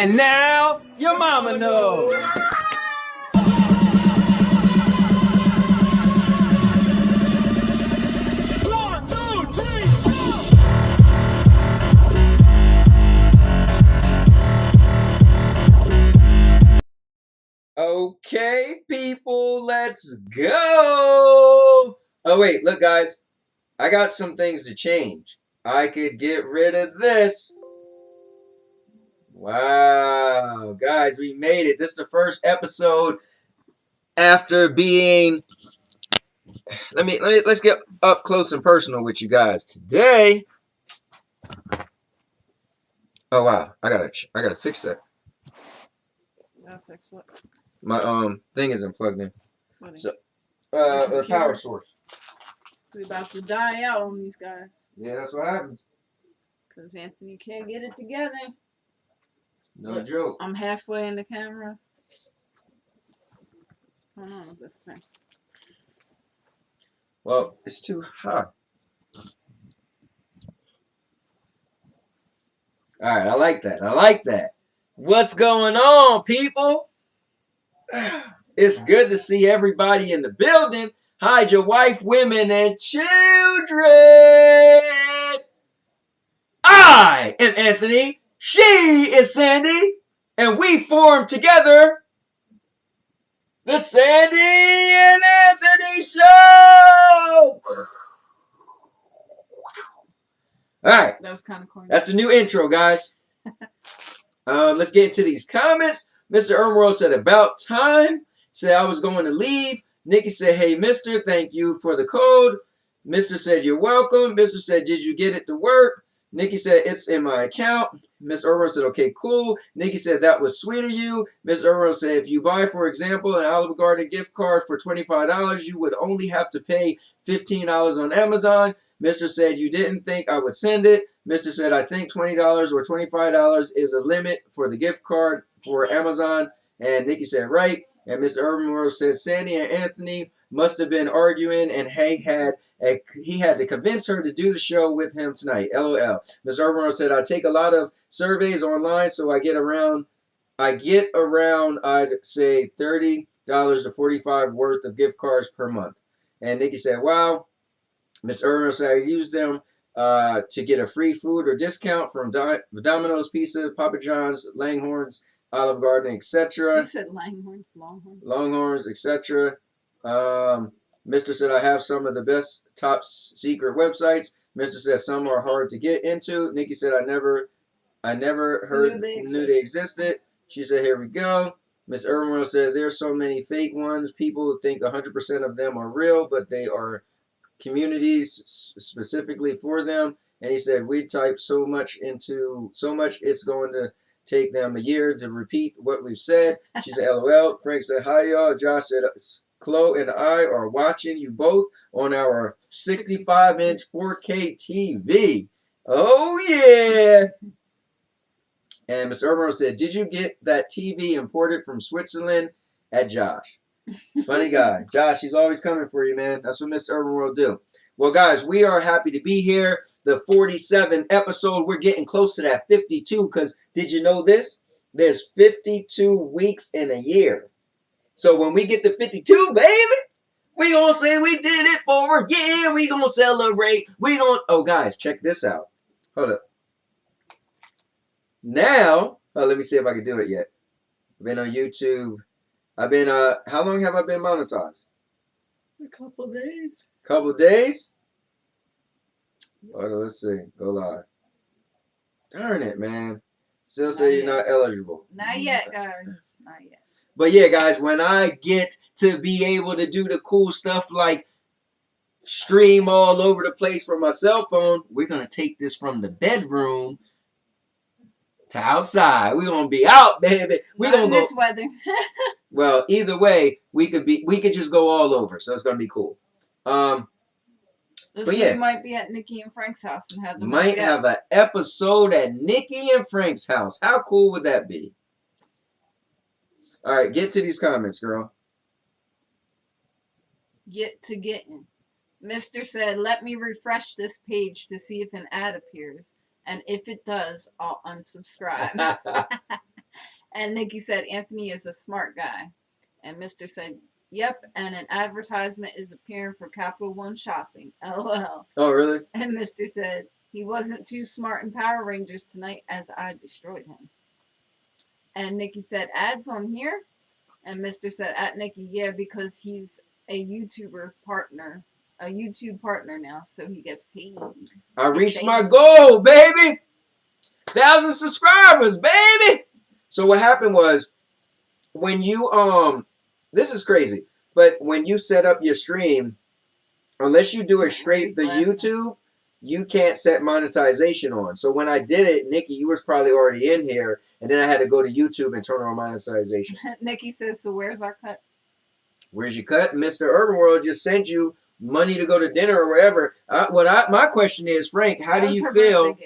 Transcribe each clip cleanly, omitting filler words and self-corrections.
And now, your mama knows. Okay, people, let's go. Oh, wait, look, guys. I got some things to change. I could get rid of this. Wow, guys, we made it. This is the first episode after being... Let's get up close and personal with you guys today. Oh, wow. I gotta fix that. Gotta fix what? My thing isn't plugged in. Funny. So the power source. We about to die out on these guys. Yeah, that's what happens. Cause Anthony can't get it together. No joke. I'm halfway in the camera. What's going on with this thing? Well, it's too high. Alright, I like that. I like that. What's going on, people? It's good to see everybody in the building. Hide your wife, women, and children. I am Anthony. She is Sandy. And we form together the Sandy and Anthony Show. Alright. That was kind of corny. That's the new intro, guys. Let's get into these comments. Mr. Ermworld said, about time. Said, I was going to leave. Nikki said, hey, mister, thank you for the code. Mr. said, you're welcome. Mr. said, did you get it to work? Nikki said, it's in my account. Ms. Ermworld said, okay, cool. Nikki said, that was sweet of you. Ms. Ermworld said, if you buy, for example, an Olive Garden gift card for $25, you would only have to pay $15 on Amazon. Mr. said, you didn't think I would send it. Mr. said, I think $20 or $25 is a limit for the gift card for Amazon. And Nikki said, right. And Mr. Ermworld said, Sandy and Anthony must have been arguing, and he had to convince her to do the show with him tonight. LOL. Mr. Ermworld said, I take a lot of surveys online, so I get around, I'd say $30 to $45 worth of gift cards per month. And Nikki said, wow. Mr. Ermworld said, I use them to get a free food or discount from Domino's Pizza, Papa John's, Langhorns, Olive Garden, etc. You said Longhorns, Longhorns, etc. Mr. said, I have some of the best top secret websites. Mr. said, some are hard to get into. Nikki said, I never knew they existed. She said, here we go. Ms. Ermworld said, there's so many fake ones. People think 100% of them are real, but they are communities specifically for them. And he said, we type so much it's going to take them a year to repeat what we've said. She said, LOL. Frank said, hi, y'all. Josh said, Chloe and I are watching you both on our 65-inch 4K TV. Oh, yeah. And Mr. Ermworld said, did you get that TV imported from Switzerland at Josh? Funny guy. Josh, he's always coming for you, man. That's what Mr. Ermworld do. Well, guys, we are happy to be here. The 47 episode. We're getting close to that 52 because did you know this? There's 52 weeks in a year. So when we get to 52, baby, we gonna say we did it for a year. We gonna celebrate. Oh, guys, check this out. Hold up. Now, let me see if I can do it yet. I've been on YouTube. How long have I been monetized? A couple days. Couple days? Hold on, let's see. Go live. Darn it, man. Still say you're not eligible. Not yet, guys. Not yet. But yeah, guys, when I get to be able to do the cool stuff like stream all over the place from my cell phone, we're going to take this from the bedroom to outside. We're going to be out, baby. We're going to go. This weather. Well, either way, we could just go all over. So it's going to be cool. But yeah, we might be at Nikki and Frank's house and have them. Might have an episode at Nikki and Frank's house. How cool would that be? All right, get to these comments, girl. Get to getting. Mister said, let me refresh this page to see if an ad appears. And if it does, I'll unsubscribe. And Nikki said, Anthony is a smart guy. And Mr. said, yep, and an advertisement is appearing for Capital One shopping. LOL. Oh, really? And Mr. said, he wasn't too smart in Power Rangers tonight as I destroyed him. And Nikki said, ads on here? And Mr. said, at Nikki, yeah, because he's a YouTuber partner, a YouTube partner now, so he gets paid. I reached my goal, baby. 1,000 subscribers, baby. So what happened was, when you this is crazy, but when you set up your stream, unless you do it straight the YouTube, you can't set monetization on. So when I did it, Nikki, you was probably already in here, and then I had to go to YouTube and turn on monetization. Nikki says, so where's our cut? Where's your cut? Mr. Urban World just sent you money to go to dinner or wherever. My question is, Frank, how do you feel?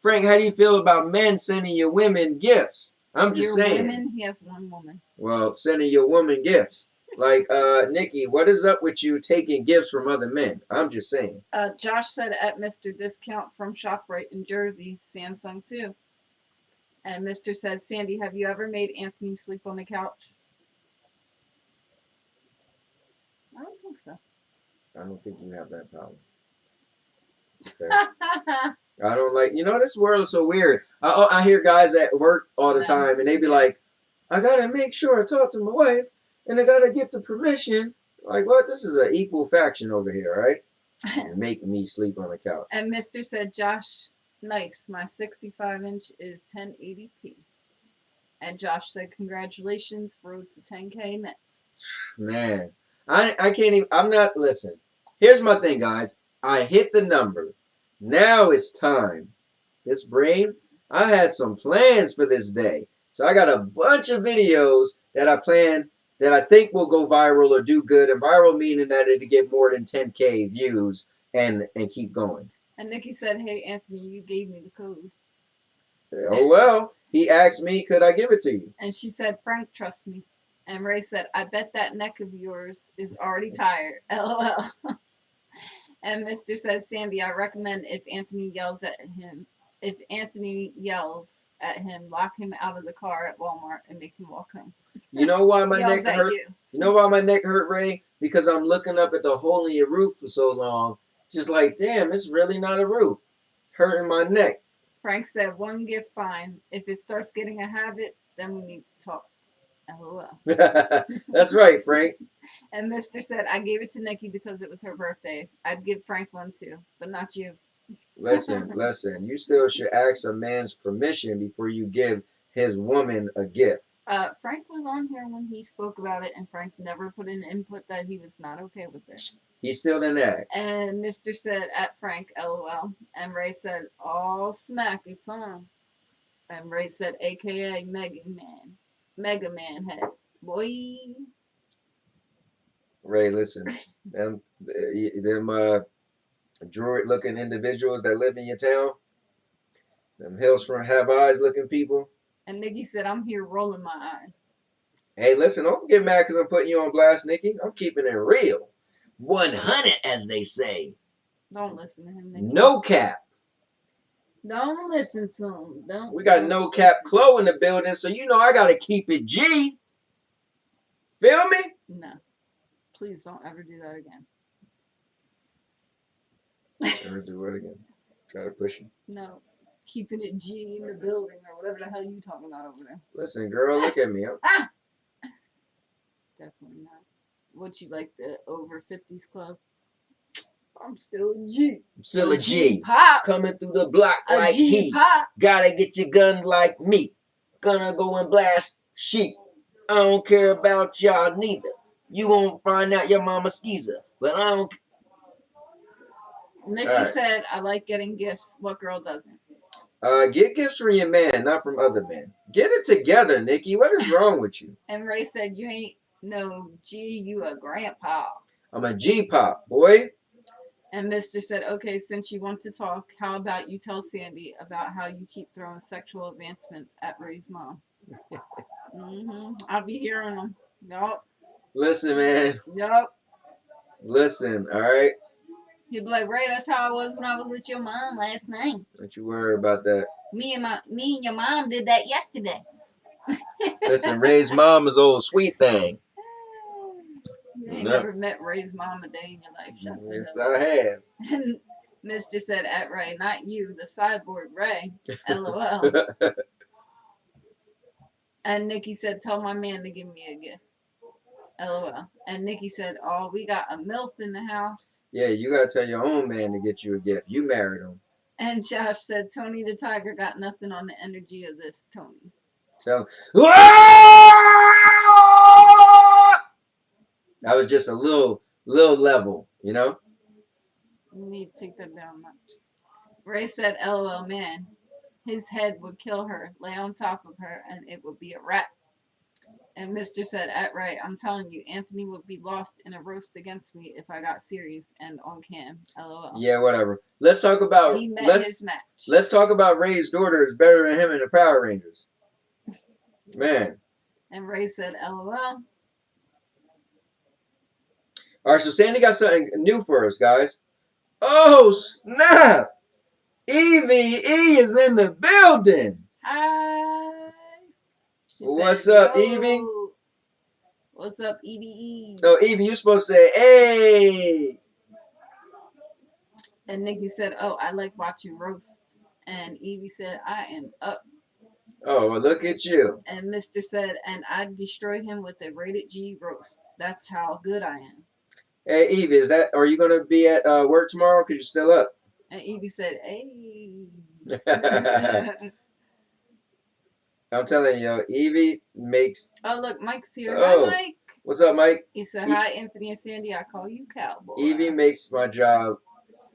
Frank, how do you feel about men sending your women gifts? I'm just saying. Women, he has one woman. Well, sending your woman gifts. Like, Nikki, what is up with you taking gifts from other men? I'm just saying. Josh said at Mr. Discount from ShopRite in Jersey, Samsung too. And Mr. says, Sandy, have you ever made Anthony sleep on the couch? I don't think so. I don't think you have that power. Okay. I don't like, this world is so weird. I hear guys at work all the time, and they be like, I gotta make sure I talk to my wife, and I gotta get the permission. Like, what? This is an equal faction over here, right? Make me sleep on the couch. And Mr. said, Josh, nice. My 65-inch is 1080p. And Josh said, congratulations, road to 10K next. Man, I can't even, I'm not, listen. Here's my thing, guys. I hit the number. Now it's time. This brain, I had some plans for this day. So I got a bunch of videos that I plan that I think will go viral or do good. And viral meaning that it'll get more than 10K views and keep going. And Nikki said, hey, Anthony, you gave me the code. Oh, well, he asked me, could I give it to you? And she said, Frank, trust me. And Ray said, I bet that neck of yours is already tired. LOL. And Mr. says, Sandy, I recommend if Anthony yells at him, lock him out of the car at Walmart and make him walk home. You know why my neck hurt? You know why my neck hurt, Ray? Because I'm looking up at the hole in your roof for so long. Just like, damn, it's really not a roof. It's hurting my neck. Frank said, one gift fine. If it starts getting a habit, then we need to talk. LOL. That's right, Frank. And Mr. said, I gave it to Nikki because it was her birthday. I'd give Frank one too, but not you. Listen. You still should ask a man's permission before you give his woman a gift. Frank was on here when he spoke about it, and Frank never put in input that he was not okay with it. He still didn't ask. And Mr. said, at Frank, LOL. And Ray said, all smack, it's on. And Ray said, AKA Mega Man head. Boy. Ray, listen. them droid-looking individuals that live in your town, them hills from have eyes looking people. And Nikki said, I'm here rolling my eyes. Hey, listen, don't get mad because I'm putting you on blast, Nikki. I'm keeping it real. 100, as they say. Don't listen to him, Nikki. No cap. Don't listen to him. We got No Cap Chloe in the building, so you know I got to keep it G. Feel me? No. Please don't ever do that again. Never do it again. Try to push it. No. Keeping it G in the building or whatever the hell you talking about over there. Listen, girl, look at me. Definitely not. What, you like the over 50s club? I'm still a G. I'm still a G. Pop. Coming through the block like he. Gotta get your gun like me. Gonna go and blast sheep. I don't care about y'all neither. You gonna find out your mama skeezer. But I don't. Nikki said, I like getting gifts. What girl doesn't? Get gifts from your man, not from other men. Get it together, Nikki. What is wrong with you? And Ray said, you ain't no G, you a grandpa. I'm a G-pop, boy. And Mr. said, okay, since you want to talk, how about you tell Sandy about how you keep throwing sexual advancements at Ray's mom? I'll be hearing them. Yup. Listen, man. Yup. Listen, all right? He'd be like, Ray, that's how I was when I was with your mom last night. Don't you worry about that. Me and your mom did that yesterday. Listen, Ray's mom is old sweet thing. You ain't Yep. never met Ray's mom a day in your life. Shut the Yes, hell up. I have. And Mr. said, at Ray, not you, the cyborg Ray. LOL. And Nikki said, tell my man to give me a gift. LOL. And Nikki said, oh, we got a MILF in the house. Yeah, you gotta tell your own man to get you a gift. You married him. And Josh said, Tony the Tiger got nothing on the energy of this, Tony. Tell him. That was just a little level, you know? You need to take that down much. Ray said, LOL, man. His head would kill her, lay on top of her, and it would be a wrap. And Mr. said, at Ray, I'm telling you, Anthony would be lost in a roast against me if I got serious and on cam. LOL. Yeah, whatever. Let's talk about He met his match. Let's talk about Ray's daughter is better than him in the Power Rangers. Man. And Ray said, LOL. All right, so Sandy got something new for us, guys. Oh, snap! Evie E is in the building. Hi. She What's said, up, yo. Evie? What's up, Evie? No, Evie, you're supposed to say, hey. And Nikki said, oh, I like watching roast. And Evie said, I am up. Oh, well, look at you. And Mr. said, and I destroyed him with a rated G roast. That's how good I am. Hey, Evie, are you going to be at work tomorrow? Because you're still up. And Evie said, hey. I'm telling you, Evie makes... Oh, look, Mike's here. Oh. Hi, Mike. What's up, Mike? He said, hi, Anthony and Sandy. I call you Cowboy. Evie makes my job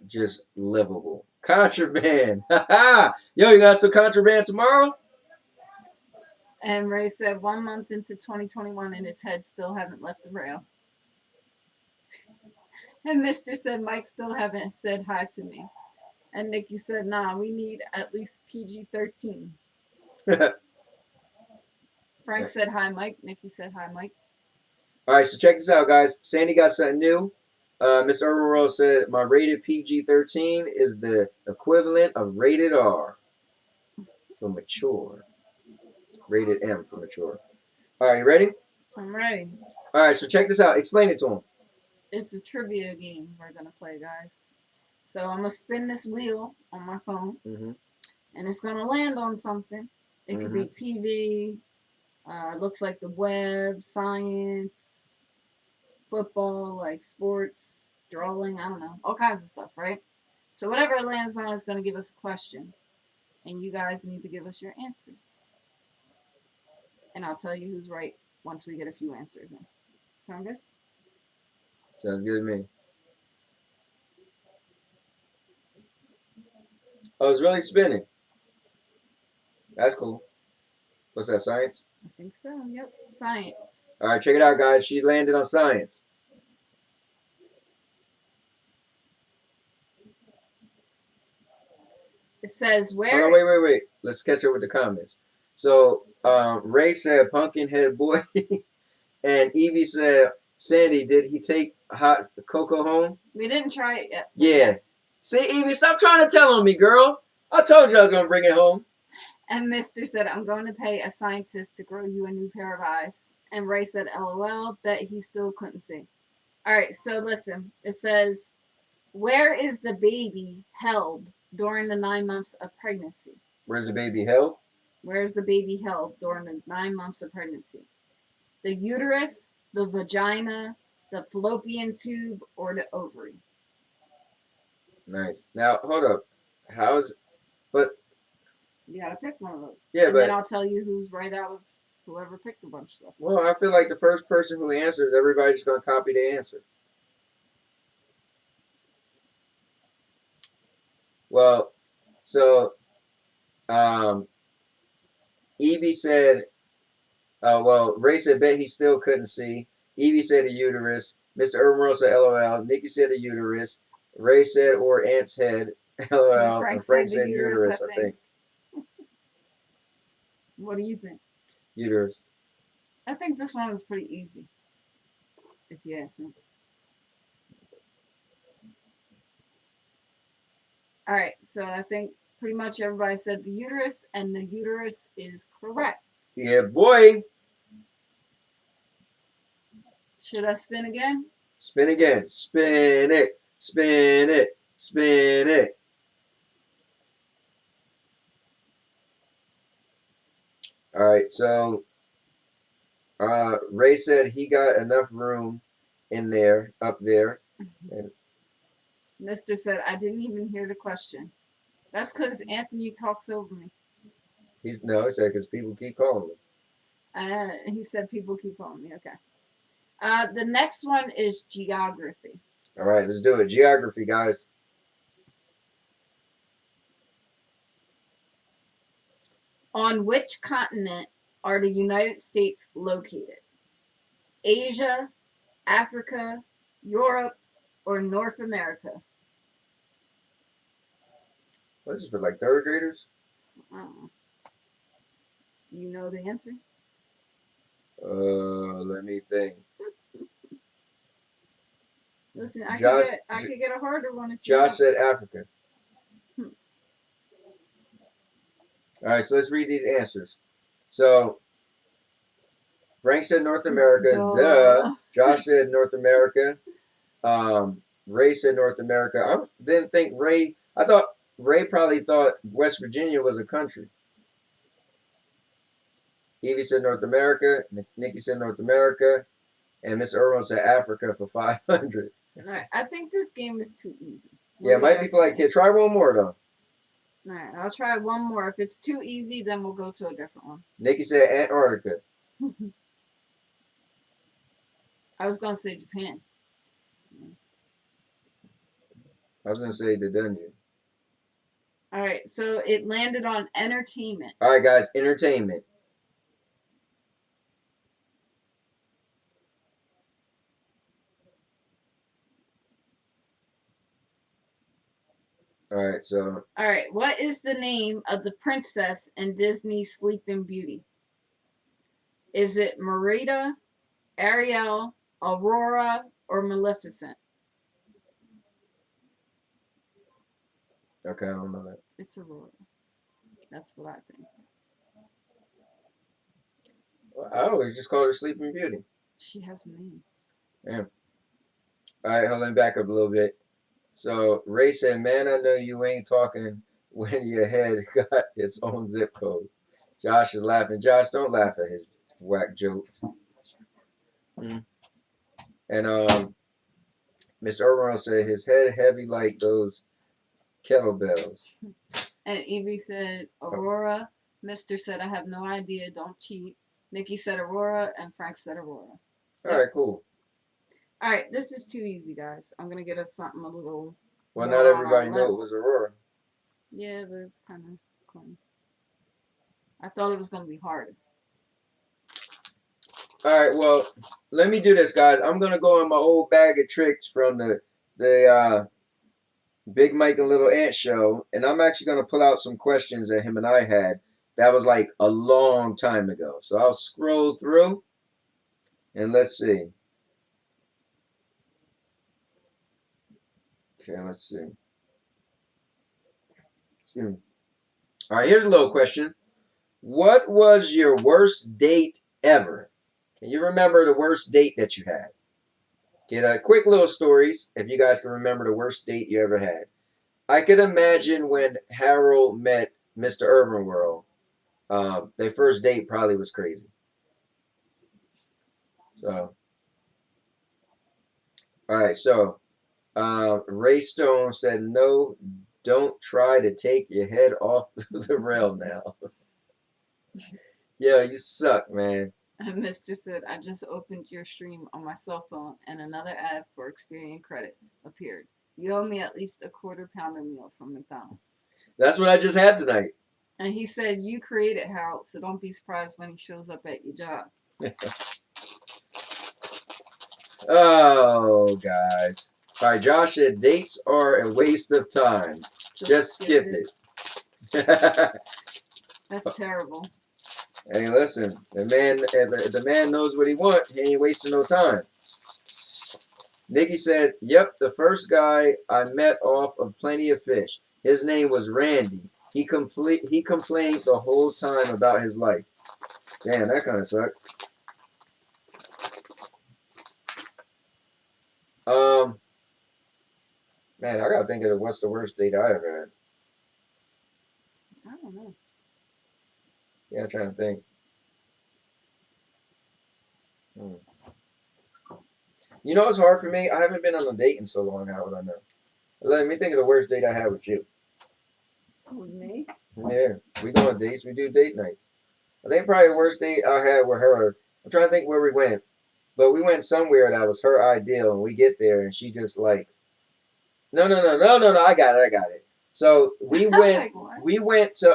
just livable. Contraband. Yo, you got some contraband tomorrow? And Ray said, 1 month into 2021 and his head still haven't left the rail. And Mr. said, Mike still haven't said hi to me. And Nikki said, nah, we need at least PG-13. Frank said, hi, Mike. Nikki said, hi, Mike. All right, so check this out, guys. Sandy got something new. Mr. Urban World said, my rated PG-13 is the equivalent of rated R for mature. Rated M for mature. All right, you ready? I'm ready. All right, so check this out. Explain it to him. It's a trivia game we're going to play, guys. So I'm going to spin this wheel on my phone, and it's going to land on something. It could be TV, looks like the web, science, football, like sports, drawing, I don't know, all kinds of stuff, right? So whatever it lands on is going to give us a question, and you guys need to give us your answers. And I'll tell you who's right once we get a few answers in. Sound good? Sounds good to me. Oh, it's really spinning. That's cool. What's that, science? I think so, yep. Science. All right, check it out, guys. She landed on science. It says where... Oh, no, wait. Let's catch up with the comments. So, Ray said, Pumpkinhead boy. And Evie said, Sandy, did he take hot cocoa home? We didn't try it yet. Yeah. Yes. See, Evie, stop trying to tell on me, girl. I told you I was going to bring it home. And Mr. said, I'm going to pay a scientist to grow you a new pair of eyes. And Ray said, LOL, bet he still couldn't see. All right, so listen. It says, where is the baby held during the 9 months of pregnancy? Where's the baby held? Where's the baby held during the 9 months of pregnancy? The uterus, the vagina, the fallopian tube, or the ovary? Nice. Now, hold up. But... You gotta pick one of those. Yeah, and then I'll tell you who's right out of whoever picked a bunch of stuff. Well, I feel like the first person who answers, everybody's going to copy the answer. Well, so, Evie said, Ray said, bet he still couldn't see. Evie said a uterus. Mr. Urban World said, LOL. Nikki said a uterus. Ray said, or ant's head. LOL. And Frank said uterus, I think. What do you think? Uterus. I think this one is pretty easy, if you ask me. All right, so I think pretty much everybody said the uterus, and the uterus is correct. Yeah, boy. Should I spin again? Spin again. Spin it. Spin it. Spin it. All right, so Ray said he got enough room in there, up there. And Mr. said, I didn't even hear the question. That's because Anthony talks over me. he said because people keep calling him. He said people keep calling me. Okay. The next one is geography. All right, let's do it. Geography, guys. On which continent are the United States located? Asia, Africa, Europe, or North America? What is this for, like third graders? Do you know the answer? Let me think. Listen, I Josh, could get a harder one if Josh you said Africa. All right, so let's read these answers. So Frank said North America. Duh. Josh said North America. Ray said North America. I didn't think Ray. I thought Ray probably thought West Virginia was a country. Evie said North America. Nikki said North America. And Miss Irwin said Africa for 500. Alright, I think this game is too easy. Yeah, it might be for like kid. Try one more though. Alright, I'll try one more. If it's too easy, then we'll go to a different one. Nikki said Antarctica. I was gonna say Japan. I was gonna say the dungeon. Alright, so it landed on entertainment. Alright guys, entertainment. Alright, so. Alright, what is the name of the princess in Disney's Sleeping Beauty? Is it Merida, Ariel, Aurora, or Maleficent? Okay, I don't know that. It's Aurora. That's what I think. Well, I always just called her Sleeping Beauty. She has a name. Yeah. Alright, hold on, back up a little bit. So Ray said, man, I know you ain't talking when your head got its own zip code. Josh is laughing. Josh, don't laugh at his whack jokes. And Miss Irwin said his head heavy like those kettlebells. And Evie said Aurora. Mr. said, I have no idea. Don't cheat. Nikki said Aurora. And Frank said Aurora. All right, cool. All right, this is too easy, guys. I'm going to get us something a little... Well, not everybody knew it was Aurora. Yeah, but it's kind of corny. I thought it was going to be harder. All right, well, let me do this, guys. I'm going to go in my old bag of tricks from the Big Mike and Little Ant show, and I'm actually going to pull out some questions that him and I had. That was like a long time ago. So I'll scroll through, and let's see. Okay, let's see. All right, here's a little question. What was your worst date ever? Can you remember the worst date that you had? Get a quick little stories if you guys can remember the worst date you ever had. I could imagine when Harold met Mr. Urban World, their first date probably was crazy. So, all right, so Ray Stone said, no, don't try to take your head off the rail now. Yeah, you suck, man. And Mr. said, I just opened your stream on my cell phone and another ad for Experian credit appeared. You owe me at least a quarter-pounder meal from McDonald's. That's what I just had tonight. And he said, you created Harold, so don't be surprised when he shows up at your job. Oh, guys. All right, Josh said dates are a waste of time. Just skip it. That's terrible. Hey, listen, the man knows what he wants. He ain't wasting no time. Nikki said, yep, the first guy I met off of Plenty of Fish. His name was Randy. He complained the whole time about his life. Damn, that kind of sucks. Man, I gotta think of what's the worst date I ever I don't know. had. Yeah, I'm trying to think. You know what's hard for me? I haven't been on a date in so long. How would I know? Let me think of the worst date I had with you. With me? Yeah, we go on dates. We do date nights. I think probably the worst date I had with her. I'm trying to think where we went, but we went somewhere that was her ideal, and we get there, and she just like, no. I got it. So we went. Like what? We went to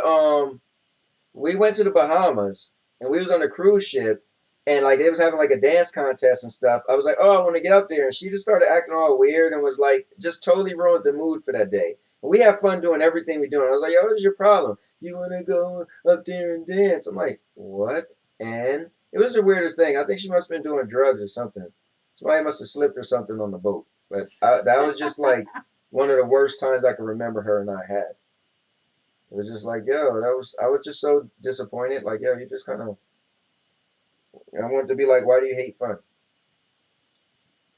the Bahamas, and we was on a cruise ship, and like they was having like a dance contest and stuff. I was like, oh, I want to get up there, and she just started acting all weird and was like, just totally ruined the mood for that day. And we have fun doing everything we do. And I was like, yo, what is your problem? You want to go up there and dance? I'm like, what? And it was the weirdest thing. I think she must have been doing drugs or something. Somebody must have slipped or something on the boat. But that was just like one of the worst times I can remember her and I had. It was just like, yo, I was just so disappointed. Like, yo, you just kind of, I wanted to be like, why do you hate fun?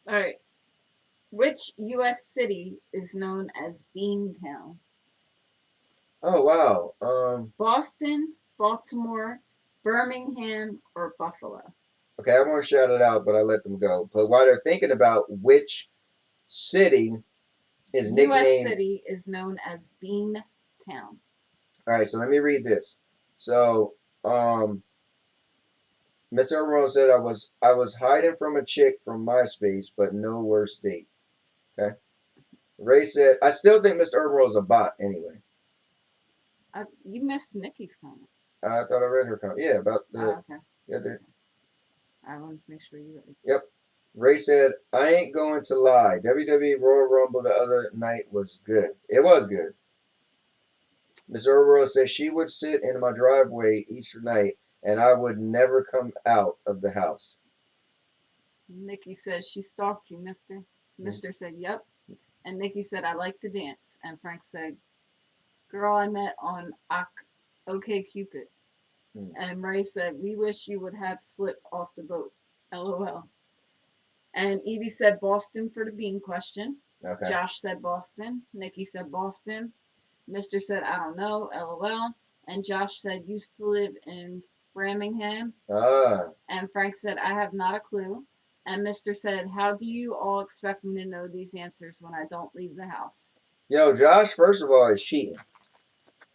All right. Which U.S. city is known as Beantown? Oh, wow. Boston, Baltimore, Birmingham, or Buffalo? Okay, I want to shout it out, but I let them go. But while they're thinking about which city is U.S. nicknamed, city is known as Beantown. all right, so let me read this. So, Mr. Emerald said I was hiding from a chick from MySpace, but no worse date. Okay. Ray said I still think Mr. Emerald is a bot anyway. You missed Nikki's comment. I thought I read her comment. Yeah, about the. Oh, okay. Yeah, I wanted to make sure you read it. Yep. Ray said, I ain't going to lie. WWE Royal Rumble the other night was good. It was good. Miss Aurora said she would sit in my driveway each night and I would never come out of the house. Nikki says she stalked you, mister. Mister said, yep. And Nikki said, I like to dance. And Frank said, girl I met on OkCupid. And Ray said, we wish you would have slipped off the boat. LOL. And Evie said Boston for the bean question. Okay. Josh said Boston. Nikki said Boston. Mister said, I don't know. LOL. And Josh said, used to live in Framingham. And Frank said, I have not a clue. And Mister said, how do you all expect me to know these answers when I don't leave the house? Yo, Josh, first of all, is cheating.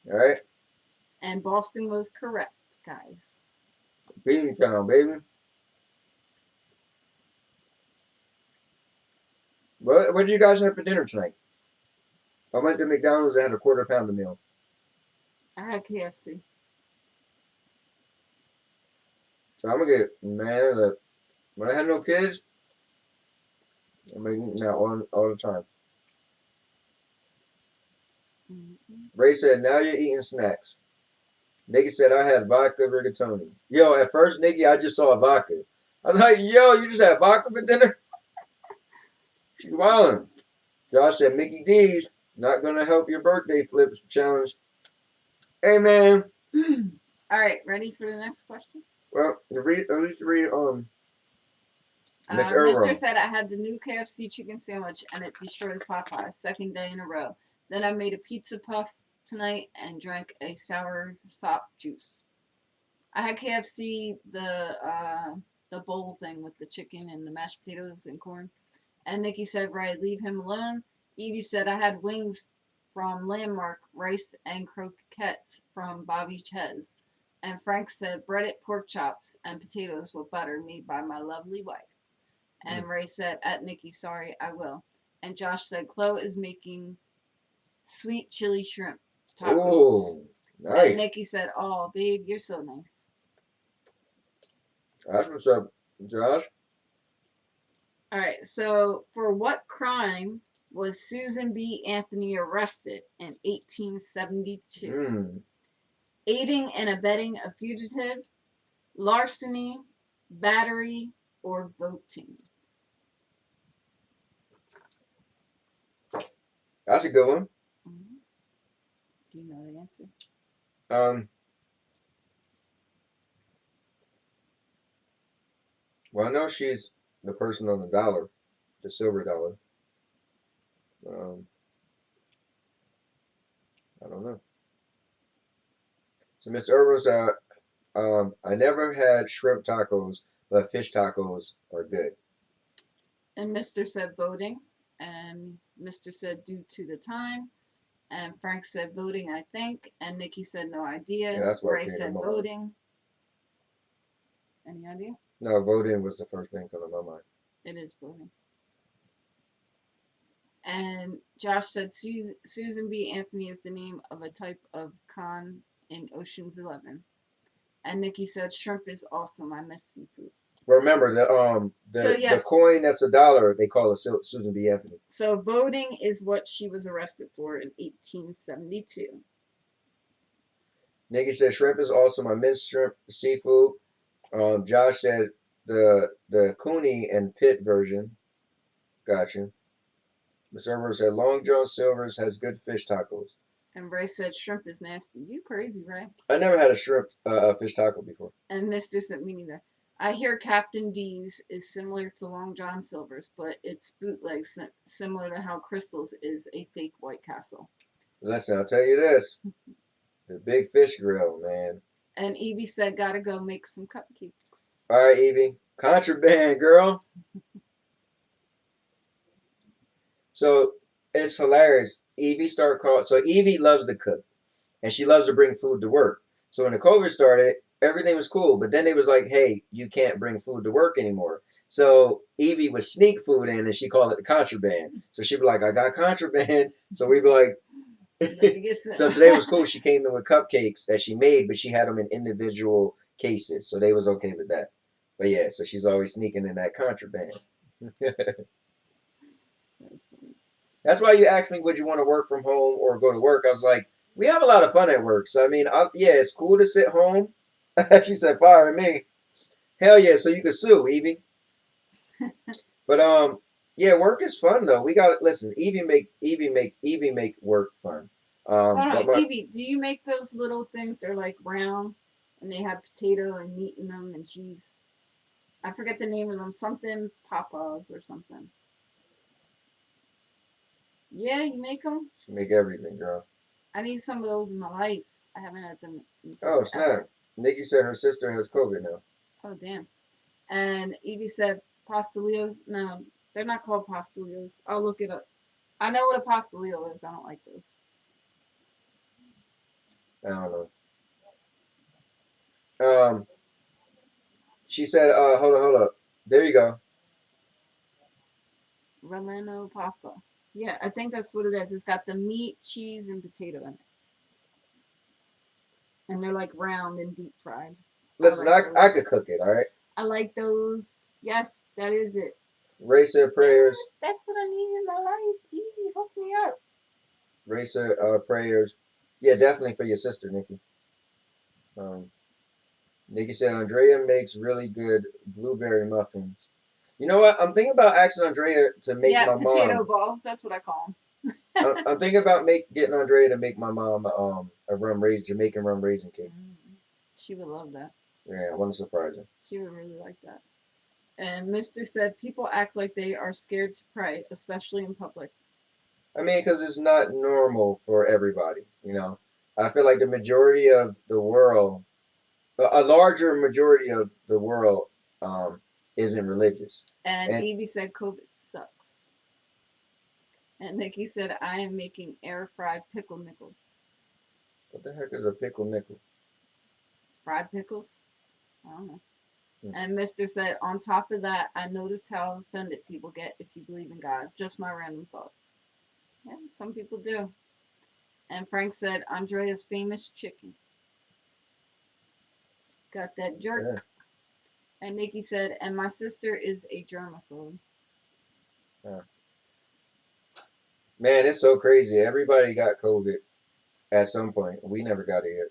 All right? And Boston was correct, guys. Bean Town, baby. What did you guys have for dinner tonight? I went to McDonald's and had a quarter pounder meal. I had KFC. So I'm going to get, man, look, when I had no kids, I'm eating that all the time. Ray said, now you're eating snacks. Nikki said, I had vodka rigatoni. Yo, at first, Nikki, I just saw vodka. I was like, yo, you just had vodka for dinner? She's wildin'. Josh said, Mickey D's not going to help your birthday flips challenge. Hey, man. All right, ready for the next question? Well, at least read Mr. Mister said I had the new KFC chicken sandwich and it destroys Popeyes. Second day in a row. Then I made a pizza puff tonight and drank a sour sop juice. I had KFC, the bowl thing with the chicken and the mashed potatoes and corn. And Nikki said, right, leave him alone. Evie said I had wings from Landmark, rice and croquettes from Bobby Chez. And Frank said breaded pork chops and potatoes with butter made by my lovely wife. And Ray said, at Nikki, sorry, I will. And Josh said, Chloe is making sweet chili shrimp tacos. Oh, nice. And Nikki said, oh, babe, you're so nice. That's what's up, Josh. All right, so for what crime was Susan B. Anthony arrested in 1872? Aiding and abetting a fugitive, larceny, battery, or voting? That's a good one. Do you know the answer? Well, I know she's the person on the dollar, the silver dollar. Um, I don't know. So Miss Herbal said, I never had shrimp tacos, but fish tacos are good. And Mr. said voting. And Mr. said due to the time. And Frank said voting, I think. And Nikki said no idea. Yeah, that's what Ray came to said my mind. voting. Any idea? No, voting was the first thing coming to my mind. It is voting. And Josh said Susan B. Anthony is the name of a type of con in Ocean's 11. And Nikki said shrimp is awesome. I miss seafood. Remember So, the yes. coin that's $1, they call it Susan B. Anthony. So voting is what she was arrested for in 1872. Nikki said shrimp is awesome. I miss shrimp seafood. Josh said the Cooney and Pitt version. Gotcha. Miss Herbert said Long John Silver's has good fish tacos. And Ray said shrimp is nasty. You crazy, Ray? I never had a shrimp fish taco before. And Mr. said me neither. I hear Captain D's is similar to Long John Silver's, but it's bootleg, similar to how Crystal's is a fake White Castle. Listen, I'll tell you this. The Big Fish Grill, man. And Evie said, gotta go make some cupcakes. All right, Evie. Contraband, girl. So it's hilarious. So Evie loves to cook, and she loves to bring food to work. So when the COVID started, everything was cool, but then they was like, hey, you can't bring food to work anymore. So Evie would sneak food in, and she called it the contraband. So she'd be like, I got contraband. So we'd be like, so today was cool. She came in with cupcakes that she made, but she had them in individual cases, so they was okay with that. But yeah, so she's always sneaking in that contraband. That's why you asked me, would you want to work from home or go to work? I was like, we have a lot of fun at work. So, I mean, yeah, it's cool to sit home. She said, fire me. Hell yeah, so you can sue, Evie. But, yeah, work is fun, though. We got to, listen, Evie make work fun. Hold on, Evie, do you make those little things? They're like round, and they have potato and meat in them and cheese. I forget the name of them. Something Papa's or something. Yeah, you make them? She make everything, girl. I need some of those in my life. I haven't had them. Oh, snap. Nikki said her sister has COVID now. Oh, damn. And Evie said pastelillos. No, they're not called pastelillos. I'll look it up. I know what a pastelillo is. I don't like those. I don't know. She said, hold up. There you go. Releno Papa. Yeah, I think that's what it is. It's got the meat, cheese, and potato in it. And they're like round and deep fried. Listen, I could cook it, all right? I like those. Yes, that is it. Ray said prayers. Yes, that's what I need in my life. Evie, hook me up. Ray said prayers. Yeah, definitely for your sister, Nikki. Nikki said Andrea makes really good blueberry muffins. You know what? I'm thinking about asking Andrea to make my mom. Yeah, potato balls. That's what I call them. I'm thinking about getting Andrea to make my mom a Jamaican rum raisin cake. She would love that. Yeah, I want to surprise her. She would really like that. And Mr. said people act like they are scared to pray, especially in public. I mean, because it's not normal for everybody, you know. I feel like the majority of the world, a larger majority of the world, isn't religious. And Evie said COVID sucks. And Nikki said, I am making air-fried pickle nickels. What the heck is a pickle nickel? Fried pickles? I don't know. And Mr. said, on top of that, I noticed how offended people get if you believe in God. Just my random thoughts. Yeah, some people do. And Frank said, Andrea's famous chicken. Got that jerk. Yeah. And Nikki said, and my sister is a germaphobe. Yeah. Man, it's so crazy. Everybody got COVID at some point. We never got it yet.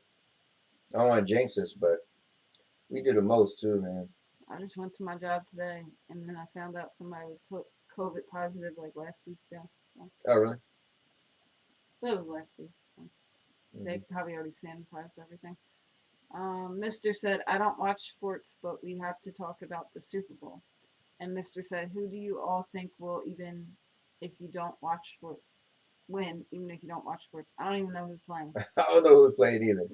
I don't want to jinx us, but we do the most too, man. I just went to my job today, and then I found out somebody was COVID positive like last week. Yeah. So. Oh, really? That was last week. So. They probably already sanitized everything. Mr. said, I don't watch sports, but we have to talk about the Super Bowl. And Mr. said, who do you all think will, even if you don't watch sports, win, even if you don't watch sports? I don't even know who's playing. I don't know who's playing either.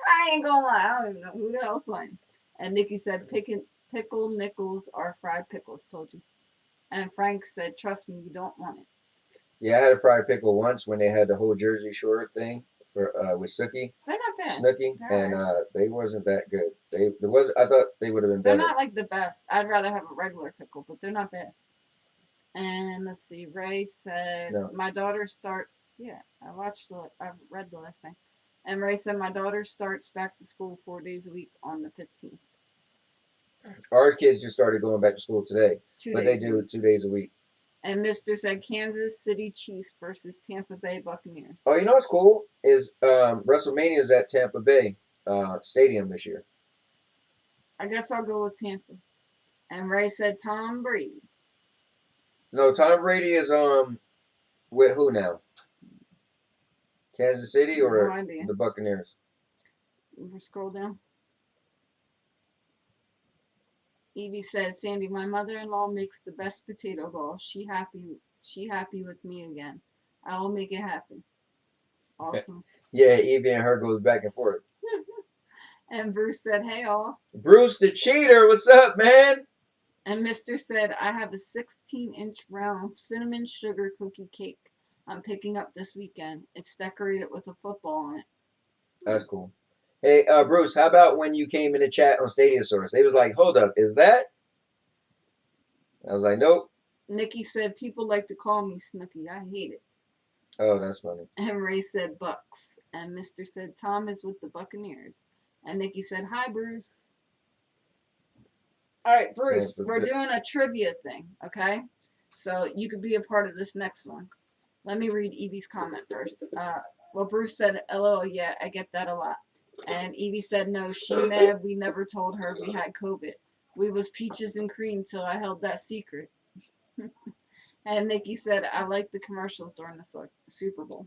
I ain't gonna lie, I don't even know who the hell's playing. And Nikki said, pickle nickels are fried pickles, told you. And Frank said, trust me, you don't want it. Yeah, I had a fried pickle once when they had the whole Jersey Shore thing for with Snooki. They're not bad. Snooki, and they wasn't that good. I thought they would have been They're better. not like the best. I'd rather have a regular pickle, but they're not bad. And let's see, Ray said, No. my daughter starts, I read the last thing. And Ray said, my daughter starts back to school 4 days a week on the 15th. Our kids just started going back to school today, 2 but days they a do week. 2 days a week. And Mr. said, Kansas City Chiefs versus Tampa Bay Buccaneers. Oh, you know what's cool is WrestleMania is at Tampa Bay Stadium this year. I guess I'll go with Tampa. And Ray said, Tom Brady. No, Tom Brady is with who now? Kansas City or No idea. the Buccaneers? We'll scroll down. Evie says, Sandy, my mother-in-law makes the best potato ball. She happy with me again. I will make it happen. Awesome. Yeah, Evie and her goes back and forth. And Bruce said, hey all. Bruce the cheater, what's up, man? And Mr. said, I have a 16-inch round cinnamon sugar cookie cake I'm picking up this weekend. It's decorated with a football on it. That's cool. Hey, Bruce, how about when you came in the chat on Stadia Source? They was like, hold up, is that? I was like, nope. Nikki said, people like to call me Snooki. I hate it. Oh, that's funny. And Ray said, Bucks. And Mr. said, Tom is with the Buccaneers. And Nikki said, hi, Bruce. All right, Bruce, we're doing a trivia thing, okay? So you could be a part of this next one. Let me read Evie's comment first. Well, Bruce said, LOL, yeah, I get that a lot. And Evie said, no, she mad we never told her we had COVID. We was peaches and cream till I held that secret. And Nikki said, I like the commercials during the Super Bowl.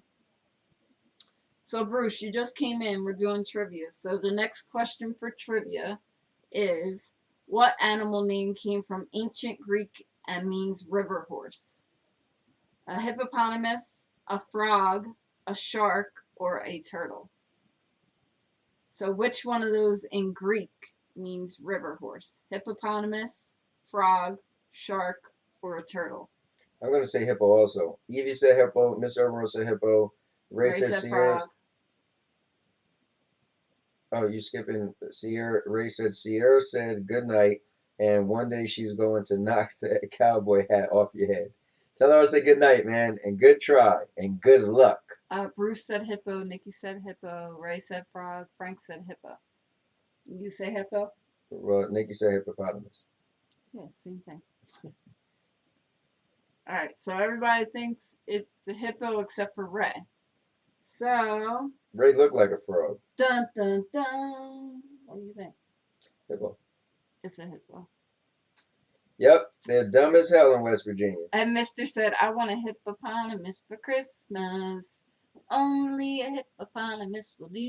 So, Bruce, you just came in. We're doing trivia. So the next question for trivia is, what animal name came from ancient Greek and means river horse? A hippopotamus, a frog, a shark, or a turtle? So which one of those in Greek means river horse? Hippopotamus, frog, shark, or a turtle? I'm going to say hippo also. Evie said hippo. Mr. Overall said hippo. Ray said Sierra. frog. Oh, you skipping Sierra. Ray said Sierra said good night, and one day she's going to knock that cowboy hat off your head. Tell her I said good night, man, and good try, and good luck. Bruce said hippo. Nikki said hippo. Ray said frog. Frank said hippo. You say hippo? Well, Nikki said hippopotamus. Yeah, same thing. All right, so everybody thinks it's the hippo except for Ray. So. Ray looked like a frog. Dun dun dun. What do you think? Hippo. It's a hippo. Yep, they're dumb as hell in West Virginia. And Mr. said, I want a hippopotamus for Christmas. Only a hippopotamus will do.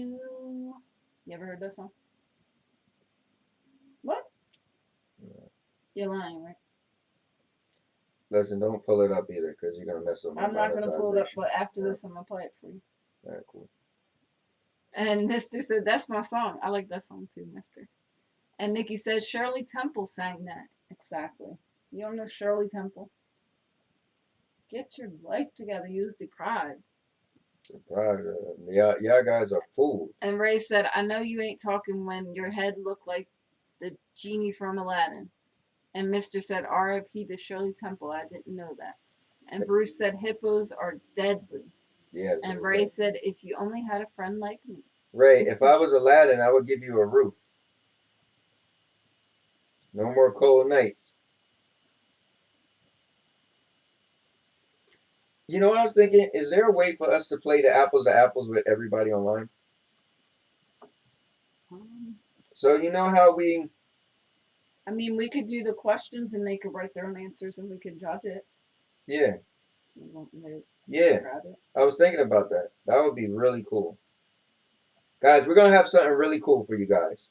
You ever heard that song? What? No. You're lying, right? Listen, don't pull it up either, because you're going to mess up my I'm not going to pull it up, monetization. but after this, I'm going to play it for you. All right, cool. And Mr. said, that's my song. I like that song too, Mr. And Nikki said, Shirley Temple sang that. Exactly. You don't know Shirley Temple? Get your life together. Use the pride. Y'all guys are fools. And Ray said, I know you ain't talking when your head looked like the genie from Aladdin. And Mr. said, R.I.P. to Shirley Temple. I didn't know that. And Bruce said, hippos are deadly. Yeah. And Ray said, if you only had a friend like me. Ray, if I was Aladdin, I would give you a roof. No more cold nights. You know what I was thinking? Is there a way for us to play the apples with everybody online? So you know how we... I mean, we could do the questions and they could write their own answers and we could judge it. Yeah. So we won't yeah. I was thinking about that. That would be really cool. Guys, we're going to have something really cool for you guys.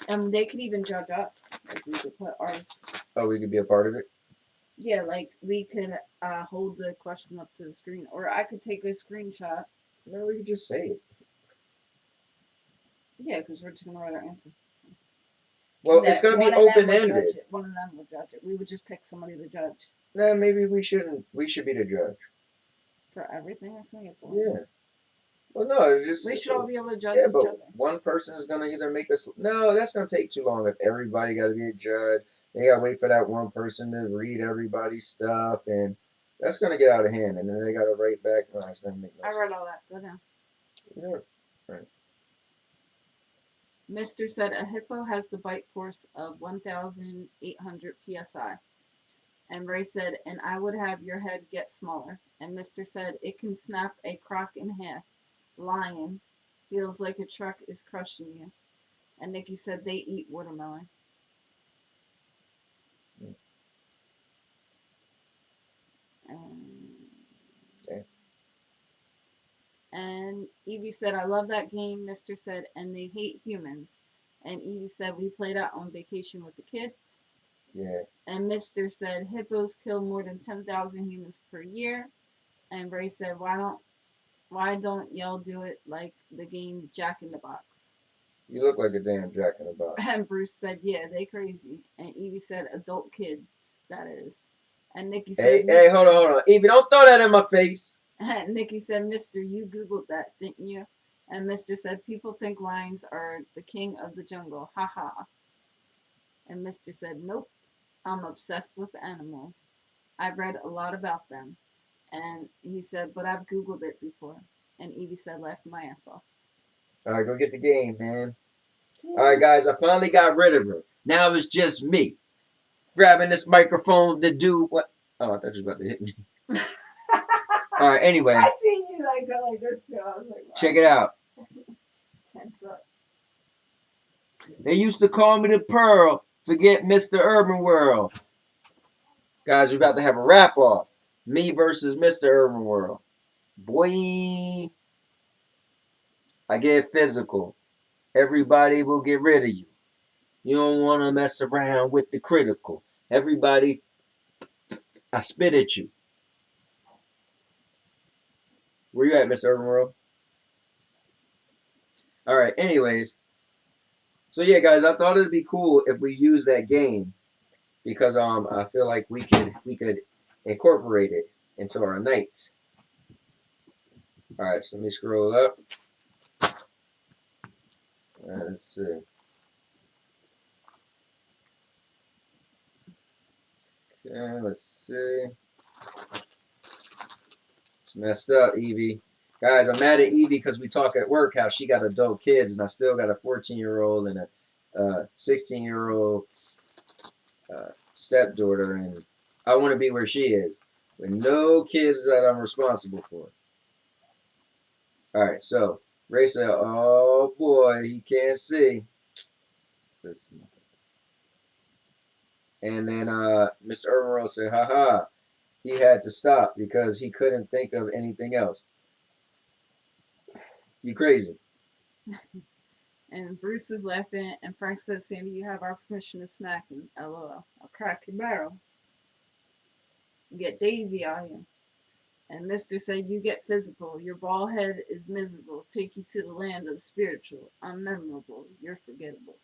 And they could even judge us. Like we could put ours. Oh, we could be a part of it? Yeah, like we could hold the question up to the screen. Or I could take a screenshot. No, we could just say it. Yeah, because we're just going to write our answer. Well, it's going to be open-ended. One of them would judge it. We would just pick somebody to judge. Nah, maybe we shouldn't. We should be the judge. For everything? I think it's Yeah. Well, no, it's just... We should all be able to judge each other. One person is going to either make us... No, that's going to take too long. If everybody got to be a judge, they got to wait for that one person to read everybody's stuff, and that's going to get out of hand, and then they got to write back. No, it's going to make no sense. I read all that. Go down. Yeah. Right. Mr. said a hippo has the bite force of 1,800 psi. And Ray said, and I would have your head get smaller. And Mr. said, it can snap a croc in half. Lion feels like a truck is crushing you. And Nikki said they eat watermelon. Okay. And Evie said, I love that game. Mr. said, and they hate humans. And Evie said, we played out on vacation with the kids. Yeah. And Mr. said, hippos kill more than 10,000 humans per year. And Ray said, why don't y'all do it like the game Jack in the Box? You look like a damn Jack in the Box. And Bruce said, yeah, they crazy. And Evie said, adult kids, that is. And Nikki said, hey, hold on. Evie, don't throw that in my face. And Nikki said, Mister, you Googled that, didn't you? And Mr. said, people think lions are the king of the jungle. Ha ha. And Mr. said, nope. I'm obsessed with animals. I've read a lot about them. And he said, but I've Googled it before. And Evie said, laughed my ass off. All right, go get the game, man. All right, guys, I finally got rid of her. Now it's just me. Grabbing this microphone to do what? Oh, I thought you were about to hit me. All right, anyway. I seen you like go like this too. I was like, wow. Check it out. Tense up. They used to call me the Pearl. Forget Mr. Urban World. Guys, we're about to have a wrap-off. Me versus Mr. Urban World. Boy, I get physical. Everybody will get rid of you. You don't want to mess around with the critical. Everybody, I spit at you. Where you at, Mr. Urban World? All right, anyways. So yeah, guys, I thought it'd be cool if we use that game because I feel like we could incorporate it into our night. All right, so let me scroll up. All right, let's see. Okay, let's see. It's messed up, Evie. Guys, I'm mad at Evie because we talk at work how she got adult kids and I still got a 14-year-old and a 16-year-old stepdaughter, and I want to be where she is with no kids that I'm responsible for. All right, so Ray said, "Oh boy, he can't see." Listen. And then Mr. Urban World said, "Haha, he had to stop because he couldn't think of anything else." You crazy. And Bruce is laughing, and Frank said, Sandy, you have our permission to smack him. LOL. I'll crack your barrel. Get Daisy out here. And Mr. said, you get physical. Your bald head is miserable. Take you to the land of the spiritual. Unmemorable. You're forgettable.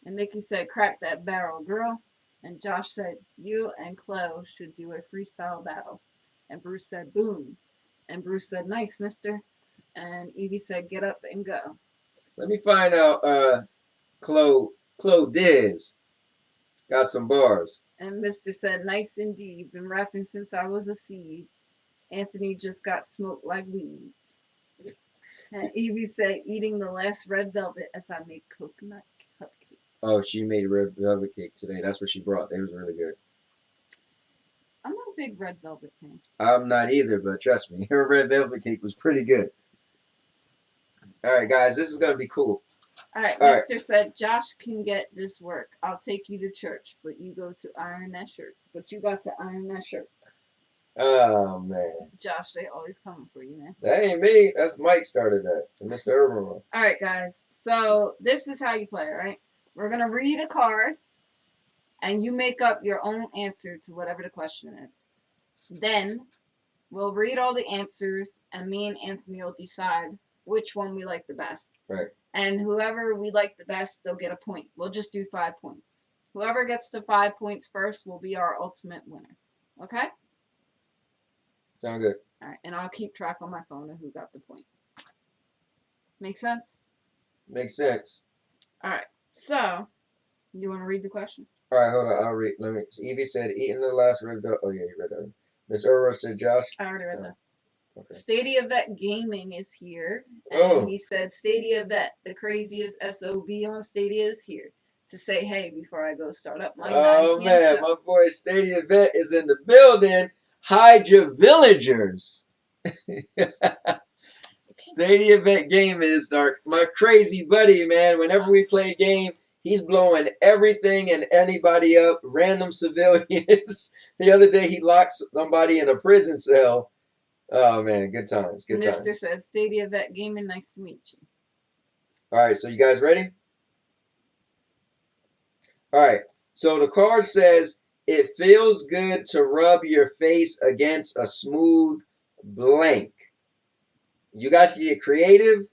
And Nikki said, crack that barrel, girl. And Josh said, you and Chloe should do a freestyle battle. And Bruce said, boom. And Bruce said, nice, mister. And Evie said, get up and go. Let me find out Chloe Diz got some bars. And Mr. said, nice indeed. Been rapping since I was a seed. Anthony just got smoked like weed. And Evie said, eating the last red velvet as I make coconut cupcakes. Oh, she made a red velvet cake today. That's what she brought. It was really good. I'm not a big red velvet fan. I'm not either, but trust me, her red velvet cake was pretty good. All right, guys, this is going to be cool. All right, Mr. said, Josh can get this work. I'll take you to church, but you go to iron that shirt. But you got to iron that shirt. Oh, man. Josh, they always coming for you, man. That ain't me. That's Mike started that. Mr. Urban. All right, guys. So this is how you play, right? We're going to read a card, and you make up your own answer to whatever the question is. Then we'll read all the answers, and me and Anthony will decide which one we like the best. Right. And whoever we like the best, they'll get a point. We'll just do 5 points. Whoever gets to 5 points first will be our ultimate winner. Okay? Sound good. All right. And I'll keep track on my phone of who got the point. Make sense? Makes sense. All right. So, you want to read the question? All right, hold on. I'll read. Let me. Evie said, eating the last red velvet. Oh, yeah, you read that. Miss Urban said, Josh. I already read that. Okay. Stadia Vet Gaming is here. And he said, Stadia Vet, the craziest SOB on Stadia is here to say hey before I go start up my 9 p.m. man, show. my boy Stadia Vet is in the building. Hide your villagers. Stadia Vet Gaming is my crazy buddy, man. Whenever we play a game, he's blowing everything and anybody up, random civilians. The other day, he locked somebody in a prison cell. Oh, man, good times, good times. Mr. says, Stadia Vet Gaming, nice to meet you. All right, so you guys ready? All right, so the card says, it feels good to rub your face against a smooth blank. You guys can get creative.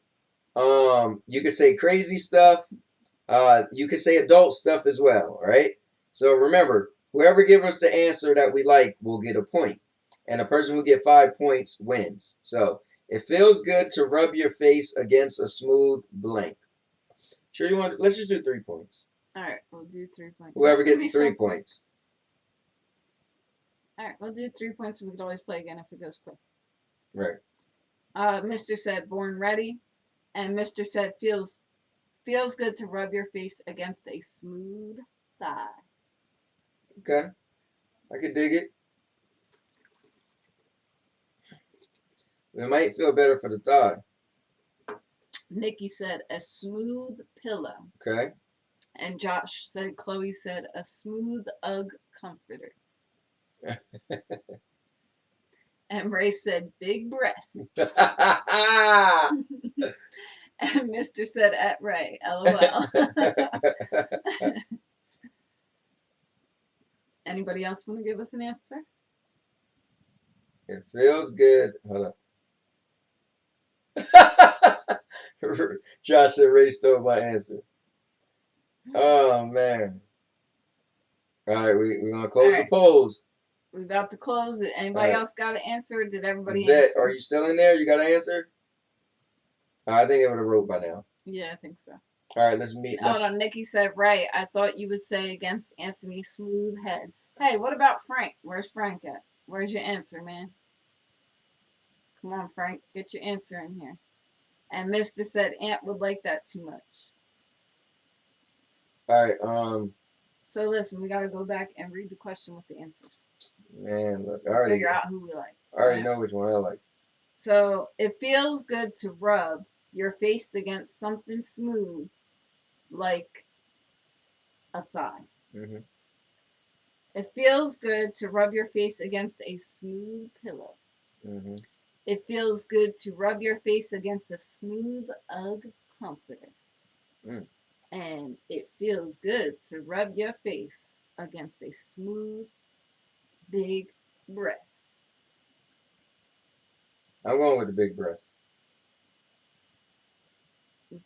You can say crazy stuff. You can say adult stuff as well, all right? So remember, whoever gives us the answer that we like will get a point. And the person who gets 5 points wins. So, it feels good to rub your face against a smooth blank. Sure you want, let's just do 3 points. All right, we'll do 3 points. Whoever gets 3 points. All right, we'll do 3 points and we can always play again if it goes quick. Right. Mr. said, born ready. And Mr. said, feels good to rub your face against a smooth thigh. Okay. I could dig it. It might feel better for the thigh. Nikki said, a smooth pillow. Okay. And Josh said, Chloe said, a smooth Ugg comforter. And Ray said, big breasts. And Mr. said, at Ray, LOL. Anybody else want to give us an answer? It feels good. Hold on. Josh said Ray stole my answer. Oh, man. All right, we're going to close the polls. We're about to close it. Anybody else got an answer? Did everybody Vet, answer? are you still in there? You got an answer? I think I would have wrote by now. Yeah, I think so. All right, let's meet. Hold on. Nikki said, right. I thought you would say against Anthony's smooth head. Hey, what about Frank? Where's Frank at? Where's your answer, man? Come on, Frank. Get your answer in here. And Mr. said Aunt would like that too much. All right. So listen, we got to go back and read the question with the answers. Man, look. I already figure out who we like. I already know which one I like. So it feels good to rub your face against something smooth, like a thigh. Mm-hmm. It feels good to rub your face against a smooth pillow. Mm-hmm. It feels good to rub your face against a smooth Ugg comforter. Mm. And it feels good to rub your face against a smooth, big breast. I'm going with the big breast.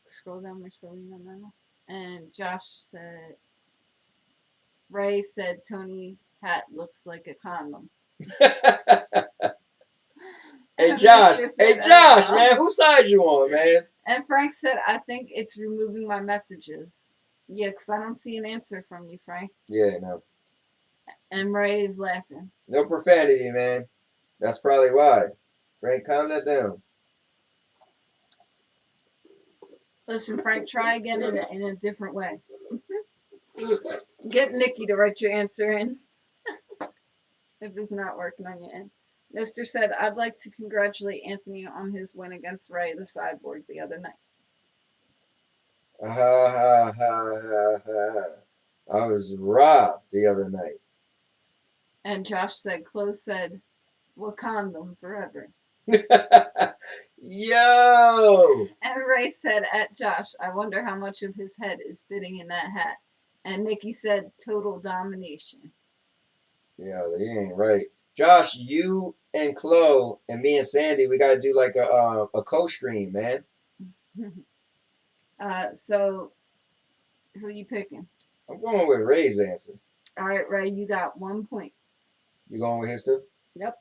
Scroll down, make sure we know else. And Josh said, Ray said Tony hat looks like a condom. Hey Josh, man, whose side you on, man? And Frank said, I think it's removing my messages. Yeah, because I don't see an answer from you, Frank. Yeah, no. And Ray is laughing. No profanity, man. That's probably why. Frank, calm that down. Listen, Frank, try again in a different way. Get Nikki to write your answer in. If it's not working on your end. Mr. said, I'd like to congratulate Anthony on his win against Ray the sideboard the other night. Ha ha ha ha ha. I was robbed the other night. And Josh said, Chloe said, Wakanda forever. Yo! And Ray said, at Josh, I wonder how much of his head is fitting in that hat. And Nikki said, total domination. Yeah, he ain't right. Josh, you and Chloe and me and Sandy, we gotta do like a co-stream, man. So, who you picking? I'm going with Ray's answer. All right, Ray, you got 1 point. You going with his too? Yep.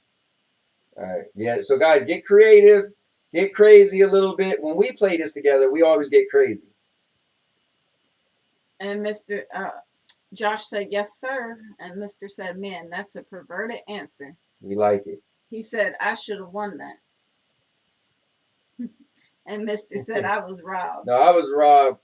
All right. Yeah. So guys, get creative, get crazy a little bit. When we play this together, we always get crazy. And Mr. Josh said, yes, sir. And Mr. said, man, that's a perverted answer. We like it. He said, I should have won that. And Mr. said, I was robbed. No, I was robbed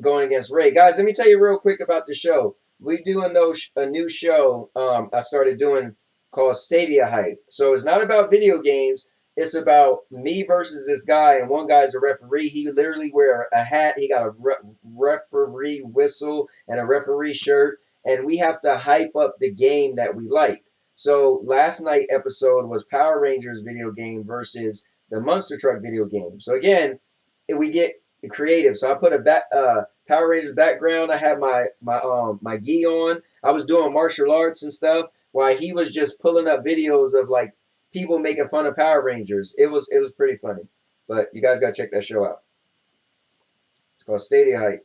going against Ray. Guys, let me tell you real quick about the show. We do a new show I started doing called Stadia Hype. So it's not about video games. It's about me versus this guy, and one guy's a referee. He literally wear a hat. He got a referee whistle and a referee shirt, and we have to hype up the game that we like. So last night episode was Power Rangers video game versus the Monster Truck video game. So again, we get creative. So I put a Power Rangers background. I had my gi on. I was doing martial arts and stuff while he was just pulling up videos of like people making fun of Power Rangers. It was pretty funny. But you guys gotta check that show out. It's called Stadia Hype.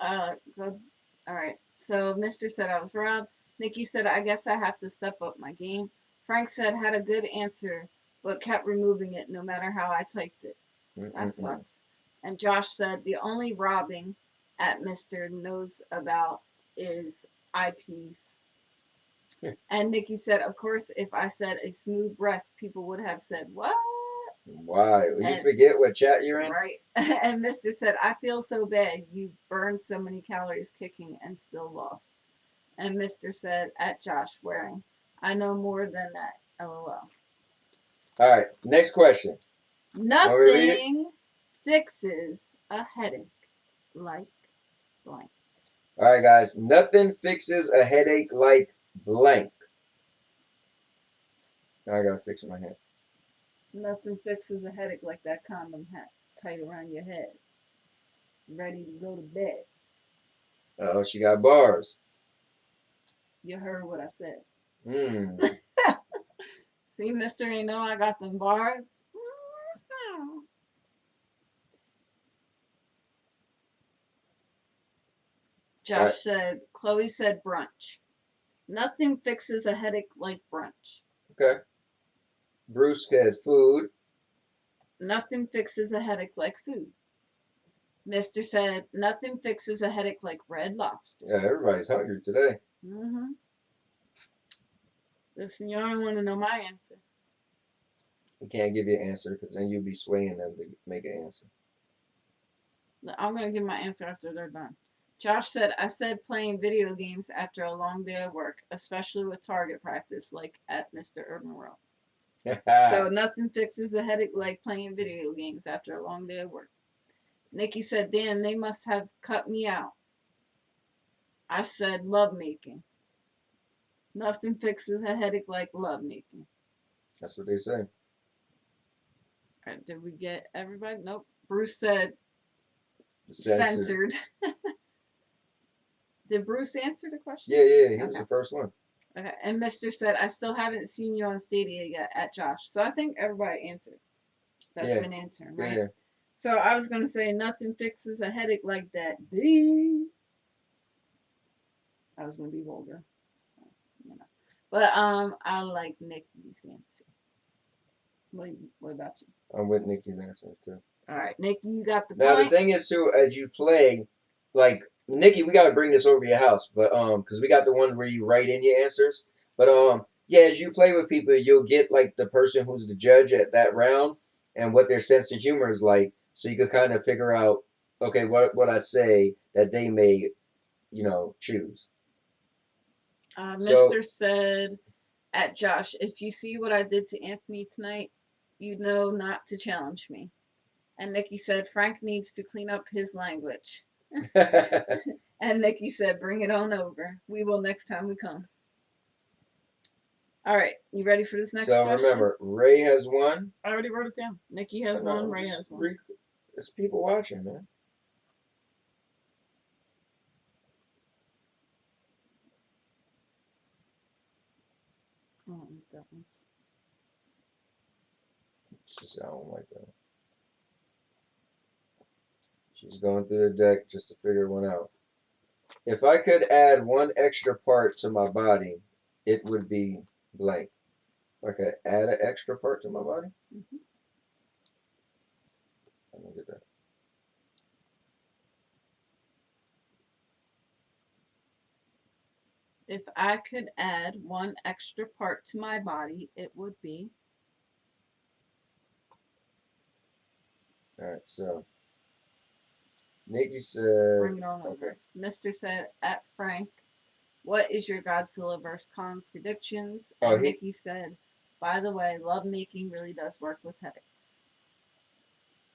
Good. All right. So Mr. said I was robbed. Nikki said, I guess I have to step up my game. Frank said, had a good answer, but kept removing it no matter how I typed it. That sucks. And Josh said, the only robbing at Mr. knows about is IPs. And Nikki said, of course, if I said a smooth breast, people would have said, what? Why? You forget what chat you're in? Right. And Mr. said, I feel so bad. You burned so many calories kicking and still lost. And Mr. said, at Josh wearing, I know more than that. LOL. All right. Next question. Nothing fixes a headache like blank. All right, guys. Nothing fixes a headache like blank. Now I gotta fix my head. Nothing fixes a headache like that condom hat tight around your head. Ready to go to bed. Oh, she got bars. You heard what I said. Hmm. See, mister, ain't know I got them bars. Josh said, Chloe said brunch. Nothing fixes a headache like brunch. Okay. Bruce said food. Nothing fixes a headache like food. Mister said, nothing fixes a headache like Red Lobster. Yeah, everybody's hungry today. Mm-hmm. Listen, you don't want to know my answer. We can't give you an answer because then you'll be swaying them to make an answer. I'm going to give my answer after they're done. Josh said, I said playing video games after a long day of work, especially with target practice, like at Mr. Urban World. So nothing fixes a headache like playing video games after a long day of work. Nikki said, Dan, they must have cut me out. I said, lovemaking. Nothing fixes a headache like lovemaking. That's what they say. All right, did we get everybody? Nope. Bruce said, censored. Did Bruce answer the question? Yeah, he was the first one. Okay, and Mr. said, I still haven't seen you on Stadia yet at Josh. So I think everybody answered. That's been answering, right? Yeah. So I was going to say, nothing fixes a headache like that. I was going to be vulgar. So, you know. But I like Nikki's answer. What about you? I'm with Nikki's answers too. All right, Nikki, you got the Now point. the thing is too, as you play, like Nikki, we got to bring this over to your house, but because we got the ones where you write in your answers. But yeah, as you play with people, you'll get like the person who's the judge at that round and what their sense of humor is like, so you could kind of figure out, okay, what I say that they may, choose. Mr. said at Josh, if you see what I did to Anthony tonight, you know not to challenge me. And Nikki said, Frank needs to clean up his language. And Nikki said, bring it on over. We will next time we come. All right, you ready for this next So question? remember, Ray has one. I already wrote it down. Nikki has one. Ray has one. There's people watching, man. Oh, that one. I don't like that. She's going through the deck just to figure one out. If I could add one extra part to my body, it would be blank. If I could add an extra part to my body? Mm-hmm. I'm going to get that. If I could add one extra part to my body, it would be. All right, so Nikki said. Bring it on over. Okay. Mr. said, at Frank, what is your Godzilla vs. Kong predictions? Oh, And Nikki said, by the way, love making really does work with headaches.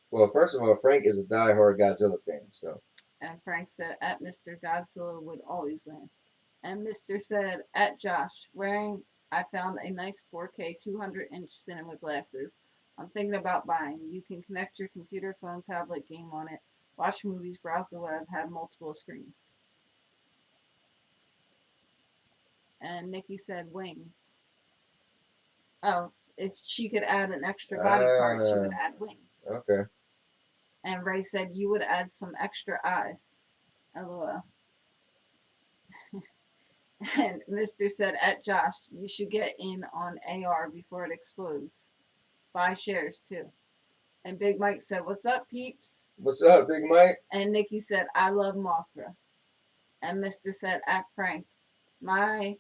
Well, first of all, Frank is a diehard Godzilla fan, so. And Frank said, at Mr. Godzilla would always win. And Mr. said, at Josh, I found a nice 4K 200-inch cinema glasses. I'm thinking about buying. You can connect your computer, phone, tablet, game on it, watch movies, browse the web, have multiple screens. And Nikki said wings. Oh, if she could add an extra body part, she would add wings. Okay. And Ray said you would add some extra eyes. LOL. And Mr. said, at Josh, you should get in on AR before it explodes. Buy shares too. And Big Mike said, what's up, peeps? What's up, Big Mike? And Nikki said, I love Mothra. And Mr. said, at Frank, my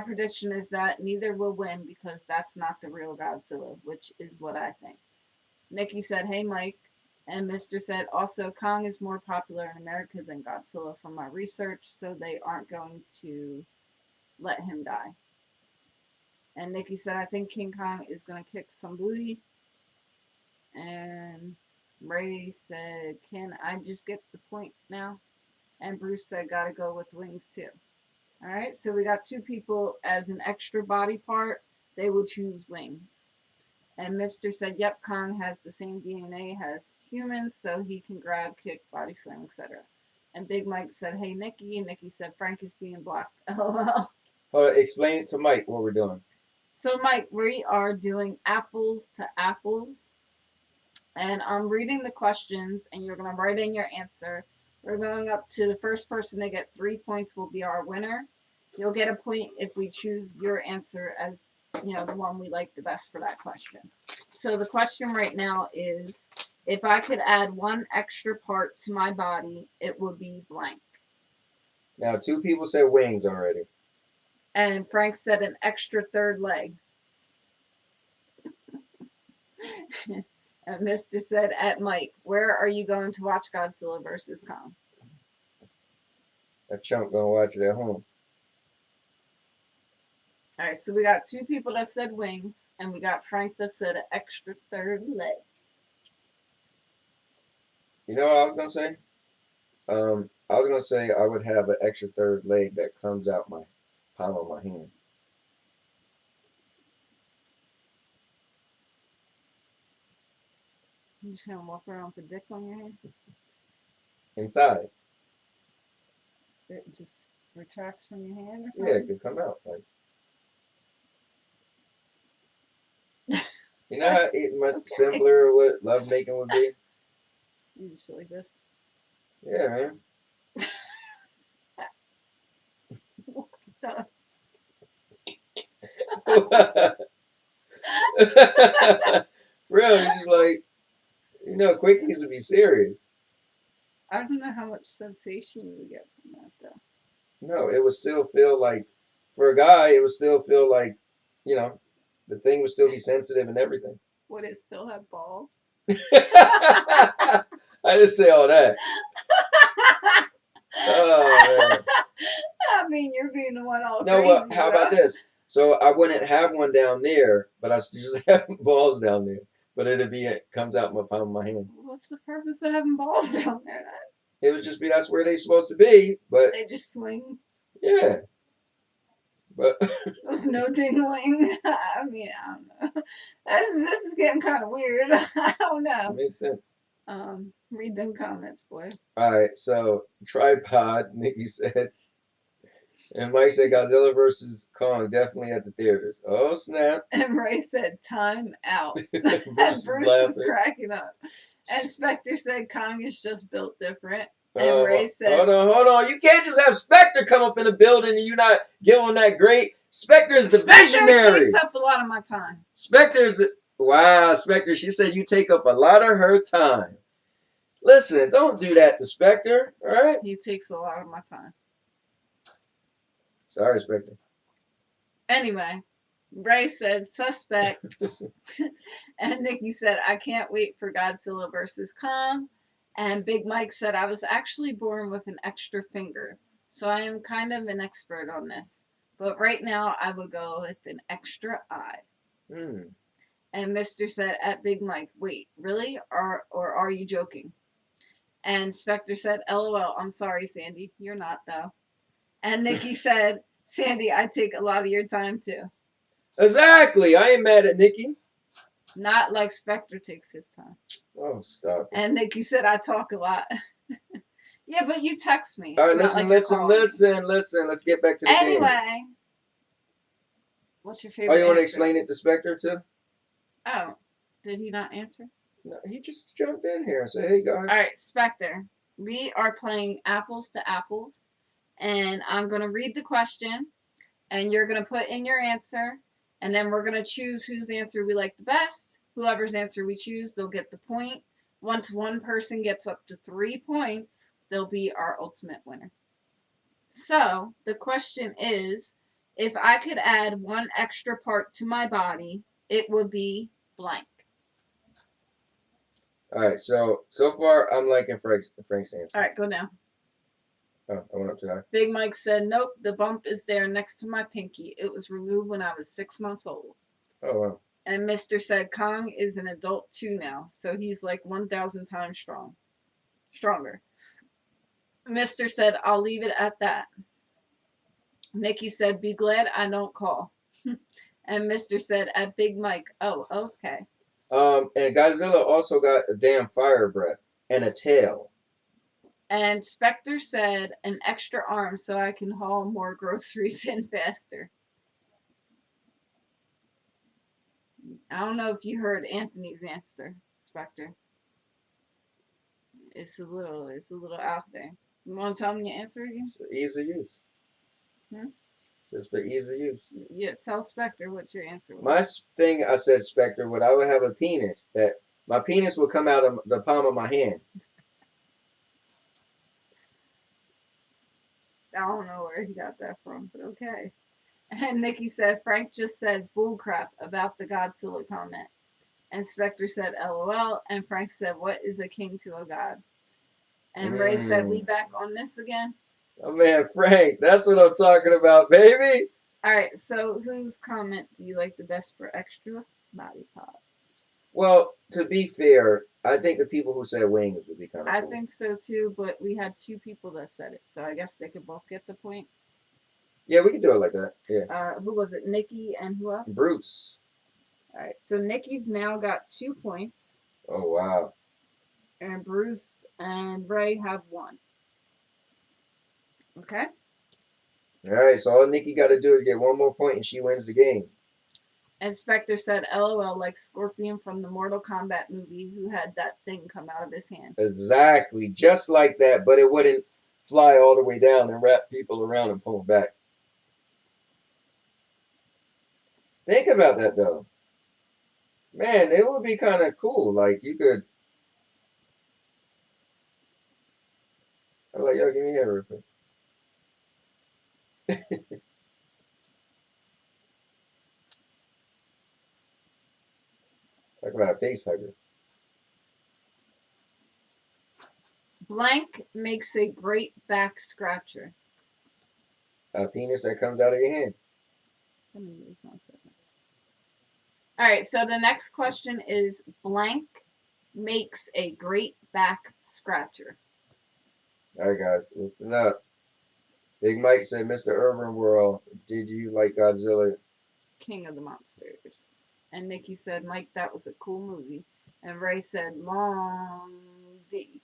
prediction is that neither will win because that's not the real Godzilla, which is what I think. Nikki said, hey, Mike. And Mr. said, also, Kong is more popular in America than Godzilla from my research, so they aren't going to let him die. And Nikki said, I think King Kong is going to kick some booty. And Ray said, can I just get the point now? And Bruce said, gotta go with wings too. All right, so we got two people as an extra body part. They will choose wings. And Mr. said, yep, Kong has the same DNA as humans, so he can grab, kick, body slam, etc. And Big Mike said, hey, Nikki. And Nikki said, Frank is being blocked. LOL. Hold on, explain it to Mike what we're doing. So, Mike, we are doing apples to apples. And I'm reading the questions, and you're going to write in your answer. We're going up to the first person to get 3 points will be our winner. You'll get a point if we choose your answer as, you know, the one we like the best for that question. So the question right now is, if I could add one extra part to my body, it would be blank. Now, two people said wings already. And Frank said an extra third leg. And Mr. said, at Mike, where are you going to watch Godzilla vs. Kong? That chump gonna watch it at home. All right, so we got two people that said wings, and we got Frank that said an extra third leg. You know what I was gonna say? I was gonna say I would have an extra third leg that comes out my palm of my hand. You just gonna walk around with a dick on your hand? Inside. It just retracts from your hand or Yeah, something? it could come out. Like, you know how much simpler what love making would be? You just like this. Yeah, man. Really, just like, you know, quickies would be serious. I don't know how much sensation you would get from that, though. No, it would still feel like, for a guy, it would still feel like, you know, the thing would still be sensitive and everything. Would it still have balls? I didn't say all that. Oh, man. I mean, you're being the one all No, crazy. well, how about this? So I wouldn't have one down there, but I just have balls down there. But it comes out my palm of my hand. What's the purpose of having balls down there then? It would just be that's where they're supposed to be, but They just swing. Yeah. But With no dingling. I mean, I don't know. This is getting kind of weird. I don't it know. makes sense. Read them comments, boy. Alright, so tripod, Nikki said. And Mike said Godzilla versus Kong definitely at the theaters. Oh snap. And Ray said, time out. Bruce Bruce is is laughing. cracking up. And Spectre said, Kong is just built different. And Ray said, hold on. You can't just have Spectre come up in the building and you not give him that great. Spectre is the visionary. Spectre takes up a lot of my time. Spectre is the. Wow, Spectre. She said you take up a lot of her time. Listen, don't do that to Spectre, all right? He takes a lot of my time. Sorry, Spectre. Anyway, Ray said, suspect. And Nikki said, I can't wait for Godzilla versus Kong. And Big Mike said, I was actually born with an extra finger, so I am kind of an expert on this. But right now, I will go with an extra eye. Hmm. And Mr. said, at Big Mike, wait, really? Or are you joking? And Spectre said, LOL, I'm sorry, Sandy. You're not, though. And Nikki said, Sandy, I take a lot of your time, too. Exactly. I ain't mad at Nikki. Not like Spectre takes his time. Oh, stop it. And Nikki said, I talk a lot. Yeah, but you text me. All right, It's not listen. like you're calling me. Let's get back to the game. Anyway, what's your favorite Oh, you want to answer? explain it to Spectre, too? Oh, did he not answer? No, he just jumped in here and said, hey, guys. All right, Spectre. We are playing apples to apples. And I'm going to read the question. And you're going to put in your answer. And then we're going to choose whose answer we like the best. Whoever's answer we choose, they'll get the point. Once one person gets up to 3 points, they'll be our ultimate winner. So, the question is, if I could add one extra part to my body, it would be blank. All right, so far I'm liking Frank's answer. All right, go now. Oh, I went up too high. Big Mike said, nope, the bump is there next to my pinky. It was removed when I was 6 months old. Oh, wow. And Mr. said, Kong is an adult too now, so he's like 1,000 times stronger. Mr. said, I'll leave it at that. Nikki said, be glad I don't call. And Mr. said, at Big Mike, oh, okay. And Godzilla also got a damn fire breath and a tail. And Spectre said, an extra arm so I can haul more groceries in faster. I don't know if you heard Anthony's answer, Spectre. It's a little out there. You want to tell me your answer again? For ease of use. Hmm? Says for ease of use. Yeah, tell Spectre what your answer was. My thing, I said, Spectre, I would have a penis. That my penis would come out of the palm of my hand. I don't know where he got that from, but okay. And Nikki said, Frank just said bullcrap about the Godzilla comment. And Spectre said, LOL. And Frank said, what is a king to a god? And Ray said, we back on this again? Oh, man, Frank, that's what I'm talking about, baby. All right, so whose comment do you like the best for extra body pop? Well, to be fair, I think the people who said wings would be kind of I cool. think so too, but we had 2 people that said it, so I guess they could both get the point. Yeah, we can do it like that. Yeah. Who was it? Nikki and who else? Bruce. All right, so Nikki's now got 2 points. Oh, wow. And Bruce and Ray have 1. Okay? All right, so all Nikki got to do is get 1 more point and she wins the game. And Spectre said, LOL, like Scorpion from the Mortal Kombat movie who had that thing come out of his hand. Exactly, just like that, but it wouldn't fly all the way down and wrap people around and pull back. Think about that, though. Man, it would be kind of cool. Like, you could... I'm like, yo, give me here real quick. Talk about a face hugger. Blank makes a great back scratcher. A penis that comes out of your hand. Alright, so the next question is blank makes a great back scratcher. Alright, guys, listen up. Big Mike said, Mr. Urban World, did you like Godzilla? King of the Monsters. And Nikki said, Mike, that was a cool movie. And Ray said, Long D.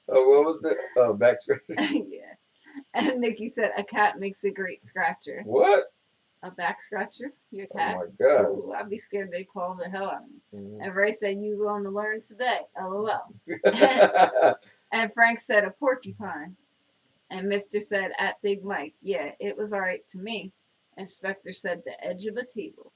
Oh, what was the back scratcher? Yeah. And Nikki said, a cat makes a great scratcher. What? A back scratcher? Your Oh cat? my god. Ooh, I'd be scared they'd claw the hell out of me. Mhm. And Ray said, you going to learn today. LOL. And Frank said, a porcupine. And Mr. said, at Big Mike, yeah, it was alright to me. Inspector said, the edge of a table.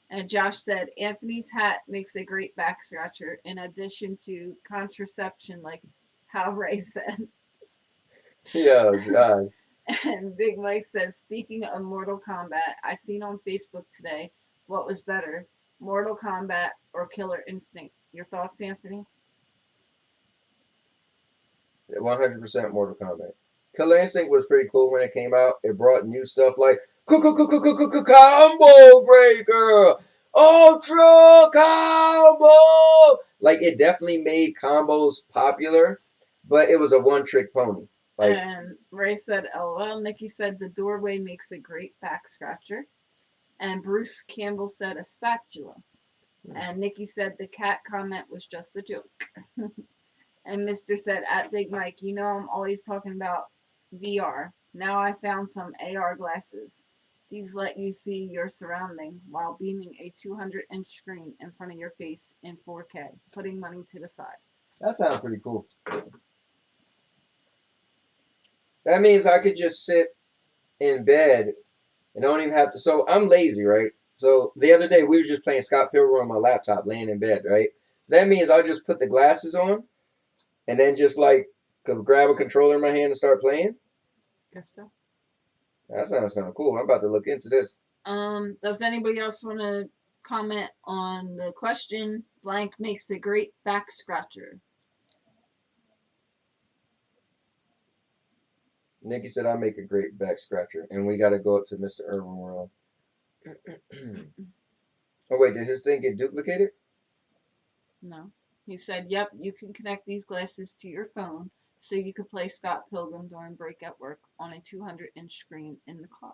And Josh said, Anthony's hat makes a great back scratcher in addition to contraception, like how Ray said. Yo, Josh. And Big Mike said, speaking of Mortal Kombat, I seen on Facebook today what was better, Mortal Kombat or Killer Instinct. Your thoughts, Anthony? 100% Mortal Kombat. Killer Instinct was pretty cool when it came out. It brought new stuff like combo breaker, ultra combo. Like it definitely made combos popular, but it was a one-trick pony. Like, and Ray said, LOL. Nikki said, the doorway makes a great back scratcher. And Bruce Campbell said, a spatula. And Nikki said, the cat comment was just a joke. And Mr. said, at Big Mike, you know I'm always talking about VR. Now I found some AR glasses. These let you see your surrounding while beaming a 200-inch screen in front of your face in 4K, putting money to the side. that sounds pretty cool. That means I could just sit in bed and don't even have to. So I'm lazy, right? So the other day we were just playing Scott Pilgrim on my laptop, laying in bed, right? That means I'll just put the glasses on and then just like grab a controller in my hand and start playing. Guess so. That sounds kind of cool. I'm about to look into this. Does anybody else want to comment on the question? Blank makes a great back scratcher. Nikki said I make a great back scratcher, and we got to go up to Mr. Urban World. Oh wait, did his thing get duplicated? No. He said, yep, you can connect these glasses to your phone so you could play Scott Pilgrim during break at work on a 200-inch screen in the car.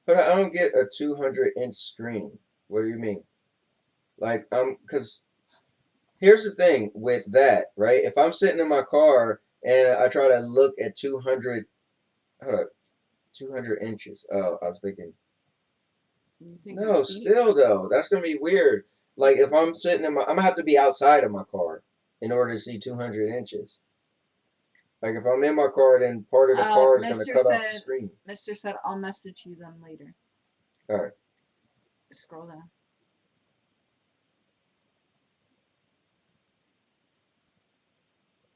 But I don't get a 200-inch screen. What do you mean? Like, because here's the thing with that, right? If I'm sitting in my car and I try to look at 200, hold up, 200 inches. Oh, I was thinking. No, still though, that's gonna be weird. Like if I'm sitting in my, I'm gonna have to be outside of my car in order to see 200 inches. Like if I'm in my car, then part of the car is gonna cut off the screen. Mr. said, I'll message you them later. All right. Scroll down.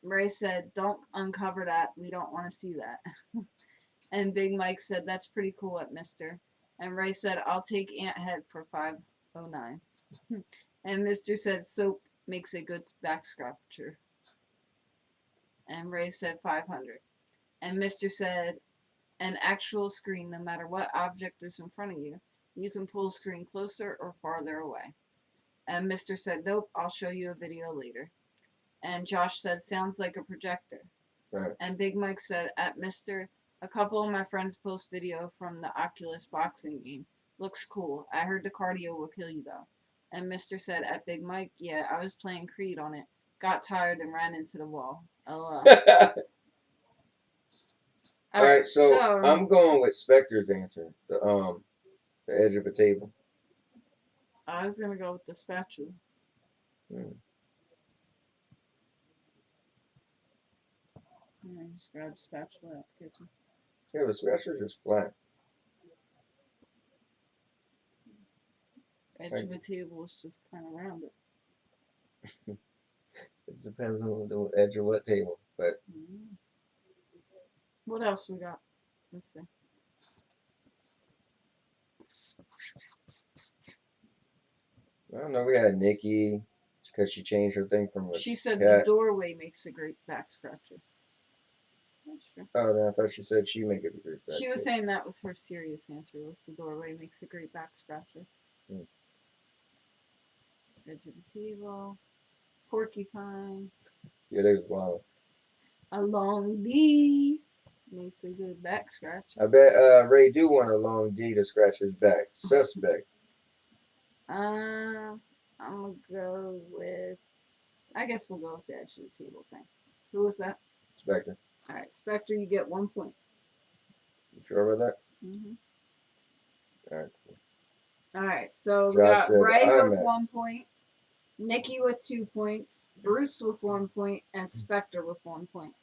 Ray said, don't uncover that. We don't want to see that. And Big Mike said, that's pretty cool at Mr. And Ray said, I'll take Ant Head for $5.09. And Mr. said, soap makes a good back scratcher. And Ray said 500. And Mr. said, an actual screen, no matter what object is in front of you, you can pull screen closer or farther away. And Mr. said, nope, I'll show you a video later. And Josh said, sounds like a projector. Right. And Big Mike said, at Mr. A couple of my friends post video from the Oculus boxing game. Looks cool. I heard the cardio will kill you though. And Mr. said, at Big Mike, yeah, I was playing Creed on it. Got tired and ran into the wall. LOL. All right, so I'm going with Spectre's answer. The edge of a table. I was gonna go with the spatula. Yeah, just grab the spatula out the kitchen. Yeah, the spatula's just flat. Edge of a table is just kind of rounded. It depends on the edge of what table, but. What else we got? Let's see. I don't know. We had Nikki because she changed her thing from. She said cat. the doorway makes a great back scratcher. That's true. Oh, no, I thought she said she make it a great back. She was saying that was her serious answer. Was the doorway makes a great back scratcher. Edge of the table. porcupine. Yeah, they was wild. A long D. Makes a good back scratch. I bet Ray do want a long D to scratch his back. Suspect. I'm gonna go with. I guess we'll go with the edge of the table thing. Who was that? Spectre. All right, Spectre, you get 1 point. You sure about that? Mm-hmm. All right. All right, so we Josh got said Ray with IMAX. 1 point, Nikki with 2 points, Bruce with 1 point, and Spectre with 1 point.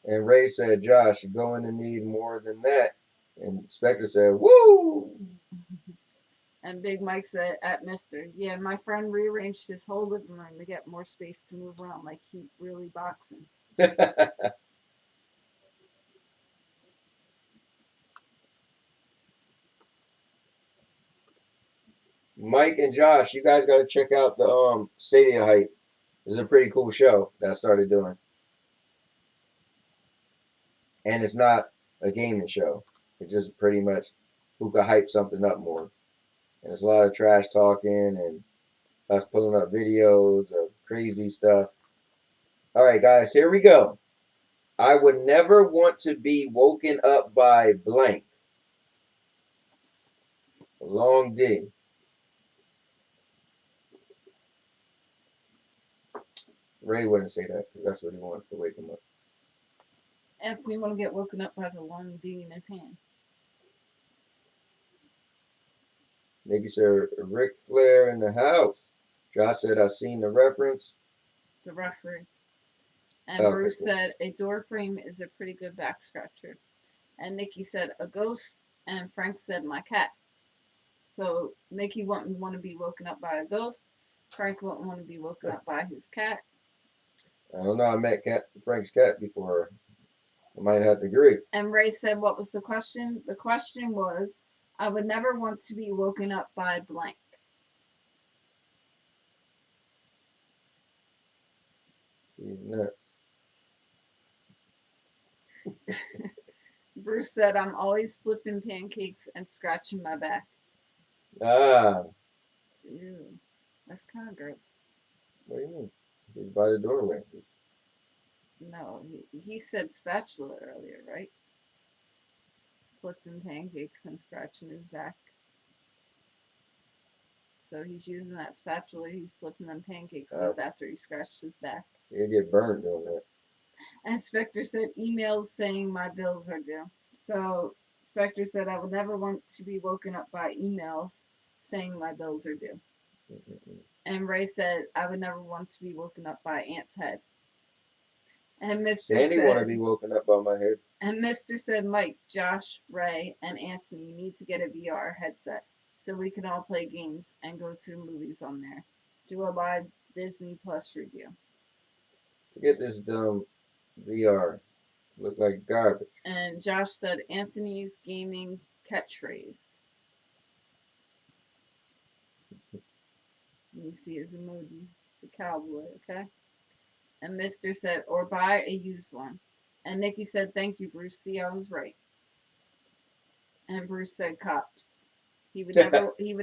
And Ray said, Josh, you're going to need more than that. And Spectre said, woo! And Big Mike said at Mister, yeah, my friend rearranged his whole living room to get more space to move around like he really boxing. Mike and Josh, you guys got to check out the Stadia Hype. This is a pretty cool show that I started doing. And it's not a gaming show. It's just pretty much who can hype something up more. And it's a lot of trash talking and us pulling up videos of crazy stuff. All right, guys, here we go. I would never want to be woken up by blank. Long D. Ray wouldn't say that because that's what he wanted to wake him up. Anthony want to get woken up by the long D in his hand. Nikki said, Ric Flair in the house. Josh said, I seen the reference. The referee. And Okay, Bruce cool. said a door frame is a pretty good back scratcher. And Nikki said a ghost, and Frank said my cat. So Nikki wouldn't want to be woken up by a ghost. Frank wouldn't want to be woken up by his cat. I don't know. I met Frank's cat before. I might have to agree. And Ray said, what was the question? The question was, I would never want to be woken up by blank. He's nuts. Bruce said, I'm always flipping pancakes and scratching my back. Ah, Ew, that's kind of gross. what do you mean? He's by the doorway. No, he said spatula earlier, right? Flipping pancakes and scratching his back. So he's using that spatula he's flipping them pancakes with after he scratched his back. He'll get burned doing that. And Spectre said, emails saying my bills are due. So Spectre said, I would never want to be woken up by emails saying my bills are due. And Ray said, I would never want to be woken up by Aunt's head. And Mr. Sandy said, want to be woken up by my head. And Mr. said, Mike, Josh, Ray, and Anthony, you need to get a VR headset so we can all play games and go to the movies on there. Do a live Disney Plus review. Forget this dumb VR. Look like garbage. And Josh said, Anthony's gaming catchphrase. You see his emojis, the cowboy, okay? And Mr. said, or buy a used one. And Nikki said, thank you, Bruce. See, I was right. And Bruce said, cops. He would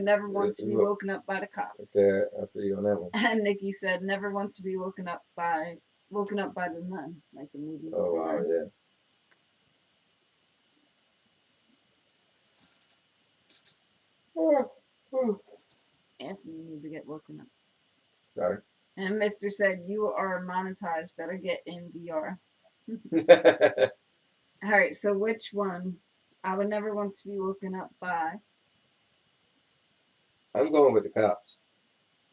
never want to be woken up by the cops. Okay, I feel you on that one. And Nikki said, never want to be woken up by the nun, like the movie. Oh wow, yeah. Anthony, you need to get woken up. Sorry. And Mr. said, you are monetized. Better get in VR. All right, so which one? I would never want to be woken up by. I'm going with the cops.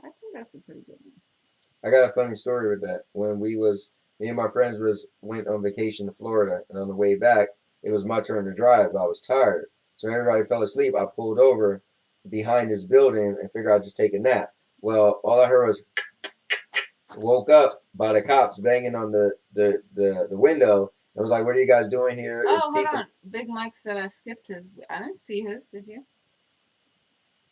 I think that's a pretty good one. I got a funny story with that. When me and my friends went on vacation to Florida, and on the way back, it was my turn to drive. I was tired, so everybody fell asleep. I pulled over behind this building and figured I'd just take a nap. Well, all I heard was woke up by the cops banging on the window. I was like, "What are you guys doing here?" Oh, hold on. Big Mike said I skipped his. I didn't see his. Did you?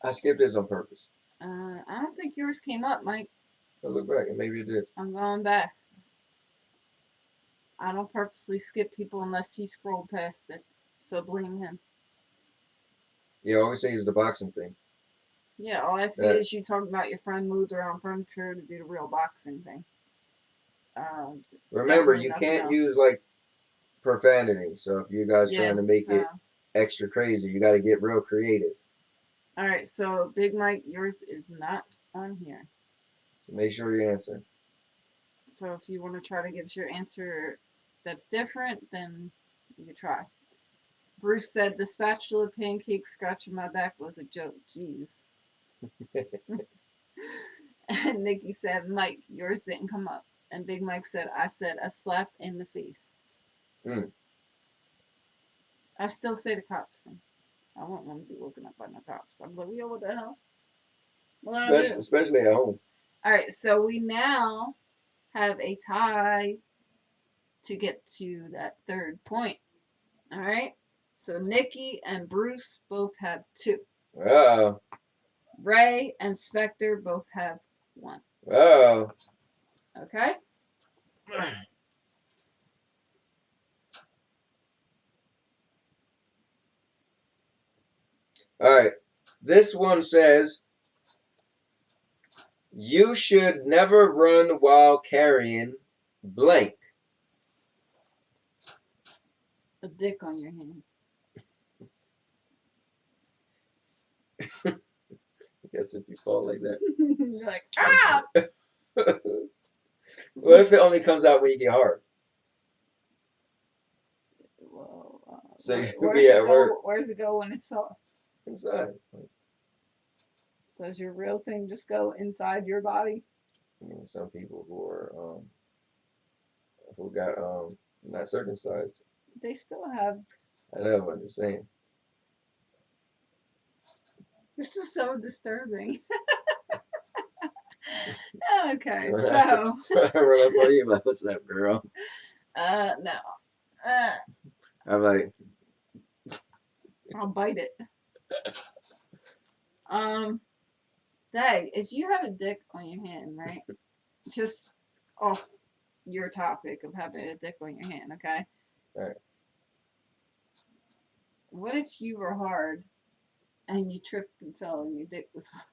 I skipped this on purpose. I don't think yours came up, Mike. I'll look back, and maybe it did. I'm going back. I don't purposely skip people unless he scrolled past it. So blame him. Yeah, I always say it's the boxing thing. Yeah, all I see is you talking about your friend moved around furniture to do the real boxing thing. Remember, you can't use like profanity. So if you guys trying to make it extra crazy, you got to get real creative. All right, so Big Mike, yours is not on here. So make sure you answer. So if you want to try to give your answer that's different, then you can try. Bruce said the spatula pancake scratching my back was a joke. Jeez. And Nikki said, Mike, yours didn't come up. And Big Mike said, I said a slap in the face. I still say the cops. I won't want to be woken up by no cops. I'm like, yo, what the hell? Especially at home. All right, so we now have a tie to get to that third point. All right, so Nikki and Bruce both have 2. Uh-oh. Ray and Spectre both have 1. Uh-oh. Okay. All right. This one says, you should never run while carrying blank. A dick on your hand. I guess if you fall like that. You're like, ah! What if it only comes out when you get hard? Well, so you could be at work. Where's it go when it's soft? Inside. Does your real thing just go inside your body? I mean, some people who got not circumcised. They still have. I know, I'm just saying. This is so disturbing. Okay, so. I run up on you like, what's up, girl? No. I'm like, I'll bite it. Dag, if you have a dick on your hand, right? Just off your topic of having a dick on your hand, okay? All right. What if you were hard and you tripped and fell and your dick was hard?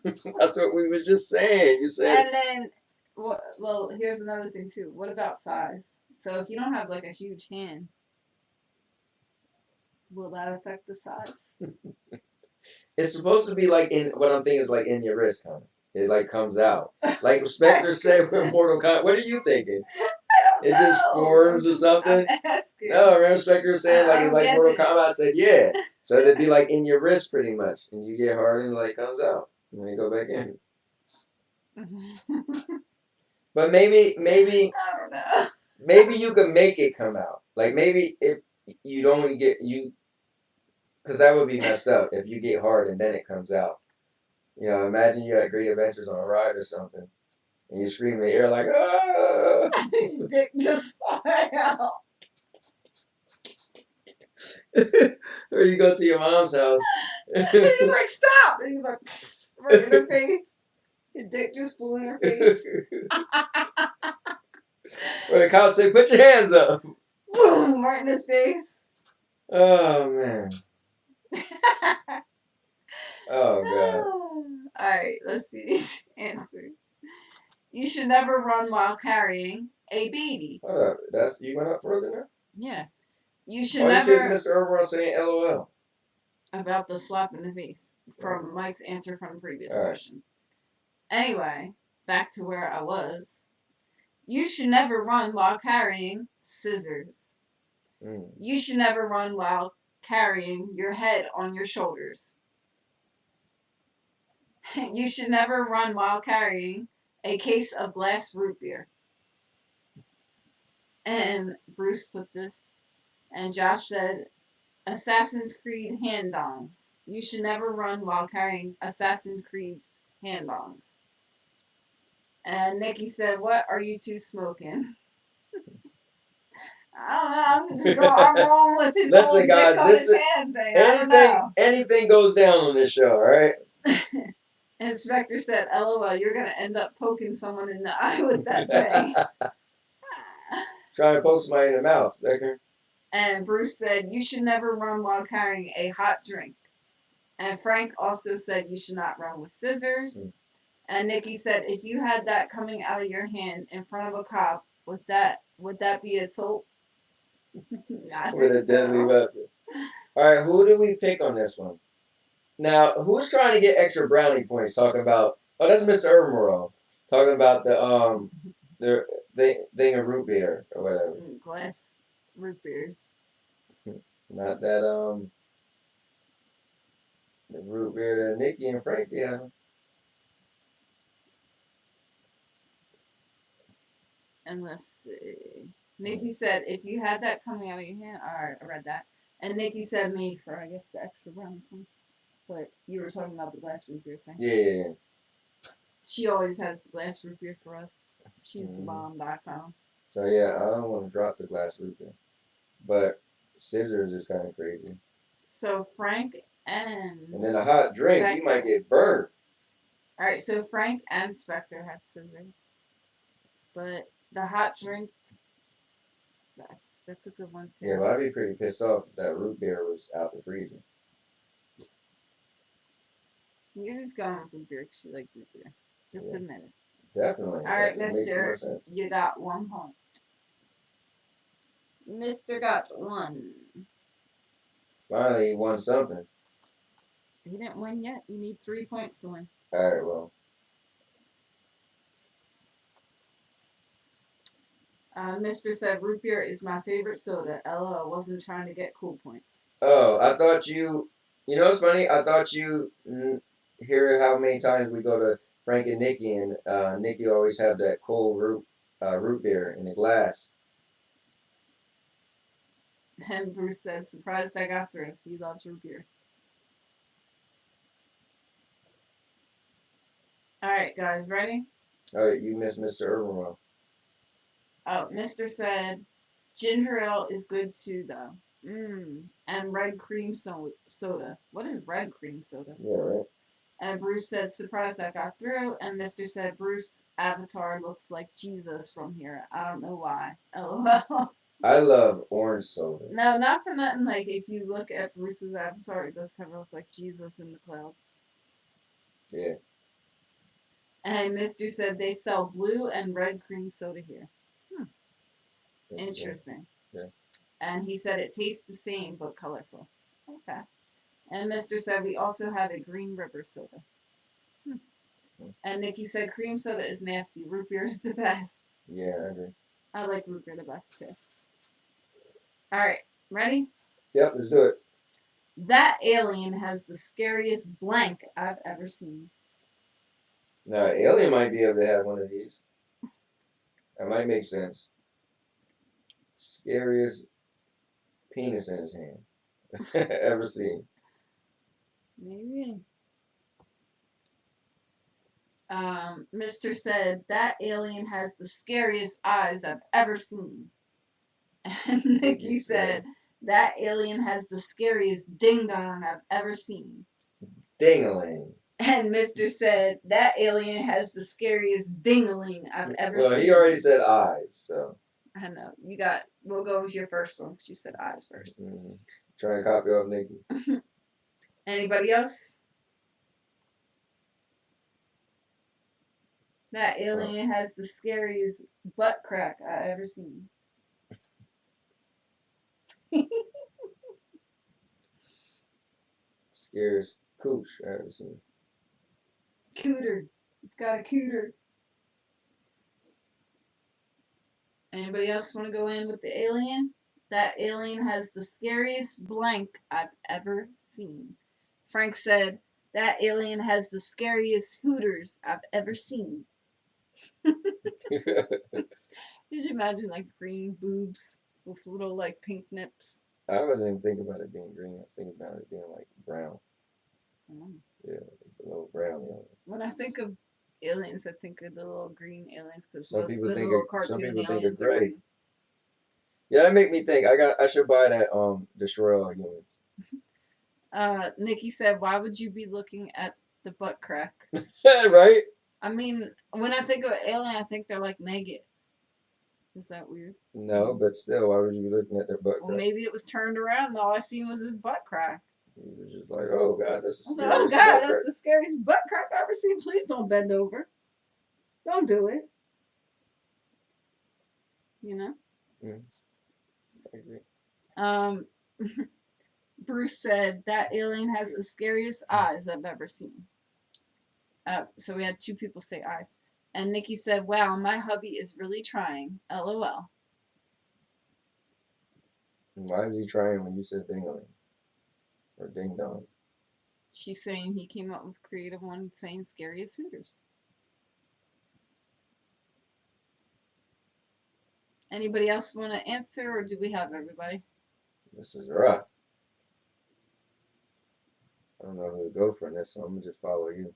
That's what we was just saying. You said. And then, well, here's another thing too. What about size? So if you don't have like a huge hand, will that affect the size? It's supposed to be like in what I'm thinking is like in your wrist, kind of. It like comes out. Like Spectre said with Mortal Kombat. What are you thinking? It just forms or something. No, remember Spectre saying like it's like Mortal Kombat. I said yeah. So it'd be like in your wrist pretty much, and you get hard and it like comes out, and then you go back in. But maybe I don't know. Maybe you could make it come out. Like maybe if you don't get you. Because that would be messed up if you get hard and then it comes out. You know, imagine you're at Great Adventures on a ride or something, and you scream in the air like, ah! Your dick just fly out. Or you go to your mom's house. And you're like, stop! And you're like, right in her face. Your dick just flew in her face. Or the cops say, put your hands up. Boom! Right in his face. Oh, man. Oh, God. Alright, let's see these answers. You should never run while carrying a baby. Hold up. You went up further now? Yeah. You should Why never... you see Mr. Overall saying LOL? About the slap in the face. From Mike's answer from the previous question. Anyway, back to where I was. You should never run while carrying scissors. You should never run while carrying your head on your shoulders. You should never run while carrying a case of glass root beer. And Bruce put this. And Josh said, Assassin's Creed hand-dongs. You should never run while carrying Assassin's Creed's hand-dongs. And Nikki said, what are you two smoking? I don't know. I'm going with his whole dick on his hand thing. Anything goes down on this show, all right? And Spectre said, LOL, you're going to end up poking someone in the eye with that thing. Trying to poke somebody in the mouth, Spectre. And Bruce said, you should never run while carrying a hot drink. And Frank also said you should not run with scissors. And Nikki said if you had that coming out of your hand in front of a cop, would that be assault? With a deadly weapon. All right, who did we pick on this one? Now, who's trying to get extra brownie points? Talking about that's Mr. Urmero talking about the thing of root beer or whatever. Glass root beers. Not that the root beer that Nikki and Frank have. And let's see. Nikki said if you had that coming out of your hand. Alright, I read that. And Nikki said made for I guess the extra brownie points. But you were talking about the glass root beer thing. Yeah. She always has the glass root beer for us. She's the bomb.com. So yeah, I don't want to drop the glass root beer, but scissors is kind of crazy. So Frank and then a hot drink, Spectre. You might get burned. All right, so Frank and Spectre had scissors, but the hot drink, that's a good one too. Yeah, but I'd be pretty pissed off if that root beer was out the freezer. You're just going with root beer because you like root beer. Just admit it. Definitely. All right, Mister, you got 1 point. Mister got 1. Finally, he won something. He didn't win yet. You need 3 points to win. All right, well. Mister said root beer is my favorite soda. LOL, wasn't trying to get cool points. Oh, I thought you. You know what's funny? I thought you hear how many times we go to Frank and Nikki, and Nikki always have that cold root beer in the glass. And Bruce said, surprised I got through. He loves root beer. Alright, guys, ready? Alright, you missed Mr. Urban. Oh, Mister said, ginger ale is good too, though. And red cream soda. What is red cream soda? Yeah, right. And Bruce said, surprised I got through. And Mister said, Bruce avatar looks like Jesus from here. I don't know why. LOL. I love orange soda. No, not for nothing. Like, if you look at Bruce's avatar, it does kind of look like Jesus in the clouds. Yeah. And Mister said they sell blue and red cream soda here. Interesting. Yeah. And he said it tastes the same but colorful. Okay. And Mister said we also have a Green River soda. And Nikki said cream soda is nasty. Root beer is the best. Yeah, I agree. I like root beer the best too. Alright, ready? Yep, let's do it. That alien has the scariest blank I've ever seen. Now, alien might be able to have one of these. That might make sense. Scariest penis in his hand ever seen. Maybe. Mister said that alien has the scariest eyes I've ever seen. And Nikki said that alien has the scariest ding dong I've ever seen. Ding-a-ling. And Mister said that alien has the scariest ding-a-ling I've ever seen. Well, he already said eyes, so. I know. We'll go with your first one because you said eyes first. Trying to copy off Nikki. Anybody else? That alien has the scariest butt crack I ever seen. Scariest cooch I ever seen. Cooter. It's got a cooter. Anybody else want to go in with the alien? That alien has the scariest blank I've ever seen. Frank said, that alien has the scariest hooters I've ever seen. Could you imagine like green boobs with little like pink nips? I wasn't even thinking about it being green. I was thinking about it being like brown. Yeah, a little brown. Yeah. When I think of aliens, I think of the little green aliens because Some most of people the think little of cartoon aliens are gray. green. Yeah, that make me think. I should buy that Destroy All Humans. Nikki said, why would you be looking at the butt crack? Right? I mean, when I think of an alien, I think they're like naked. Is that weird? No, but still, why would you be looking at their butt Well, crack? maybe it was turned around and all I seen was his butt crack. He was just like, oh God, that's the I was like, scariest oh God, butt that's crack. the scariest butt crack I've ever seen. Please don't bend over. Don't do it. You know? I agree. Bruce said that alien has the scariest eyes I've ever seen. So we had 2 people say eyes. And Nikki said, wow, my hubby is really trying. LOL. Why is he trying when you said dingling? Or ding dong? She's saying he came up with creative one saying scary as Hooters. Anybody else want to answer, or do we have everybody? This is rough. I don't know who to go for this, so I'm going to just follow you.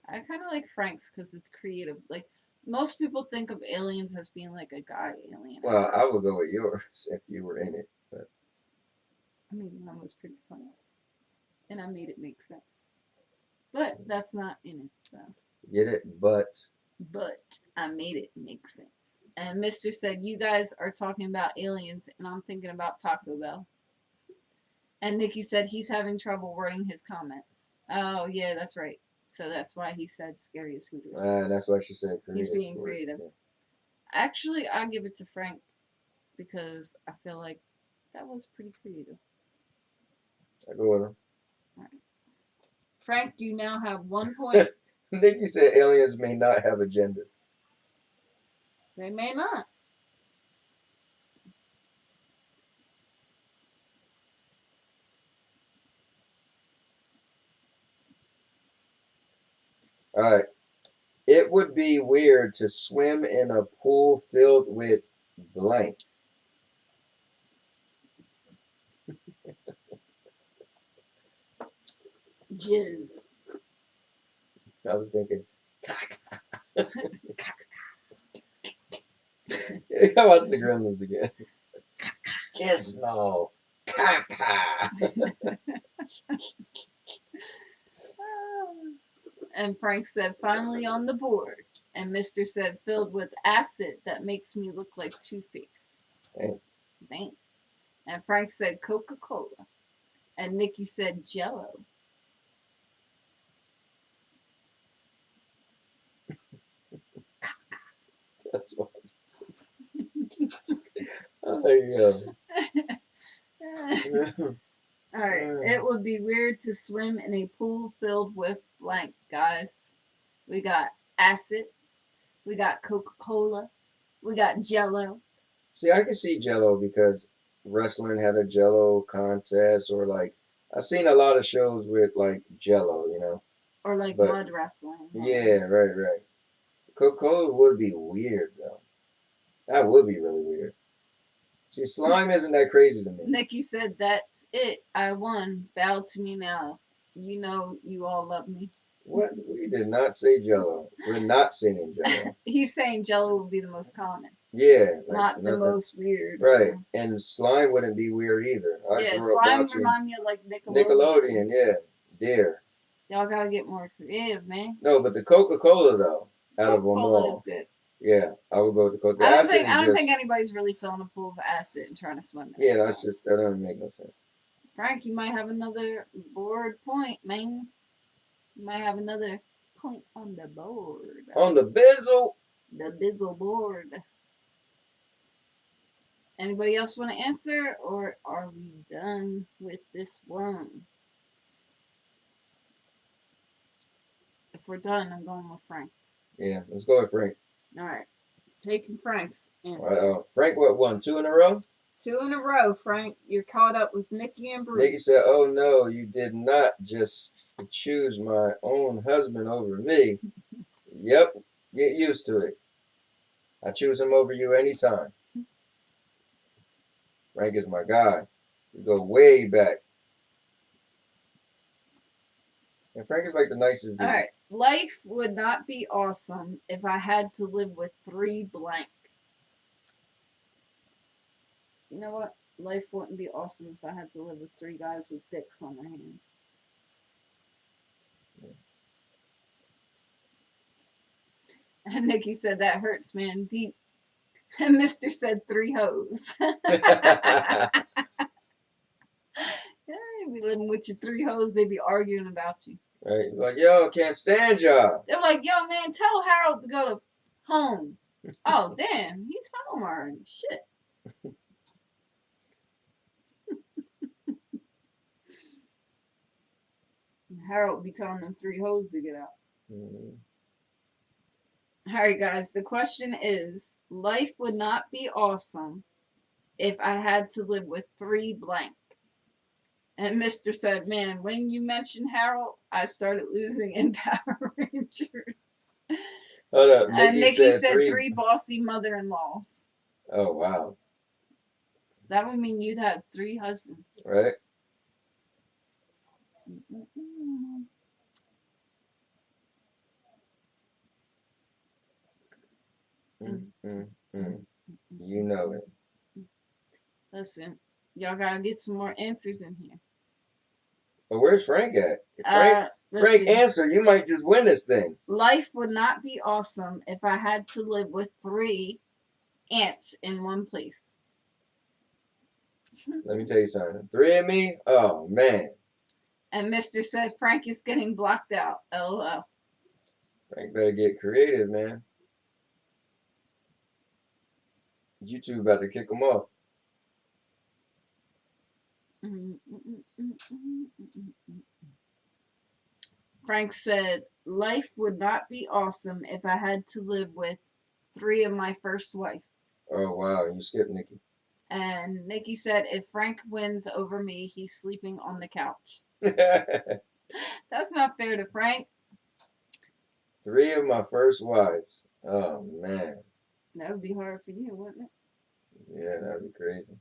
I kind of like Frank's because it's creative. Like, most people think of aliens as being like a guy alien. Well, I would go with yours if you were in it. But I mean, mine was pretty funny. And I made it make sense. But that's not in it, so. get it? But I made it make sense. And Mr. said, you guys are talking about aliens, and I'm thinking about Taco Bell. And Nikki said he's having trouble wording his comments. Oh, yeah, that's right. So that's why he said scary as Hooters. that's why she said creative. He's being creative. Yeah. Actually, I'll give it to Frank because I feel like that was pretty creative. I go with him. All right. Frank, you now have 1 point. Nikki said aliens may not have a gender. They may not. All right. It would be weird to swim in a pool filled with blank. Jizz. I was thinking, I watched the Gremlins again. Gizmo. Caca. And Frank said, finally on the board. And Mr. said, filled with acid that makes me look like Two-Face. Dang. And Frank said, Coca-Cola. And Nikki said, Jell-O. That's what I'm Oh, there you go. Alright, it would be weird to swim in a pool filled with blank, guys. We got acid. We got Coca-Cola. We got Jell-O. See, I can see Jell-O because wrestling had a Jell-O contest, or like I've seen a lot of shows with like Jell-O, you know. Or like mud wrestling. Yeah, right. Coca-Cola would be weird though. That would be really weird. See, slime isn't that crazy to me. Nikki said, that's it. I won. Bow to me now. You know you all love me. What? We did not say Jell-O. We're not saying Jell-O. He's saying Jell-O would be the most common. Yeah. Like not the most weird. Right. And slime wouldn't be weird either. Yeah, slime remind me of like Nickelodeon, yeah. Dear. Y'all gotta get more creative, man. No, but the Coca-Cola though, out of them all. Coca-Cola is good. Yeah, I would go with the Coca. I don't think anybody's really filling a pool of acid and trying to swim in it. Yeah, that doesn't make no sense. Frank, you might have another board point, man. You might have another point on the board. On the bizzle. The bizzle board. Anybody else want to answer, or are we done with this one? If we're done, I'm going with Frank. Yeah, let's go with Frank. All right. Taking Frank's answer. Frank, what, won 2 in a row? 2 in a row, Frank. You're caught up with Nikki and Bruce. Nikki said, oh no, you did not just choose my own husband over me. Yep, get used to it. I choose him over you anytime. Frank is my guy. We go way back. And Frank is like the nicest dude. All right. Life would not be awesome if I had to live with 3 blank. You know what? Life wouldn't be awesome if I had to live with 3 guys with dicks on their hands. And Nikki said, that hurts, man. Deep. And Mr. said 3 hoes. Yeah, you be living with your 3 hoes, they be arguing about you. Right? Like, yo, can't stand y'all. They're like, yo, man, tell Harold to go to home. Oh, damn, he's home already. Shit. Harold be telling them 3 hoes to get out. Mm-hmm. Alright, guys, the question is, life would not be awesome if I had to live with 3 blank. And Mr. said, man, when you mentioned Harold, I started losing in Power Rangers. Hold up. And Nikki Nikki said said 3. 3 bossy mother-in-laws. Oh, wow. That would mean you'd have 3 husbands. Right? You know it. Listen, y'all gotta get some more answers in here. But where's Frank at? Frank Listen, answer. You might just win this thing. life would not be awesome if I had to live with 3 ants in one place. Let me tell you something. 3 of me? Oh, man. And Mr. said Frank is getting blocked out. LOL. Frank better get creative, man. YouTube about to kick him off. Frank said, life would not be awesome if I had to live with 3 of my first wife. Oh, wow. You skipped Nikki. And Nikki said, if Frank wins over me, he's sleeping on the couch. That's not fair to Frank. 3 of my first wives. Oh, man. That would be hard for you, wouldn't it? Yeah, that'd be crazy.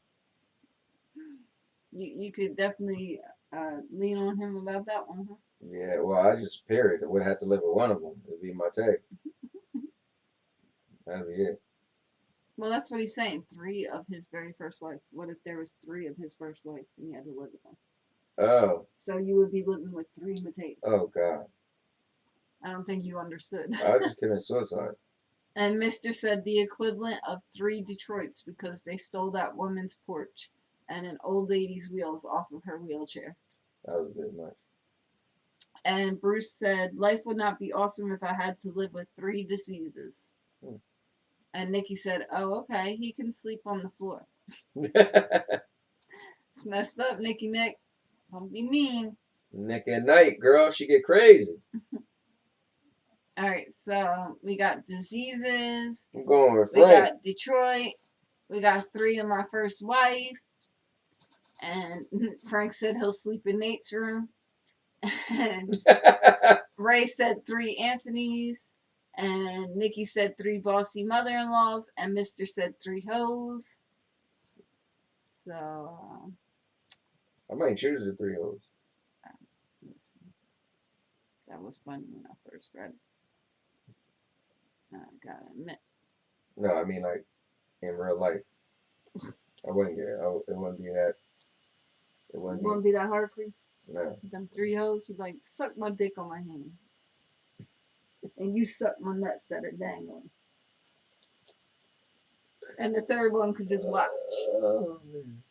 You could definitely lean on him about that one, huh? Yeah, well, I just, period. I would have to live with one of them. It'd be my take. That'd be it. Well, that's what he's saying. 3 of his very first wife. What if there was 3 of his first wife and he had to live with them? Oh. So you would be living with 3 Mateys. Oh, God. I don't think you understood. I just committed suicide. And Mr. said the equivalent of 3 Detroits because they stole that woman's porch and an old lady's wheels off of her wheelchair. That was a bit much. And Bruce said, life would not be awesome if I had to live with 3 diseases. And Nikki said, oh, okay, he can sleep on the floor. It's messed up, Nick. Don't be mean. Nick at night, girl. She get crazy. All right, so we got diseases. I'm going with We Frank. got Detroit. We got 3 of my first wife. And Frank said he'll sleep in Nate's room. And Ray said 3 Anthony's. And Nikki said 3 bossy mother-in-laws. And Mr. said 3 hoes. So, I might choose the 3 hoes. listen, that was funny when I first read it. I gotta admit. No, I mean like in real life. I wouldn't get it. It wouldn't be that. It wouldn't be that hard for you? No. Them 3 hoes, you'd like, suck my dick on my hand. And you suck my nuts that are dangling. And the 3rd one could just watch. Oh, man.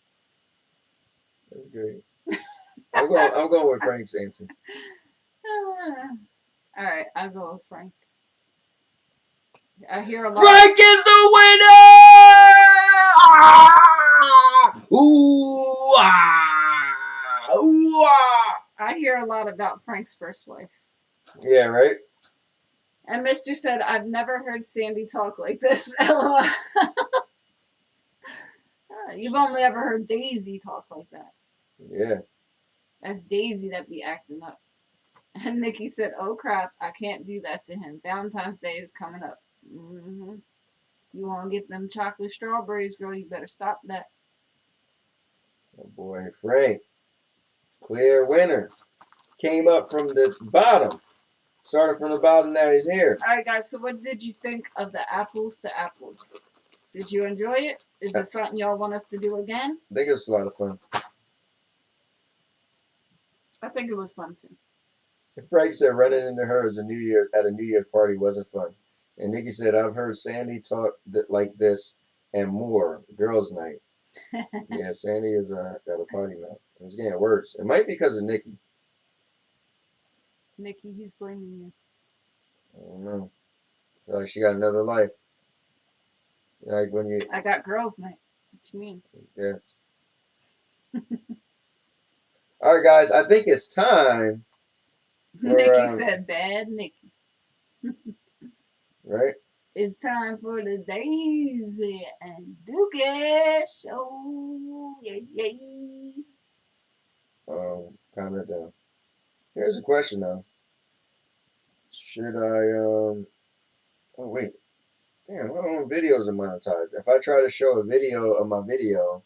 That's great. I'm going with Frank's answer. Alright, I'll go with Frank. I hear a lot. Frank is the winner! Ah! Ooh, ah! Ooh, ah! I hear a lot about Frank's first wife. Yeah, right? And Mr. said, I've never heard Sandy talk like this. LOL. You've only ever heard Daisy talk like that. Yeah. That's Daisy that be acting up. And Nikki said, oh crap, I can't do that to him. Valentine's Day is coming up. You want to get them chocolate strawberries, girl, you better stop that. Oh boy, Frank. Clear winner. Came up from the bottom. Started from the bottom, now he's here. Alright guys, so what did you think of the apples to apples? Did you enjoy it? Is it something y'all want us to do again? I think it was a lot of fun. I think it was fun too. Frank said running into her at a New Year's party wasn't fun. And Nikki said, I've heard Sandy talk like this and more. Girls' night. Yeah, Sandy is at a party now. It's getting worse. It might be because of Nikki. Nikki, he's blaming you. I don't know. I feel like she got another life. Like when you. I got girls' night. What you mean? Yes. All right, guys. I think it's time. For, Nikki said, "Bad Nikki." Right. It's time for the Daisy and Dookie show. Yay, yay. Comment down. Here's a question though. Should I Oh wait. Damn, my own videos are monetized. If I try to show a video of my video,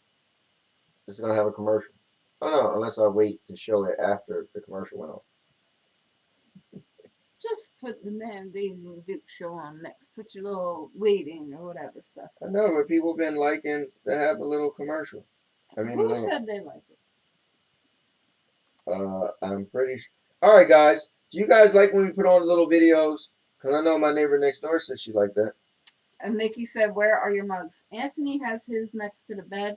it's gonna have a commercial. Oh no, unless I wait to show it after the commercial went off. Just put the damn Daisy and Duke show on next. Put your little waiting or whatever stuff. I know, but people have been liking to have a little commercial. Who said they like it? I'm pretty sure. All right, guys. Do you guys like when we put on little videos? Because I know my neighbor next door said she liked that. And Nikki said, "Where are your mugs?" Anthony has his next to the bed.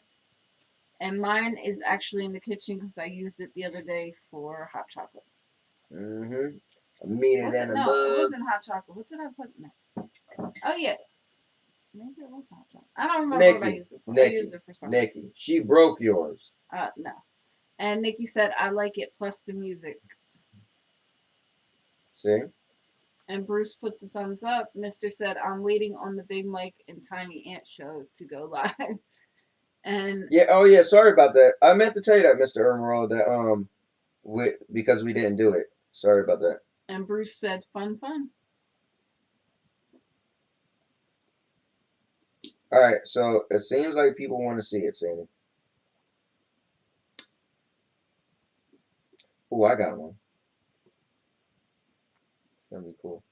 And mine is actually in the kitchen because I used it the other day for hot chocolate. Mm-hmm. Meaner than a mug. No, it wasn't hot chocolate. What did I put in it? Oh, yeah. Maybe it was hot chocolate. I don't remember what I used it for. I used it for something. Nikki, she broke yours. No. And Nikki said, "I like it plus the music." See? And Bruce put the thumbs up. Mr. said, "I'm waiting on the Big Mike and Tiny Ant show to go live." And yeah, oh yeah, sorry about that. I meant to tell you that, Mr. Emerald, that because we didn't do it. Sorry about that. And Bruce said, "Fun, fun." All right, so it seems like people want to see it, Sandy. Oh, I got one. It's gonna be cool.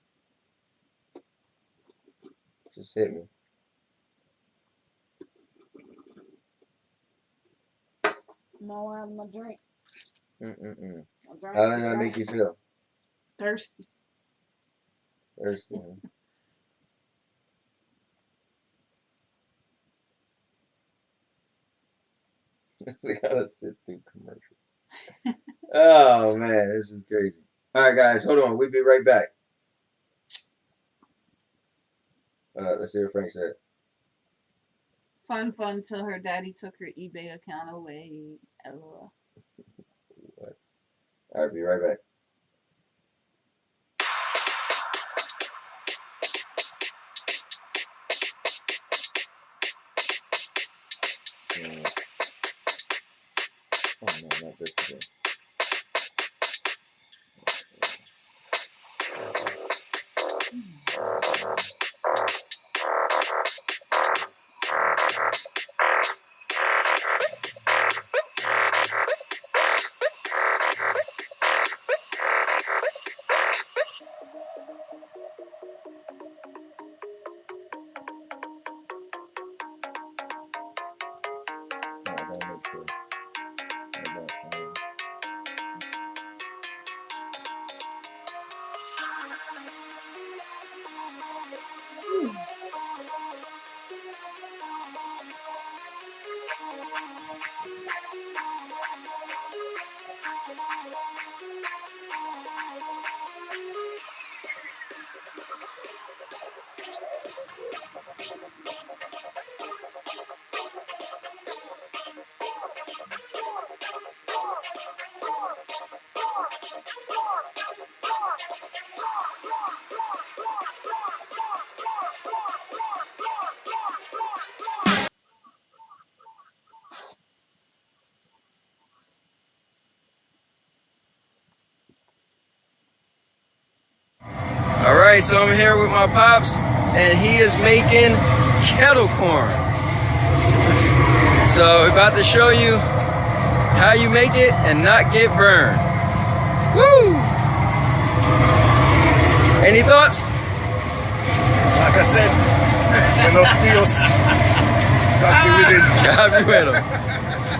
Just hit me. No, I have my drink. How does that make you feel? Thirsty. Thirsty, huh? I gotta sit through commercials. Oh man, this is crazy. All right, guys, hold on. We'll be right back. Let's see what Frank said. Fun, fun till her daddy took her eBay account away. LOL. What? All right, be right back. Oh no, not this again. Sure. Alright, so I'm here with my pops, and he is making kettle corn. So we're about to show you how you make it and not get burned. Woo! Any thoughts? Like I said, buenos dios. God be with him. God be with him.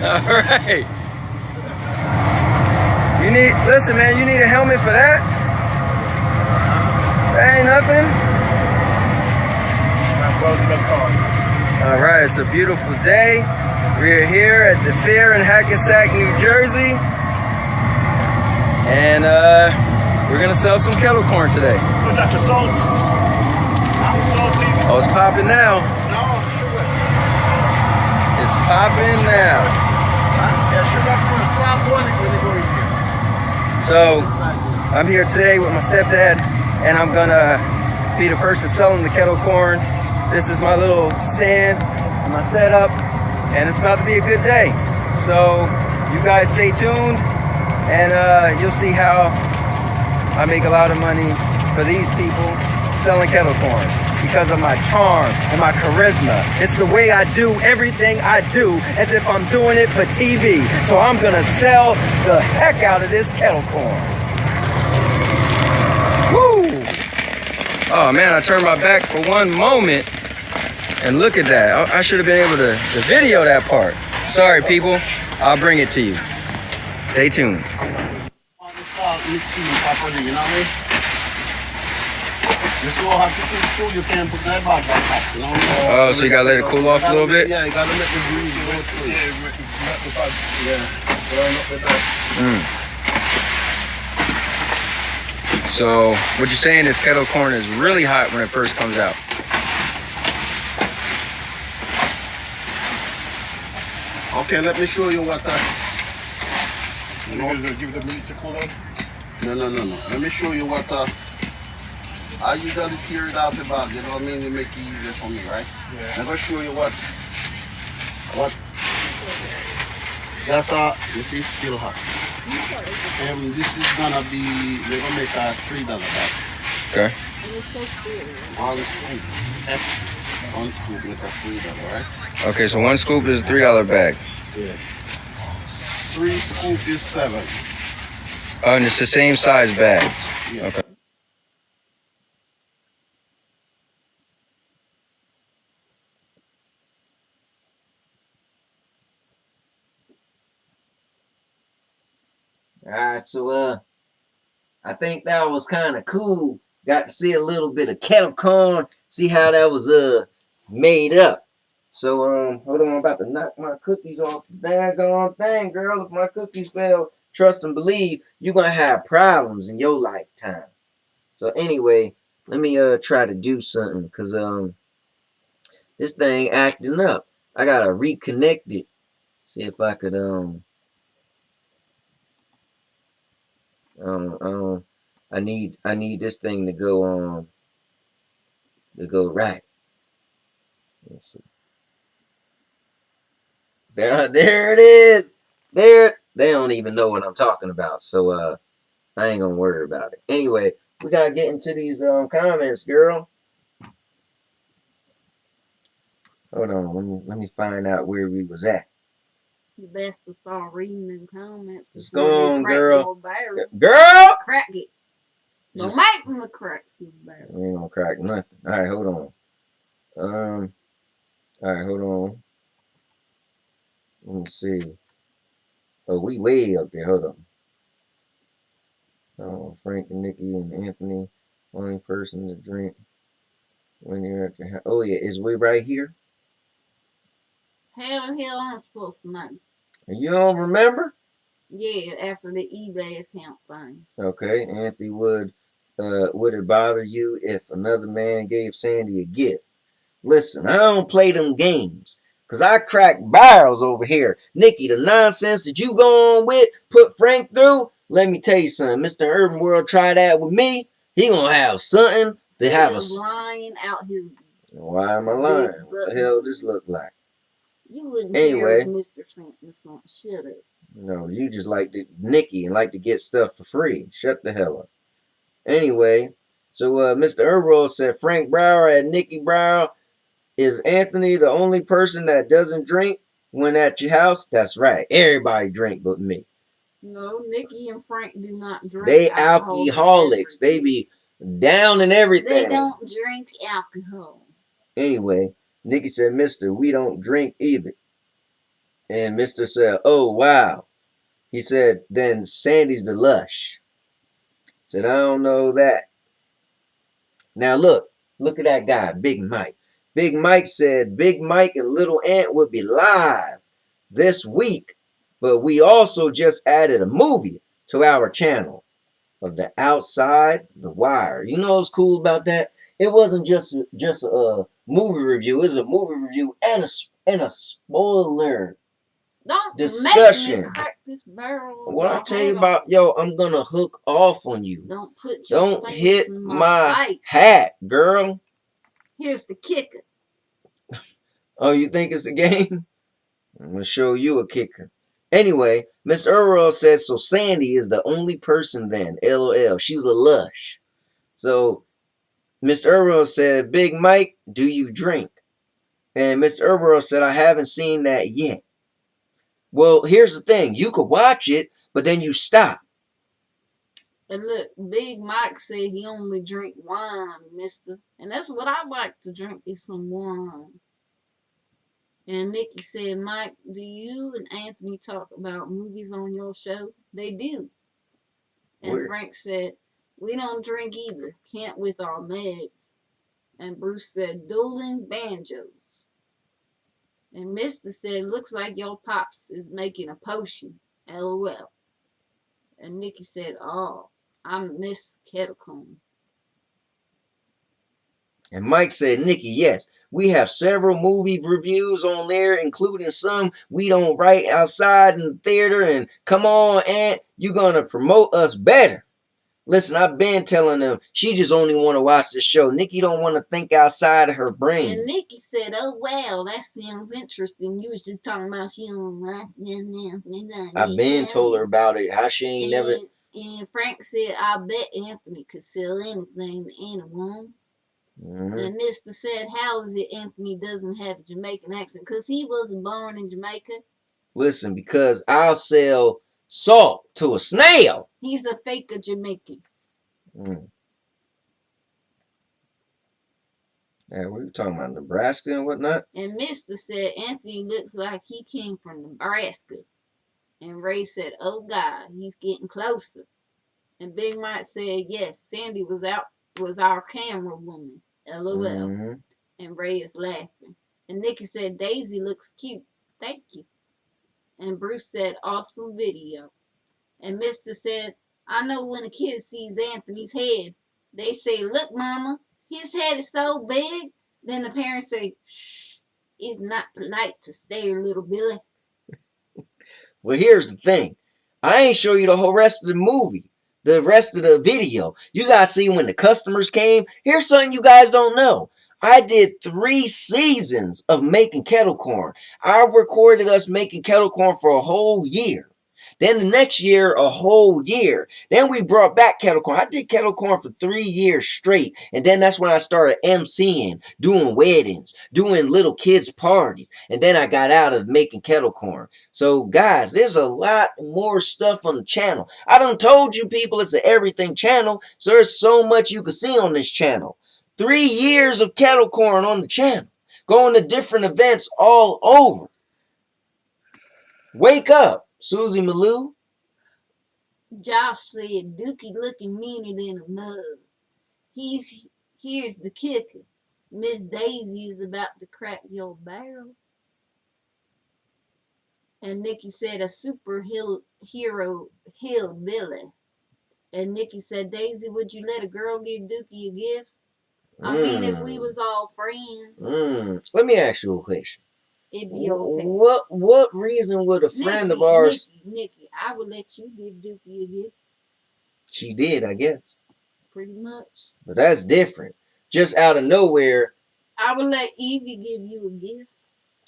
Alright. Listen man, you need a helmet for that? That ain't nothing. I'm welding a car. All right, it's a beautiful day. We're here at the fair in Hackensack, New Jersey. And we're gonna sell some kettle corn today. Was that the salt? Salty? Oh, it's popping now. No, sugar. It's popping now. Yeah, sugar for the slab when you go in here. So, I'm here today with my stepdad, and I'm gonna be the person selling the kettle corn. This is my little stand, my setup, and it's about to be a good day. So, you guys stay tuned, and you'll see how I make a lot of money for these people selling kettle corn because of my charm and my charisma. It's the way I do everything I do as if I'm doing it for TV. So I'm gonna sell the heck out of this kettle corn. Woo! Oh man, I turned my back for one moment and look at that. I should have been able to video that part. Sorry people, I'll bring it to you. Stay tuned. Mixing properly, you know what I mean? This will have to cool, you can't put that back like that, you know? Oh, so you gotta let it cool off a little bit? Yeah, you gotta let the grease go through. So, what you're saying is kettle corn is really hot when it first comes out. Okay, let me show you what You gonna give the meat to cool down? No. Let me show you what I usually tear it out the bag, you know what I mean? To make it easier for me, right? Yeah. I'm gonna show you what that's you see still hot. This is gonna be, we're gonna make a $3 bag. Okay. It's so cool. One scoop. One scoop make a $3, right? Okay, so one scoop is a $3 bag. Yeah. 3 scoop is 7. Oh, and it's the same size bag. Yeah. Okay. Alright, so I think that was kind of cool. Got to see a little bit of kettle corn, see how that was made up. So hold on, I'm about to knock my cookies off the daggone thing, girl. If my cookies fail, trust and believe you're gonna have problems in your lifetime. So anyway, let me try to do something, because this thing acting up. I gotta reconnect it. See if I could I need this thing to go right. Let's see. There it is. There, they don't even know what I'm talking about, so I ain't gonna worry about it. Anyway, we gotta get into these comments, girl. Hold on, let me find out where we was at. The best to start reading them comments. It's gone, girl. Girl! Crack it. Don't make me crack the barrel. We ain't gonna crack nothing. Alright, hold on. Alright, hold on. Let me see. Oh, we way up there. Hold on. Oh, Frank and Nikki and Anthony. Only person to drink when you're at your house. Oh, yeah. Is we right here? How the hell I'm supposed to know? You don't remember? Yeah, after the eBay account thing. Okay. Anthony, would it bother you if another man gave Sandy a gift? Listen, I don't play them games. Because I crack barrels over here. Nikki, the nonsense that you go on with, put Frank through, let me tell you something. Mr. Urban World try that with me, he gonna have something to have a... lying out his... Why am I lying? What the hell does this look like? You wouldn't anyway, care if Mr. sent me something. Shut up. No, you just like to Nikki and like to get stuff for free. Shut the hell up. Anyway, so Mr. Urban World said Frank Brower and Nikki Brower. Is Anthony the only person that doesn't drink when at your house? That's right. Everybody drink but me. No, Nikki and Frank do not drink. They alcoholics. They be down and everything. They don't drink alcohol. Anyway, Nikki said, Mister, we don't drink either. And Mister said, oh, wow. He said, then Sandy's the lush. Said, I don't know that. Now look at that guy, Big Mike. Big Mike said Big Mike and Little Ant would be live. this week, but we also just added a movie to our channel of The Outside the Wire. You know what's cool about that? It wasn't just a movie review. It was a movie review and a spoiler Don't discussion. make me crack this barrel. What I tell you about, yo, I'm gonna hook off on you. Don't put your Don't fingers hit in my face. hat, girl. Here's the kicker. Oh, you think it's a game? I'm gonna show you a kicker. Anyway, Mr. Earl says, so Sandy is the only person then. LOL. She's a lush. So Mr. Earl said, Big Mike, do you drink? And Mr. Earl said, I haven't seen that yet. Well, here's the thing. You could watch it, but then you stop. And look, Big Mike said he only drink wine, mister. And that's what I like to drink, is some wine. And Nikki said, Mike, do you and Anthony talk about movies on your show? They do. And Where? Frank said, we don't drink either. Can't with our meds. And Bruce said, dueling banjos. And Mister said, looks like your pops is making a potion. LOL. And Nikki said, oh, I miss kettle corn. And Mike said, Nikki, yes, we have several movie reviews on there, including some we don't write outside in the theater. And come on, Aunt, you're going to promote us better. Listen, I've been telling them she just only want to watch the show. Nikki don't want to think outside of her brain. And Nikki said, oh, well, that sounds interesting. You was just talking about she don't like that. I've been told her about it. How she ain't never... And Frank said, I bet Anthony could sell anything to anyone. And Mister said, how is it Anthony doesn't have a Jamaican accent? Because he wasn't born in Jamaica. Listen, because I'll sell salt to a snail. He's a fake Jamaican. Yeah, what are you talking about? Nebraska and whatnot? And Mister said, Anthony looks like he came from Nebraska. And Ray said, oh God, he's getting closer. And Big Mike said, yes, Sandy was our camera woman. LOL. And Ray is laughing. And Nikki said, Daisy looks cute. Thank you. And Bruce said, awesome video. And Mister said, I know when a kid sees Anthony's head, they say, look, Mama, his head is so big. Then the parents say, shh, it's not polite to stare, little Billy. Well, here's the thing. I ain't show you the whole rest of the movie. The rest of the video. You guys see when the customers came. Here's something you guys don't know. I did 3 seasons of making kettle corn. I recorded us making kettle corn for a whole year. Then the next year, a whole year. Then we brought back kettle corn. I did kettle corn for 3 years straight. And then that's when I started MCing, doing weddings, doing little kids' parties. And then I got out of making kettle corn. So, guys, there's a lot more stuff on the channel. I done told you people it's an everything channel. So there's so much you can see on this channel. 3 years of kettle corn on the channel. Going to different events all over. Wake up. Susie Malou. Josh said, Dookie looking meaner than a mug. Here's the kicker. Miss Daisy is about to crack your barrel. And Nikki said, a hero hillbilly. And Nikki said, Daisy, would you let a girl give Dookie a gift? I mean, if we was all friends. Let me ask you a question. It'd be okay. What reason would a friend of ours... Nikki, I would let you give Dookie a gift. She did, I guess. Pretty much. But that's different. Just out of nowhere. I would let Evie give you a gift.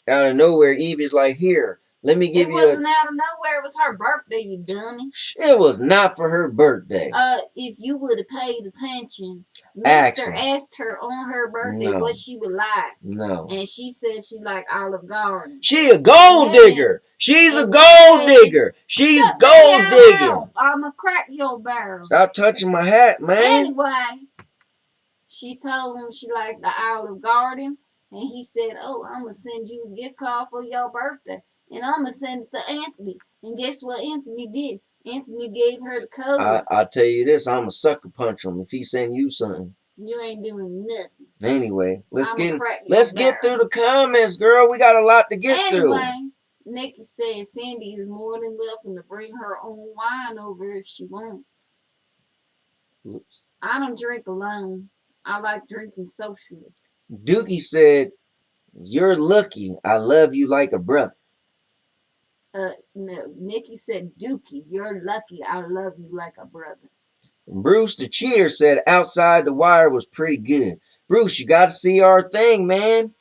Out of nowhere, Evie's like, here, let me give you a... It wasn't out of nowhere. It was her birthday, you dummy. It was not for her birthday. If you would have paid attention, Mister asked her on her birthday what she would like. No. And she said she like Olive Garden. She a gold digger. She's a gold digger. She's gold digging. I'ma crack your barrel. Stop touching my hat, man. Anyway, she told him she liked the Olive Garden. And he said, oh, I'm going to send you a gift card for your birthday. And I'm going to send it to Anthony. And guess what Anthony did? Anthony gave her the code. I'll tell you this. I'm a sucker punch him if he send you something. You ain't doing nothing. Anyway, let's get through the comments, girl. We got a lot to get through. Nikki said Sandy is more than welcome to bring her own wine over if she wants. Oops. I don't drink alone. I like drinking socially. Dookie said, "You're lucky. I love you like a brother." No, Nikki said, Dookie, you're lucky. I love you like a brother. Bruce the cheater said, "Outside the Wire was pretty good." Bruce, you got to see our thing, man.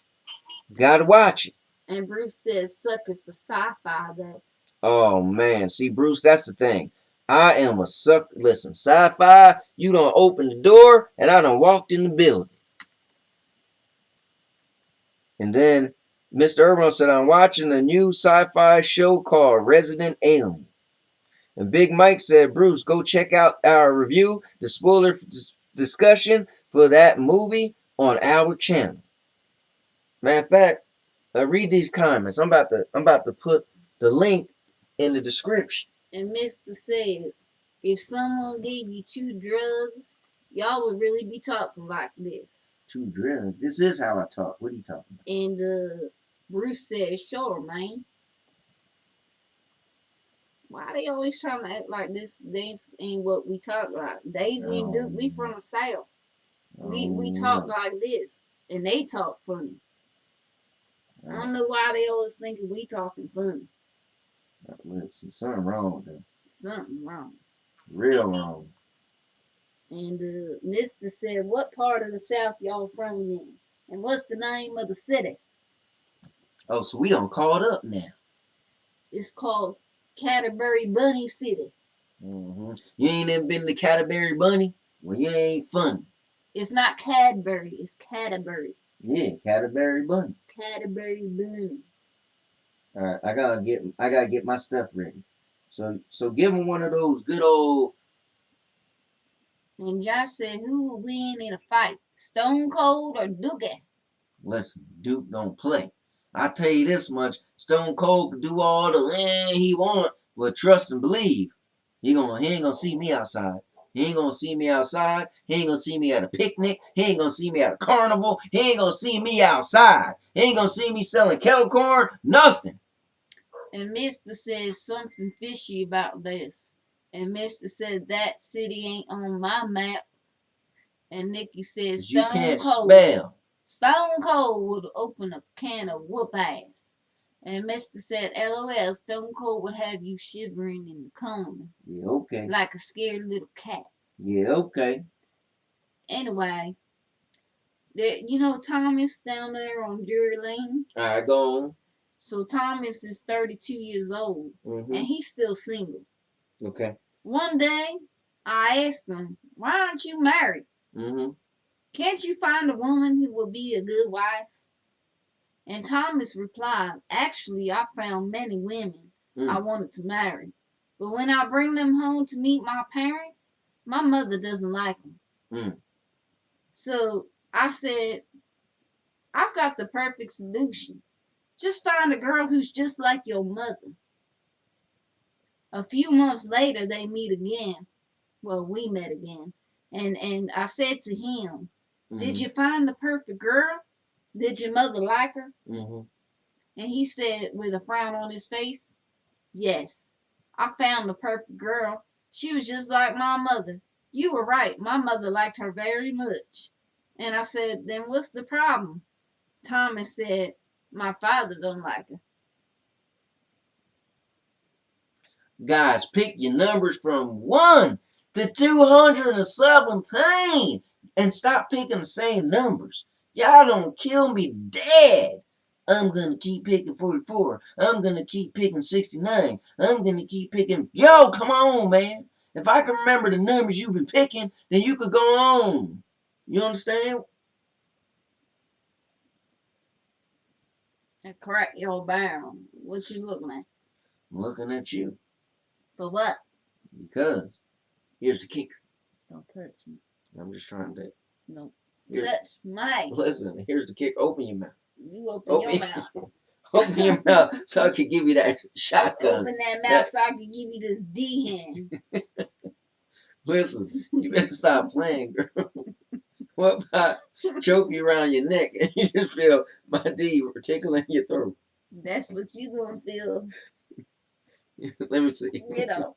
Got to watch it. And Bruce says, sucker for sci-fi, though. Oh, man. See, Bruce, that's the thing. I am a sucker. Listen, sci-fi, you done opened the door, and I done walked in the building. And then Mr. Urban said, "I'm watching a new sci-fi show called Resident Alien." And Big Mike said, "Bruce, go check out our review, the spoiler discussion for that movie on our channel." Matter of fact, read these comments. I'm about to put the link in the description. And Mr. said, if someone gave you 2 drugs, y'all would really be talking like this. 2 drugs. This is how I talk. What are you talking about? And Bruce said, sure, man. Why they always trying to act like this ain't what we talk like? Daisy and Duke, we from the South. We talk like this. And they talk funny. I don't know why they always thinking we talking funny. Listen, something wrong with them. Something wrong. Real wrong. And Mr. said, what part of the South y'all from in? And what's the name of the city? Oh, so we done caught up now. It's called Canterbury Bunny City. You ain't never been to Canterbury Bunny? Well, you ain't funny. It's not Cadbury, it's Canterbury. Yeah, Canterbury Bunny. Canterbury Bunny. All right, I gotta get my stuff ready. So give him one of those good old. And Josh said, who will win in a fight, Stone Cold or Dookie? Listen, Duke don't play. I tell you this much: Stone Cold can do all the he want, but trust and believe, he ain't gonna see me outside. He ain't gonna see me outside. He ain't gonna see me at a picnic. He ain't gonna see me at a carnival. He ain't gonna see me outside. He ain't gonna see me selling kettle corn. Nothing. And Mr. says something fishy about this. And Mr. said that city ain't on my map. And Nikki says You Stone can't Cold. spell. Stone Cold would open a can of whoop ass. And Mr. said, LOL, Stone Cold would have you shivering in the corner. Yeah, okay. Like a scared little cat. Yeah, okay. Anyway, you know Thomas down there on Drury Lane? Alright, go on. So Thomas is 32 years old. And he's still single. Okay. One day, I asked him, why aren't you married? Can't you find a woman who will be a good wife? And Thomas replied, actually, I found many women I wanted to marry. But when I bring them home to meet my parents, my mother doesn't like them. So I said, I've got the perfect solution. Just find a girl who's just like your mother. A few months later, they meet again. Well, we met again. And I said to him, did you find the perfect girl? Did your mother like her? And he said with a frown on his face, yes, I found the perfect girl. She was just like my mother. You were right. My mother liked her very much. And I said, then what's the problem? Thomas said, my father don't like her. Guys, pick your numbers from 1 to 217 and stop picking the same numbers. Y'all don't kill me dead. I'm gonna keep picking 44. I'm gonna keep picking 69. I'm gonna keep picking. Yo, come on, man. If I can remember the numbers you've been picking, then you could go on. You understand? Correct your barrel. What you looking at? I'm looking at you. For what? Because here's the kicker. Don't touch me. I'm just trying to. Don't touch me. Listen, here's the kick. Open your mouth. You open your mouth. Open your mouth so I can give you that shotgun. Open that mouth so I can give you this D hand. Listen, you better stop playing, girl. What about choke you around your neck and you just feel my D tickling your throat? That's what you gonna feel. Let me see. Get off.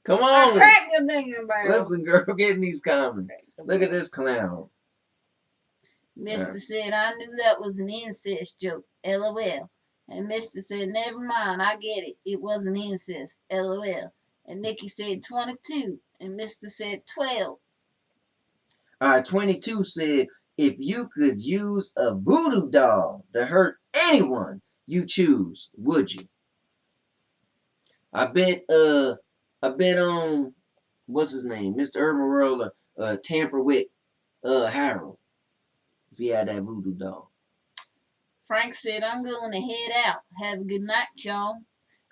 Come I on. crack your damn barrel. Listen, girl, get in these comments. Look at this clown. Mister said, I knew that was an incest joke. LOL. And Mister said, never mind, I get it. It wasn't incest. LOL. And Nikki said 22. And Mister said 12. All right, 22 said, if you could use a voodoo doll to hurt anyone you choose, would you? I bet what's his name? Mr. Urban World tamper with Harold if he had that voodoo doll. Frank said, I'm going to head out. Have a good night, y'all.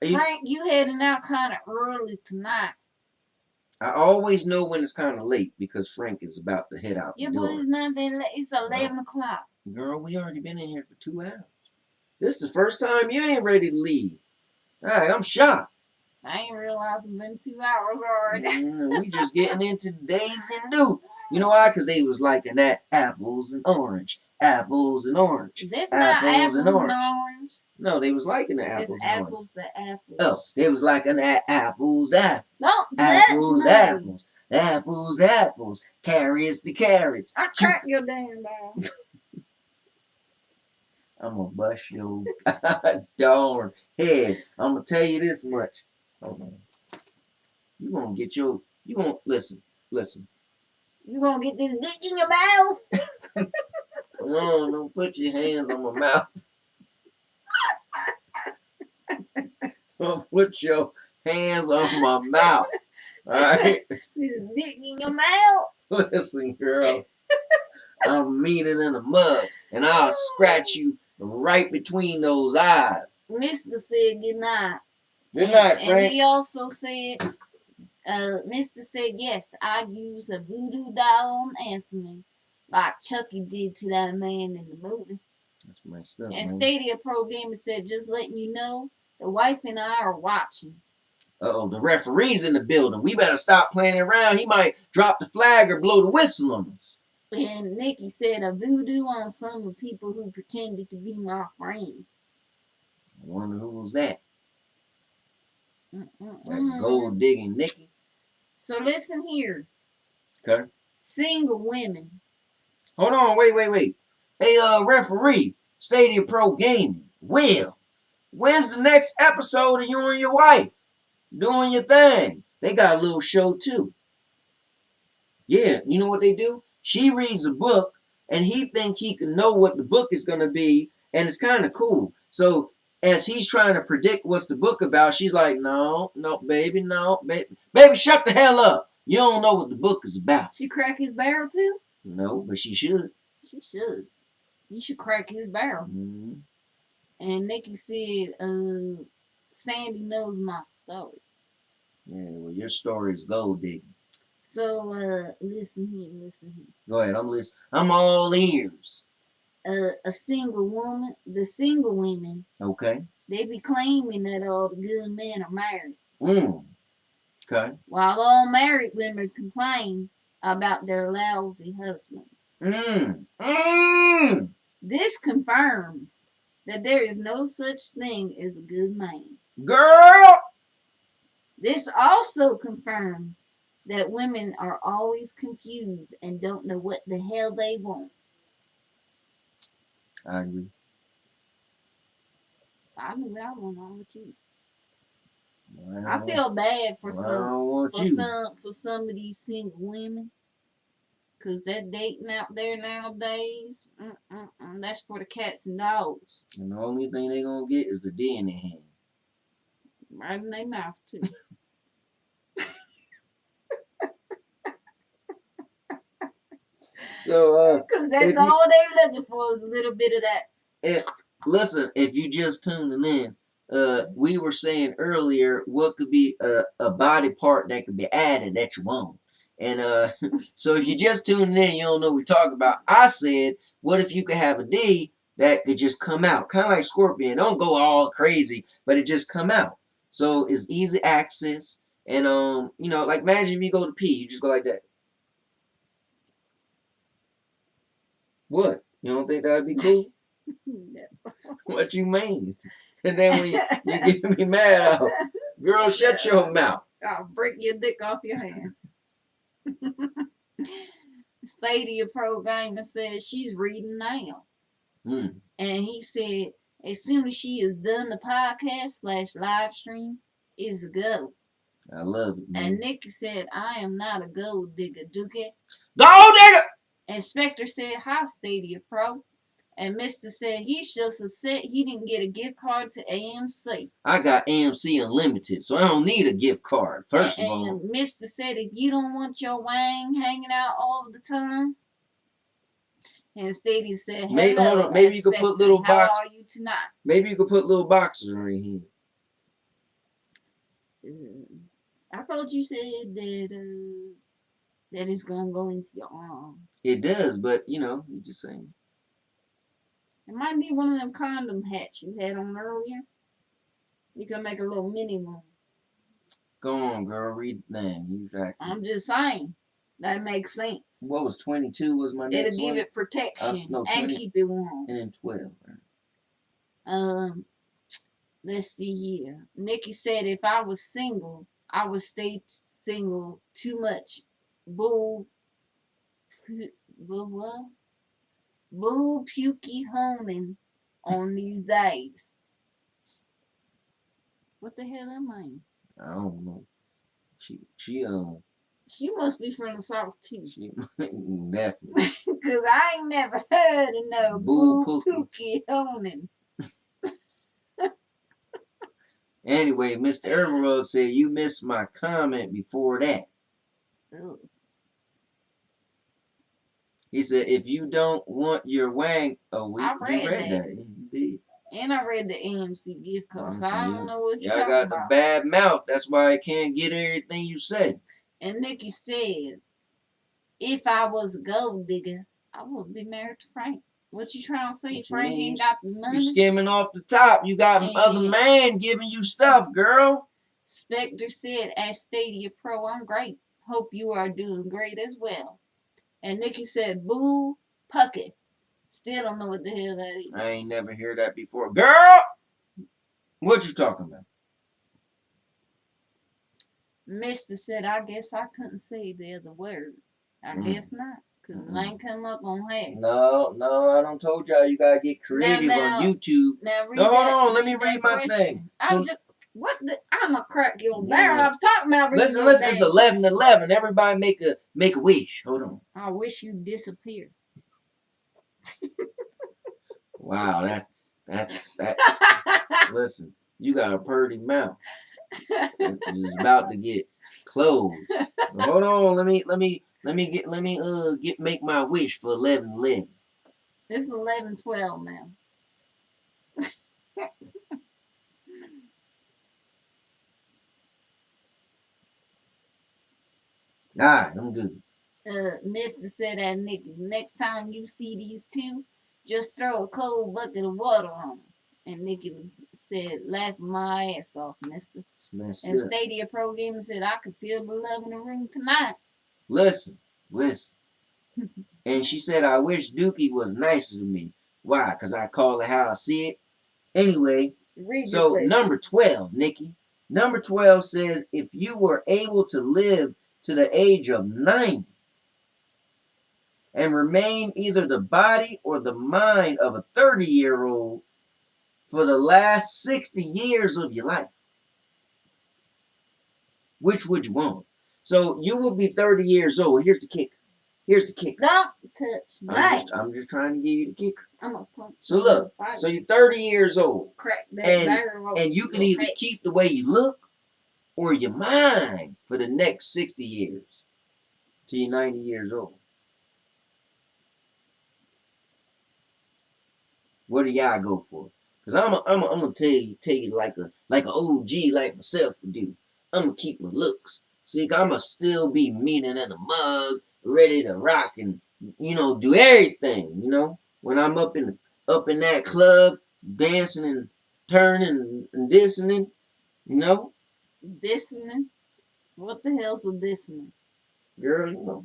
You, Frank, you heading out kind of early tonight. I always know when it's kind of late because Frank is about to head out Yeah, the but door. it's not that late. It's 11 o'clock. Girl, we already been in here for 2 hours. This is the first time you ain't ready to leave. All right, I'm shocked. I ain't realized it's been 2 hours already. We just getting into days and do. You know why? Because they was liking that apples and orange. Apples and orange. This not apples and orange. No, they was liking the apples It's and orange. apples the apples. Oh, they was liking that apples, apples. Don't Apples, touch me. apples. Apples, apples. Carrots, the carrots. I crack your damn barrel. I'm gonna bust your darn head. I'm gonna tell you this much. Hold on. You gonna get your. You gonna listen. You gonna get this dick in your mouth? Come on, don't put your hands on my mouth. Don't put your hands on my mouth. Alright? This dick in your mouth? Listen, girl. I'll mean it in a mug and I'll scratch you right between those eyes. Mister said good night. Good night, Frank. And he also said, Mister said, yes, I'd use a voodoo doll on Anthony, like Chucky did to that man in the movie. That's messed up, And man. Stadia Pro Gamer said, just letting you know, the wife and I are watching. Uh-oh, the referee's in the building. We better stop playing around. He might drop the flag or blow the whistle on us. And Nikki said, a voodoo on some of the people who pretended to be my friend. I wonder who was that. Mm-mm-mm. That gold digging Nikki. So listen here. Okay. Single women. Hold on, wait. Hey, referee, Stadia Pro Gaming. Will, when's the next episode of you and your wife doing your thing? They got a little show too. Yeah, you know what they do? She reads a book, and he think he can know what the book is gonna be, and it's kind of cool. So as he's trying to predict what's the book about, she's like, no, baby, baby, shut the hell up. You don't know what the book is about. She crack his barrel too? No, but she should. She should. You should crack his barrel. Mm-hmm. And Nikki said, Sandy knows my story. Yeah, well, your story is gold digging. So, listen here. Go ahead, I'm listening. I'm all ears. A single woman, the single women, Okay. they be claiming that all the good men are married. Okay. While all married women complain about their lousy husbands. This confirms that there is no such thing as a good man. Girl! This also confirms that women are always confused and don't know what the hell they want. I agree. I know what I want. All with you. Well, I feel bad for I don't want you. some of these single women, cause that dating out there nowadays, that's for the cats and dogs. And the only thing they gonna get is the D in their hand. Right in their mouth too. So, cause that's all they're looking for is a little bit of that. Listen, if you just tuning in, we were saying earlier what could be a body part that could be added that you want. And so if you just tuning in, you don't know what we're talking about. I said, what if you could have a D that could just come out? Kind of like Scorpion. Don't go all crazy, but it just come out. So it's easy access. And, you know, like imagine if you go to pee, you just go like that. What? You don't think that would be cool? No. What you mean? And then when you get me mad, girl, shut your mouth. I'll break your dick off your hand. Stadia Pro Gamer says she's reading now. Mm. And he said, as soon as she is done the podcast / live stream, is a go. I love it, man. And Nikki said, I am not a gold digger, Dookie. Gold digger! And Spectre said, hi, Stadia Pro. And Mr. said he's just upset he didn't get a gift card to AMC. I got AMC Unlimited, so I don't need a gift card, first of all. And Mr. said, if you don't want your wang hanging out all the time. And Stadia said, hello, Maybe, hold on, maybe you could put little how box. are you tonight? Maybe you could put little boxes right here. I thought you said that it's gonna go into your arm. It does, but you know, you're just saying. It might be one of them condom hats you had on earlier. You can make a little mini one. Go on, girl, read the thing. You exactly. I'm just saying. That makes sense. What was 22 was my next It'll one? give it protection no, and 20, keep it warm. and then 12. Right? Let's see here. Nikki said if I was single, I would stay single too much. Boo what? Boo pukey honing on these days. What the hell am I? I don't know. She She must be from the South too. She definitely. Cause I ain't never heard of no boo pookie honing. Anyway, Mr. Emerald said you missed my comment before that. Ugh. He said if you don't want your wang, I read that. Yeah, you did. And I read the AMC gift card, so I don't know what you're Y'all talking got about. the bad mouth. That's why I can't get everything you say. And Nikki said, if I was a gold digger, I would be married to Frank. What you trying to say? Frank ain't got the money? You skimming off the top. You got other man giving you stuff, girl. Spectre said, at Stadia Pro, I'm great. Hope you are doing great as well. And Nikki said, boo pucket. Still don't know what the hell that is. I ain't never heard that before. Girl! What you talking about? Mister said, I guess I couldn't say the other word. I guess not. Because it ain't come up on here. No, I don't told y'all you gotta get creative on YouTube. Now read hold on, let me read my thing. I'm gonna crack your barrel. I was talking about reading. Listen, it's 11:11. Everybody make a wish. Hold on. I wish you disappeared. Wow, that's listen, you got a pretty mouth. It's about to get closed. But hold on, let me make my wish for 11:11. It's 11:12 now. Alright, I'm good. Mister said that next time you see these two, just throw a cold bucket of water on them. And Nikki said, laugh my ass off, mister. And Stadia Pro Gamer said, I could feel the love in the room tonight. Listen. And she said, I wish Dookie was nicer to me. Why? Because I call it how I see it. Anyway, so number 12, Nikki. Number 12 says, if you were able to live to the age of 90 and remain either the body or the mind of a 30-year-old for the last 60 years of your life, which would you want? So you will be 30 years old. Here's the kicker. Don't touch me. I'm just trying to give you the kicker. I'm gonna punch. So look, so you're 30 years old. Crack that and you can either keep the way you look or your mind for the next 60 years till you're 90 years old. What do y'all go for? Cause I'm gonna tell you like an OG like myself would do. I'm gonna keep my looks. See, I'ma still be meaner than a mug, ready to rock and do everything. When I'm up in that club, dancing and turning and dissing, Dissonant? What the hell's a dissonant? Girl,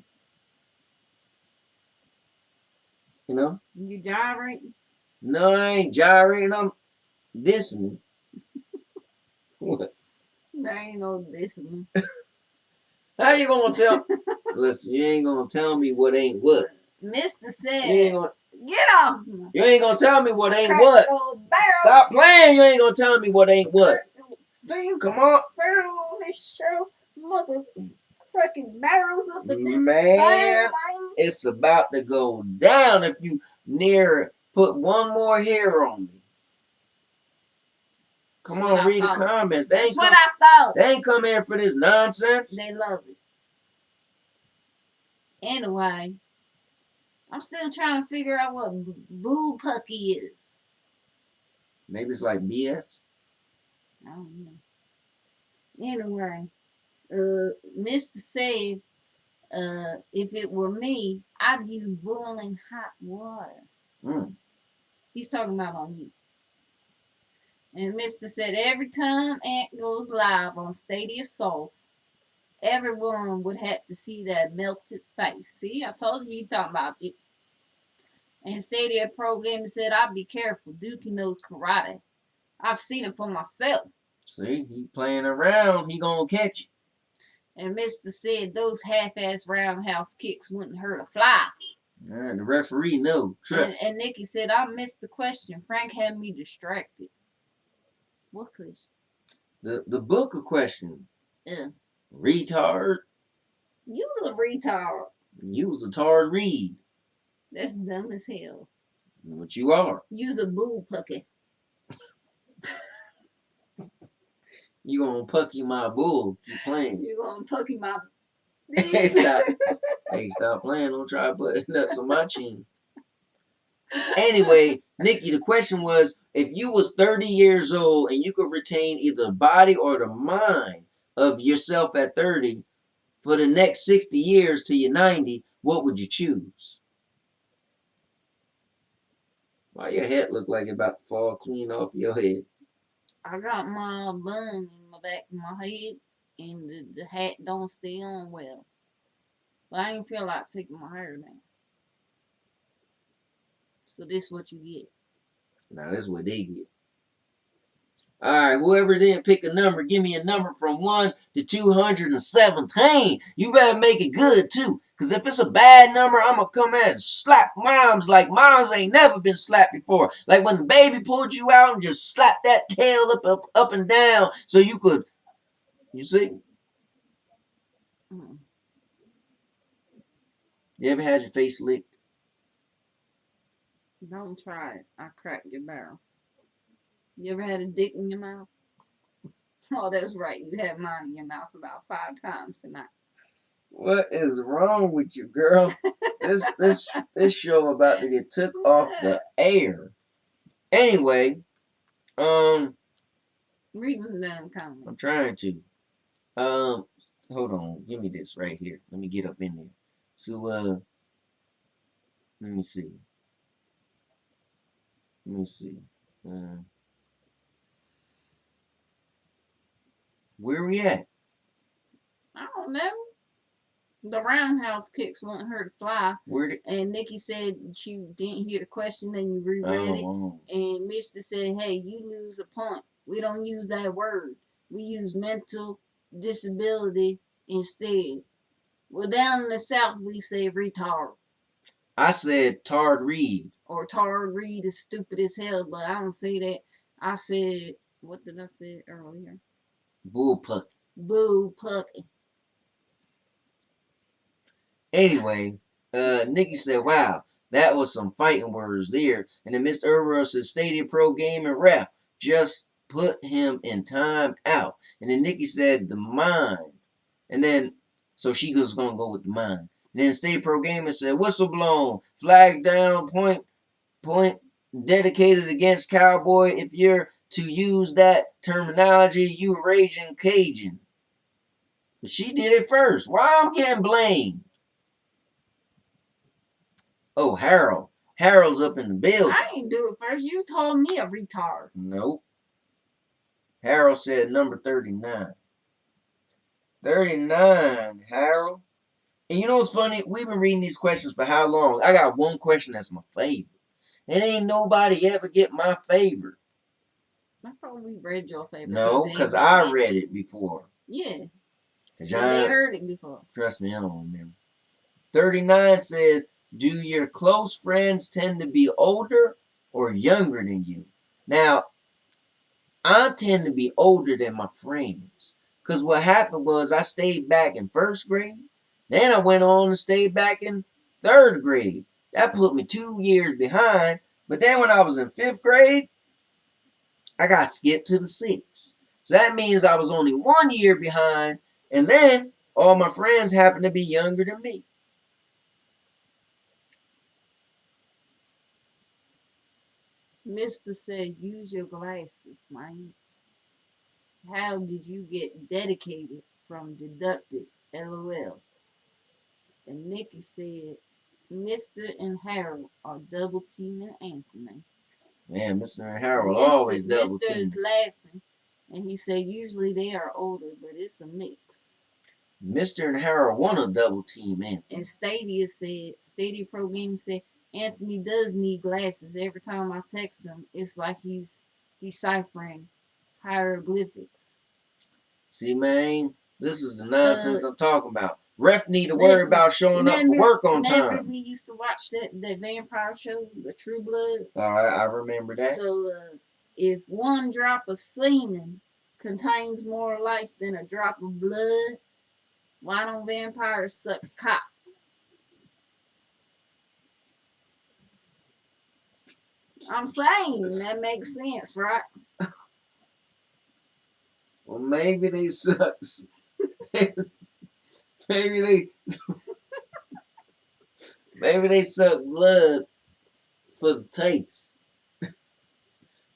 You gyrating? No, I ain't gyrating. I'm dissing. There ain't no discipline. How you gonna tell? Listen, you ain't gonna tell me what ain't what. Mr. said, You ain't gonna. get off. You ain't gonna tell me what ain't Crack what. your barrel. Stop playing. You ain't gonna tell me what ain't what. Come on. Barrel this show, motherfucking barrels up in this Man, thing. it's about to go down if you near put one more hair on me. Come on, read the comments. That's what I thought. They ain't come here for this nonsense. They love it. Anyway, I'm still trying to figure out what boo pucky is. Maybe it's like BS. I don't know. Anyway, Mr. said, if it were me, I'd use boiling hot water. He's talking about on you. And Mr. said, every time Ant goes live on Stadia Sauce, everyone would have to see that melted face. See, I told you he talking about you. And Stadia Pro Gamer said, I'd be careful. Dookie knows karate. I've seen it for myself. See, he playing around. He gonna catch you. And Mr. said those half-ass roundhouse kicks wouldn't hurt a fly. The referee know. And Nikki said, I missed the question. Frank had me distracted. What question? The book of question. Yeah. Retard. You the retard. You was a tard read. That's dumb as hell. What you are. You's a boo pucky. You gonna pucky my bull. Keep playing. You gonna pucky my... Hey, stop. Hey, stop playing. Don't try to put nuts on my chin. Anyway, Nikki, the question was, if you was 30 years old and you could retain either the body or the mind of yourself at 30 for the next 60 years till you're 90, what would you choose? Why your head look like it about to fall clean off your head? I got my bun in my back of my head, and the hat don't stay on well. But I ain't feel like taking my hair down. So this is what you get. Now, this is what they get. Alright, whoever didn't pick a number, give me a number from 1 to 217. You better make it good, too. Because if it's a bad number, I'm going to come in and slap moms like moms ain't never been slapped before. Like when the baby pulled you out and just slapped that tail up and down so you could, you see? You ever had your face licked? Don't try it. I cracked your barrel. You ever had a dick in your mouth? Oh, that's right. You had mine in your mouth about 5 times tonight. What is wrong with you, girl? This show about to get took off the air. Anyway, read them down comments. I'm trying to. Hold on. Give me this right here. Let me get up in there. So, let me see. Let me see. Where we at? I don't know. The roundhouse kicks won't hurt a fly. And Nikki said she didn't hear the question, then you reread it. And Mr. said, hey, you lose a point. We don't use that word. We use mental disability instead. Well, down in the South, we say retard. I said tard read. Or tard read is stupid as hell, but I don't say that. I said, what did I say earlier? Bullpucky. Bullpucky. Anyway, Nikki said, wow, that was some fighting words there. And then Mr. Earl said, Stadia Pro Gamer Ref, just put him in time out. And then Nikki said, the mind. And then, so she was going to go with the mind. And then Stadia Pro Gamer said, whistle blown, flag down, point dedicated against cowboy. If you're to use that terminology, you raging Cajun. But she did it first. Why I'm getting blamed? Oh, Harold. Harold's up in the building. I didn't do it first. You told me a retard. Nope. Harold said number 39. 39, Harold. And you know what's funny? We've been reading these questions for how long? I got one question that's my favorite. And ain't nobody ever get my favorite. I thought we read your favorite. No, because I read it before. Yeah. Cause So they heard it before. Trust me, I don't remember. 39 says, do your close friends tend to be older or younger than you? Now, I tend to be older than my friends. Because what happened was I stayed back in 1st grade. Then I went on and stayed back in 3rd grade. That put me 2 years behind. But then when I was in 5th grade, I got skipped to the 6th. So that means I was only 1 year behind. And then all my friends happened to be younger than me. Mr. said, use your glasses, man. How did you get dedicated from deducted? LOL. And Nikki said, Mr. and Harold are double teaming Anthony. Man, Mr. and Harold always double Mr. teaming. is laughing. And he said, usually they are older, but it's a mix. Mr. and Harold want to double team Anthony. And Stadia Pro Game said, Anthony does need glasses. Every time I text him, it's like he's deciphering hieroglyphics. See, man, this is the nonsense I'm talking about. Ref need to worry about showing up for work on time. Remember we used to watch that vampire show, The True Blood? All right, I remember that. So, if one drop of semen contains more life than a drop of blood, why don't vampires suck cock? I'm saying, that makes sense, right? Well, maybe they suck. maybe they suck blood for the taste.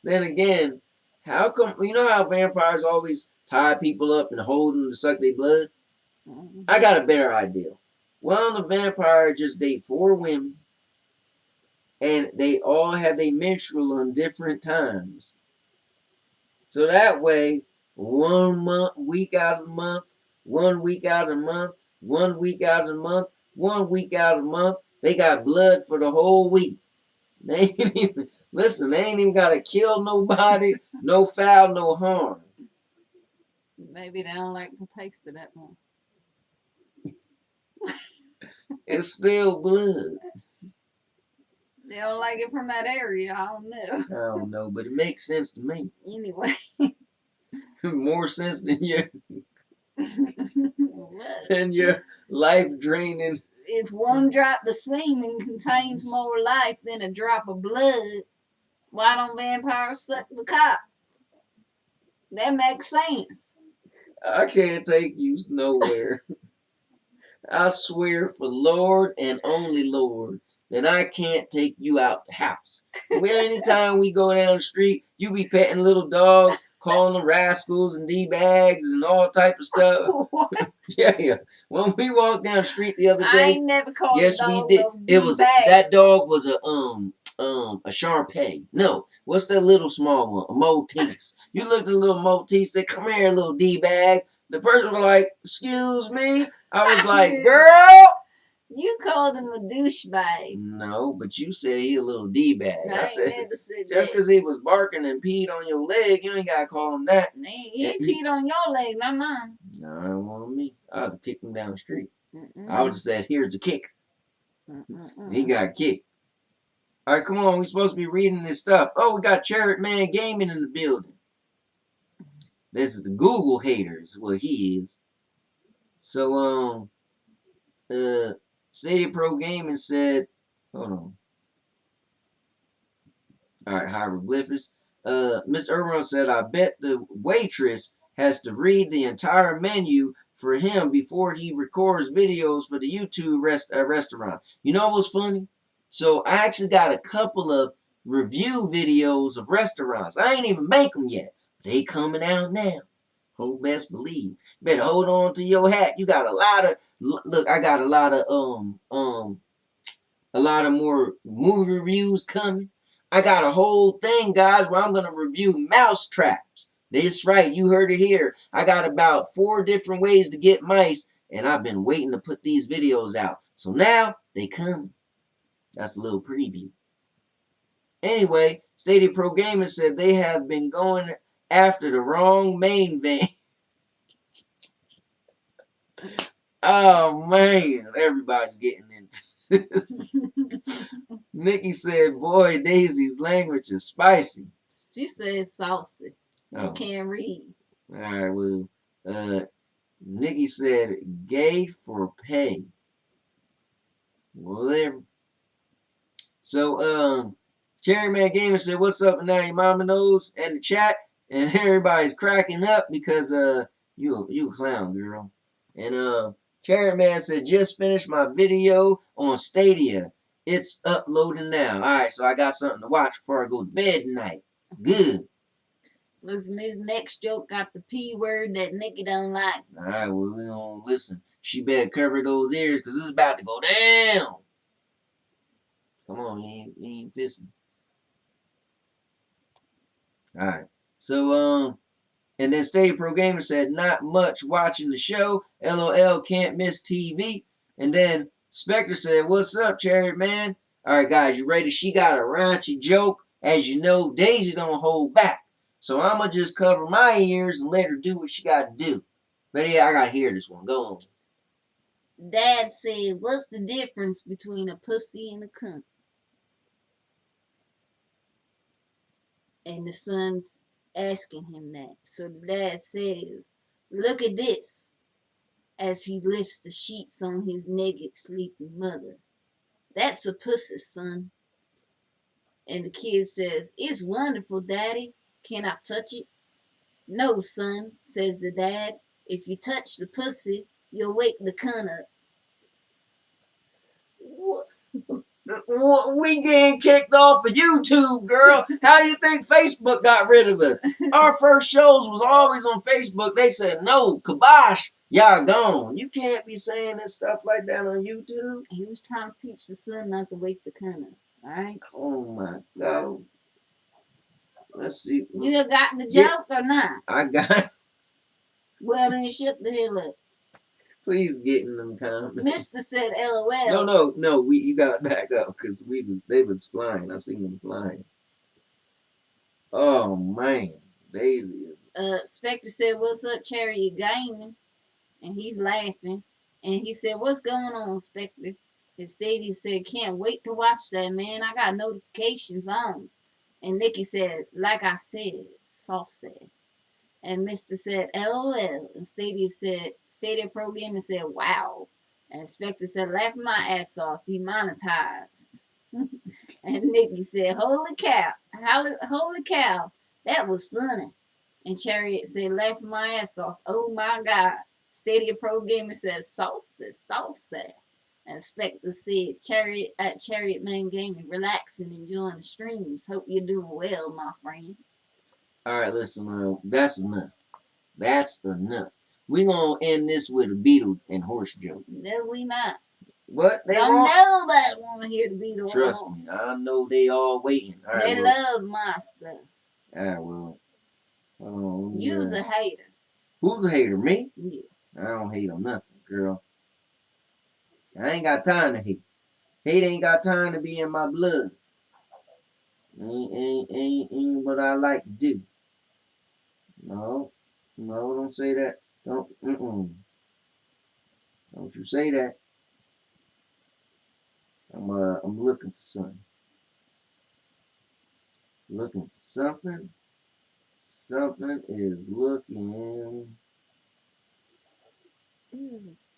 Then again, how come, you know how vampires always tie people up and hold them to suck their blood? I got a better idea. Why don't the vampire just date 4 women and they all have their menstrual on different times? So that way, 1 week out of the month, 1 week out of the month, 1 week out of the month, 1 week out of the month, they got blood for the whole week. They ain't even, listen, they ain't even got to kill nobody, no foul, no harm. Maybe they don't like the taste of that one. It's still blood. They don't like it from that area. I don't know. I don't know, but it makes sense to me. Anyway. More sense than your life draining. If one drop of semen contains more life than a drop of blood, why don't vampires suck the cock? That makes sense. I can't take you nowhere. I swear for Lord and only Lord that I can't take you out the house. Anytime we go down the street, you be petting little dogs, calling them rascals and D-bags and all type of stuff. Yeah. When we walked down the street the other day, I ain't never called yes, a dog we did. It was D-bag. that dog was a Shar Pei. No, what's that little small one? A Maltese. You looked at the little Maltese, said, "Come here, little D-bag." The person was like, "Excuse me." I was like, "Girl." You called him a douchebag. No, but you said he a little D-bag. I said, never said just because he was barking and peed on your leg, you ain't got to call him that. He ain't peed on your leg, not mine. No, I don't want me. I would have kicked him down the street. I would have said, "Here's the kicker." He got kicked. All right, come on. We're supposed to be reading this stuff. Oh, we got Chariot Man Gaming in the building. This is the Google haters, what he is. So, Stadia Pro Gaming said, hold on. All right, hieroglyphics. Mr. Irwin said, I bet the waitress has to read the entire menu for him before he records videos for the YouTube restaurant. You know what's funny? So I actually got a couple of review videos of restaurants. I ain't even make them yet. They coming out now. Hold best believe. Better hold on to your hat. You got a lot of, look, I got a lot of more movie reviews coming. I got a whole thing, guys, where I'm going to review mouse traps. That's right, you heard it here. I got about 4 different ways to get mice, and I've been waiting to put these videos out. So now, they coming. That's a little preview. Anyway, Stadia Pro Gaming said they have been going after the wrong main vein. Oh man, everybody's getting into this. Nikki said, boy, Daisy's language is spicy. She said saucy. You Oh. can't read. Alright, well, Nikki said gay for pay. Whatever. So, Cherryman Gamer said, what's up now, your mama knows, and the chat, and everybody's cracking up because, you a clown, girl. And, Cherryman said, just finished my video on Stadia. It's uploading now. Alright, so I got something to watch before I go to bed tonight. Good. Listen, this next joke got the P word that Nikki don't like. Alright, well, we gonna listen. She better cover those ears because it's about to go down. Come on, you ain't fisting. Alright. So, and then Stadia Pro Gamer said, not much watching the show. LOL, can't miss TV. And then Spectre said, what's up, Chariot Man? Alright, guys, you ready? She got a raunchy joke. As you know, Daisy don't hold back. So I'm going to just cover my ears and let her do what she got to do. But yeah, I got to hear this one. Go on. Dad said, what's the difference between a pussy and a cunt? And the son's asking him that. So the dad says, look at this, as he lifts the sheets on his naked sleeping mother. That's a pussy, son. And the kid says, it's wonderful, Daddy. Can I touch it? No, son, says the dad. If you touch the pussy, you'll wake the cunt up. We getting kicked off of YouTube, girl. How do you think Facebook got rid of us? Our first shows was always on Facebook. They said, no, kibosh, y'all gone. You can't be saying this stuff like that on YouTube. He was trying to teach the son not to wake the cunt up. All right? Oh, my God. Let's see. You got the joke or not? I got it. Well, then shut the hell up. Please get in them comments. Mister said LOL. No. You gotta back up because they was flying. I seen them flying. Oh man, Daisy is. Spectre said, what's up, Chariot Gaming? And he's laughing. And he said, what's going on, Spectre? And Stadia said, can't wait to watch that, man. I got notifications on. And Nikki said, like I said, saucy. And Mr. said, LOL. And Stadia Pro Gamer said, wow. And Spectre said, laughing my ass off, demonetized. And Nikki said, holy cow. Holy cow. That was funny. And Chariot said, laughing my ass off. Oh my God. Stadia Pro Gamer said, saucy. And Spectre said, Chariot Man Gaming, relaxing, enjoying the streams. Hope you're doing well, my friend. Alright, listen, that's enough. That's enough. We're gonna end this with a beetle and horse joke. No, we not. What? They Don't want? nobody want to hear the Beetle Trust horse. me, I know they all waiting. All right, They love my stuff. Alright, well. Hold on, You's a hater. Who's a hater? Me? Yeah. I don't hate on nothing, girl. I ain't got time to hate. Hate ain't got time to be in my blood. Ain't what I like to do. No, don't say that. Don't you say that. I'm looking for something. Looking for something. Something is looking.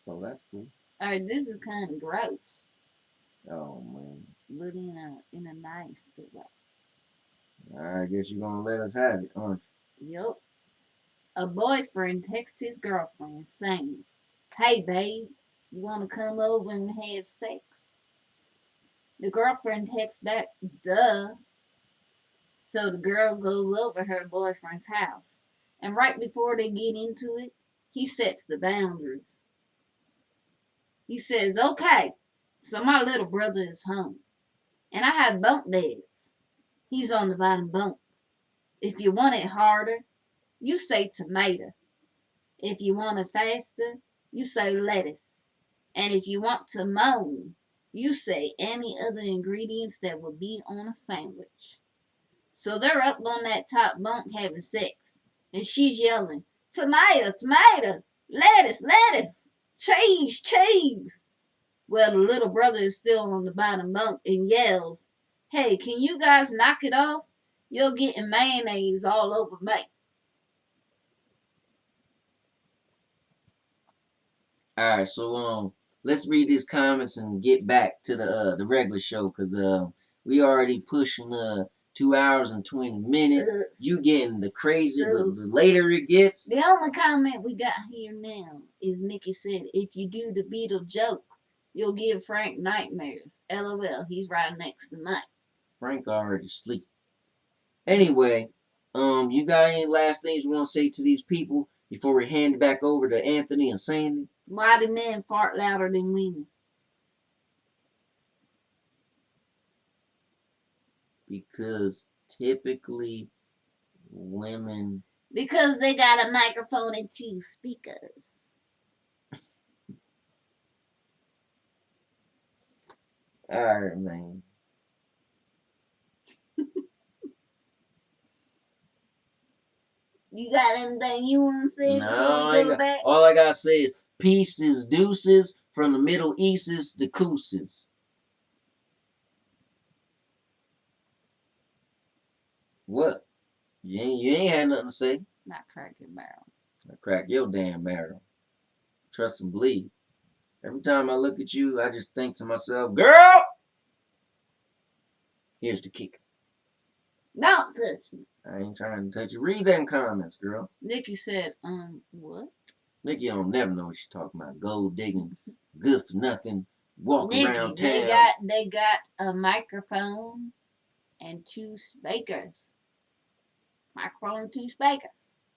Oh, that's cool. Alright, this is kind of gross. Oh man. But in a nice way. I guess you're gonna let us have it, aren't you? Yup. A boyfriend texts his girlfriend saying, hey babe, you want to come over and have sex? The girlfriend texts back, duh. So the girl goes over her boyfriend's house. And right before they get into it, he sets the boundaries. He says, okay, so my little brother is home. And I have bunk beds. He's on the bottom bunk. If you want it harder, you say tomato. If you want it faster, you say lettuce. And if you want to moan, you say any other ingredients that would be on a sandwich. So they're up on that top bunk having sex. And she's yelling, tomato, tomato, lettuce, lettuce, cheese, cheese. Well, the little brother is still on the bottom bunk and yells, hey, can you guys knock it off? You're getting mayonnaise all over me. Alright, so let's read these comments and get back to the regular show, cause we already pushing 2 hours and 20 minutes. You getting the crazier the later it gets. The only comment we got here now is Nikki said, if you do the Beetle joke, you'll give Frank nightmares. LOL, he's right next to Mike. Frank already sleep. Anyway, you got any last things you want to say to these people before we hand it back over to Anthony and Sandy? Why do men fart louder than women? Because typically women... Because they got a microphone and 2 speakers. Alright, man. You got anything you want to say before we go back? All I gotta say is pieces, deuces, from the Middle Easts, the cooses. What? You ain't had nothing to say. Not crack your barrel. I crack your damn barrel. Trust and believe. Every time I look at you, I just think to myself, girl! Here's the kicker. Don't touch me. I ain't trying to touch you. Read them comments, girl. Nikki said, what? Nikki don't never know what she's talking about. Gold digging, good for nothing, walk around town. They got a microphone and 2 speakers. Microphone and 2 speakers.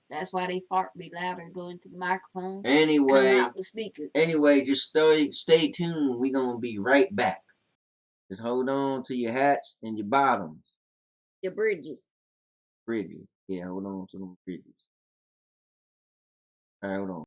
That's why they fart be louder go into the microphone. Anyway, come out the speakers. Anyway, just stay tuned. We gonna be right back. Just hold on to your hats and your bottoms. Your bridges. Bridges. Yeah, hold on to them bridges. Alright, hold on.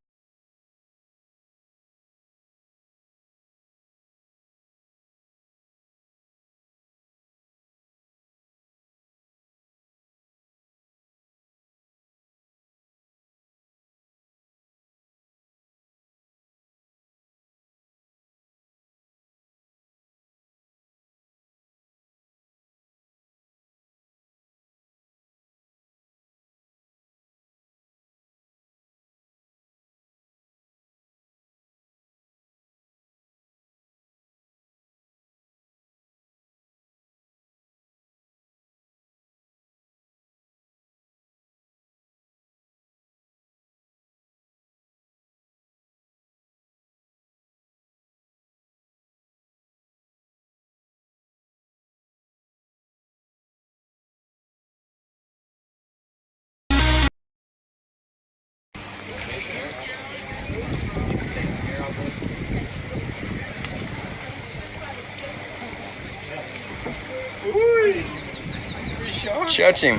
Shut him.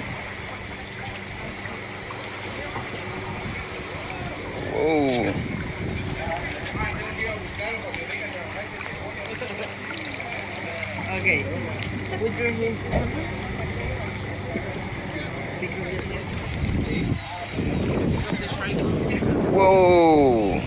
Whoa. Okay. Would your hands Whoa.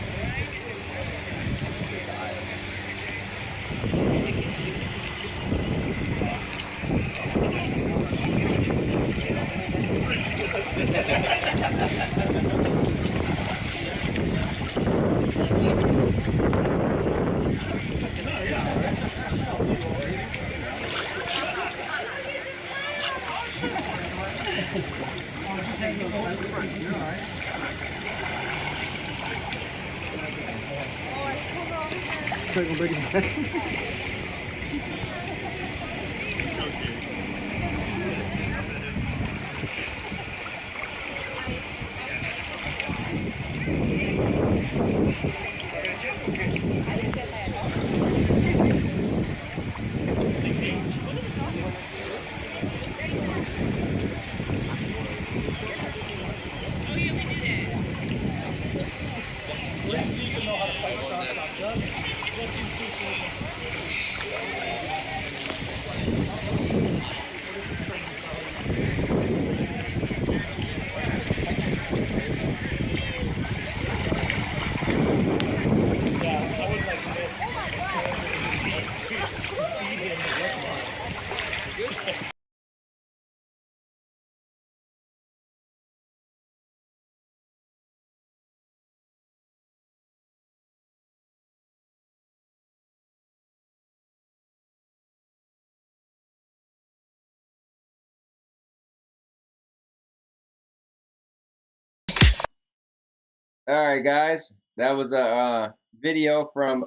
All right, guys. That was a video from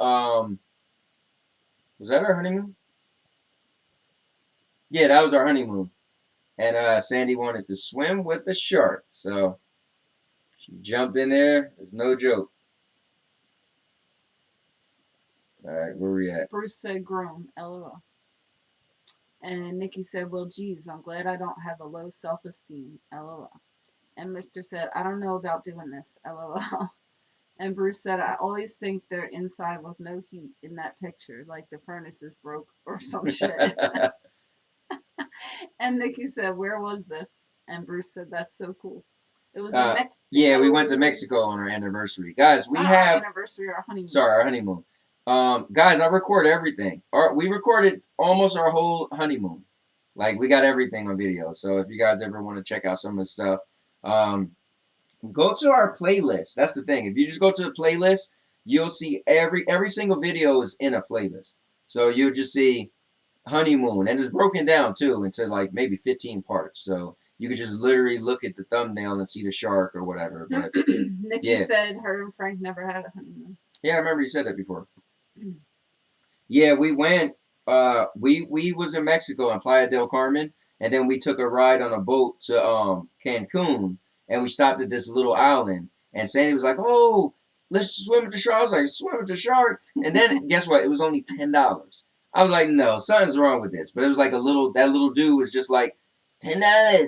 was that our honeymoon? Yeah, that was our honeymoon. And Sandy wanted to swim with the shark, so she jumped in there. It's no joke. All right, where we at? Bruce said grown, LOL. And Nikki said, well, geez, I'm glad I don't have a low self-esteem, LOL. And Mr. said, I don't know about doing this, LOL. And Bruce said, I always think they're inside with no heat in that picture, like the furnace is broke or some shit. And Nikki said, where was this? And Bruce said, that's so cool. It was in Mexico. Yeah, we went to Mexico on our anniversary. Guys, we have... Our anniversary, our honeymoon. Sorry, our honeymoon. Guys, I record everything. We recorded almost our whole honeymoon. Like, we got everything on video. So if you guys ever want to check out some of the stuff, go to our playlist. That's the thing. If you just go to the playlist, you'll see every single video is in a playlist. So you'll just see honeymoon, and it's broken down too into like maybe 15 parts. So you could just literally look at the thumbnail and see the shark or whatever. But Nikki said her and Frank never had a honeymoon. Yeah, I remember you said that before. Yeah, we went. We was in Mexico in Playa del Carmen, and then we took a ride on a boat to Cancun, and we stopped at this little island. And Sandy was like, "Oh, let's swim with the shark." I was like, "Swim with the shark." And then guess what? It was only $10. I was like, "No, something's wrong with this." But it was like that little dude was just like, $10,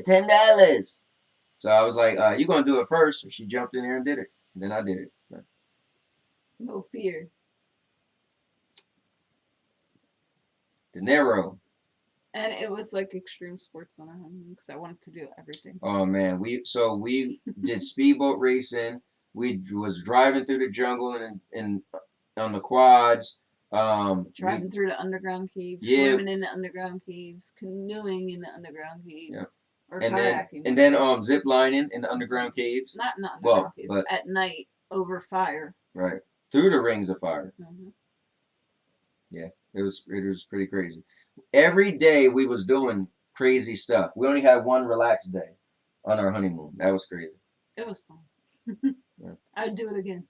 $10. So I was like, "You gonna do it first?" So she jumped in there and did it. And then I did it. But no fear. Dinero. And it was like extreme sports on our honeymoon because I wanted to do everything. Oh man, we did speedboat racing. We was driving through the jungle and on the quads. Driving through the underground caves, swimming in the underground caves, canoeing in the underground caves, or kayaking. And then zip lining in the underground caves. Not in the underground caves. But at night over fire. Right, through the rings of fire. Mm-hmm. Yeah, it was pretty crazy. Every day we was doing crazy stuff. We only had one relaxed day on our honeymoon. That was crazy. It was fun. Yeah. I'd do it again.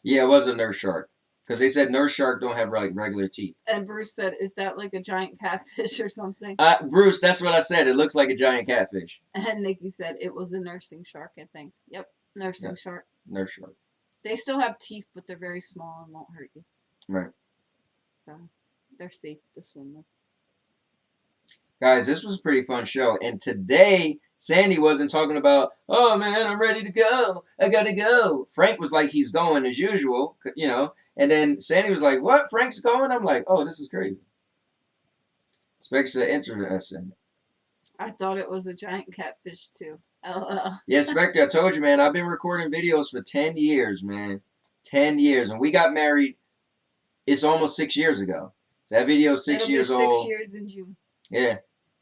Yeah, it was a nurse shark. Because they said nurse shark don't have like regular teeth. And Bruce said, is that like a giant catfish or something? Bruce, that's what I said. It looks like a giant catfish. And Nikki said it was a nursing shark, I think. Yep, nursing shark. Nurse shark. They still have teeth, but they're very small and won't hurt you. Right. So they're safe to swim with. Guys, this was a pretty fun show. And today, Sandy wasn't talking about, oh man, I'm ready to go. I gotta go. Frank was like, he's going as usual, you know. And then Sandy was like, what? Frank's going? I'm like, oh, this is crazy. Spectre said, interesting. I thought it was a giant catfish too. LOL. Yeah, Spectre, I told you, man, I've been recording videos for 10 years, man. 10 years. And we got married, it's almost 6 years ago. So that video is 6 years old. 6 years in June. Yeah.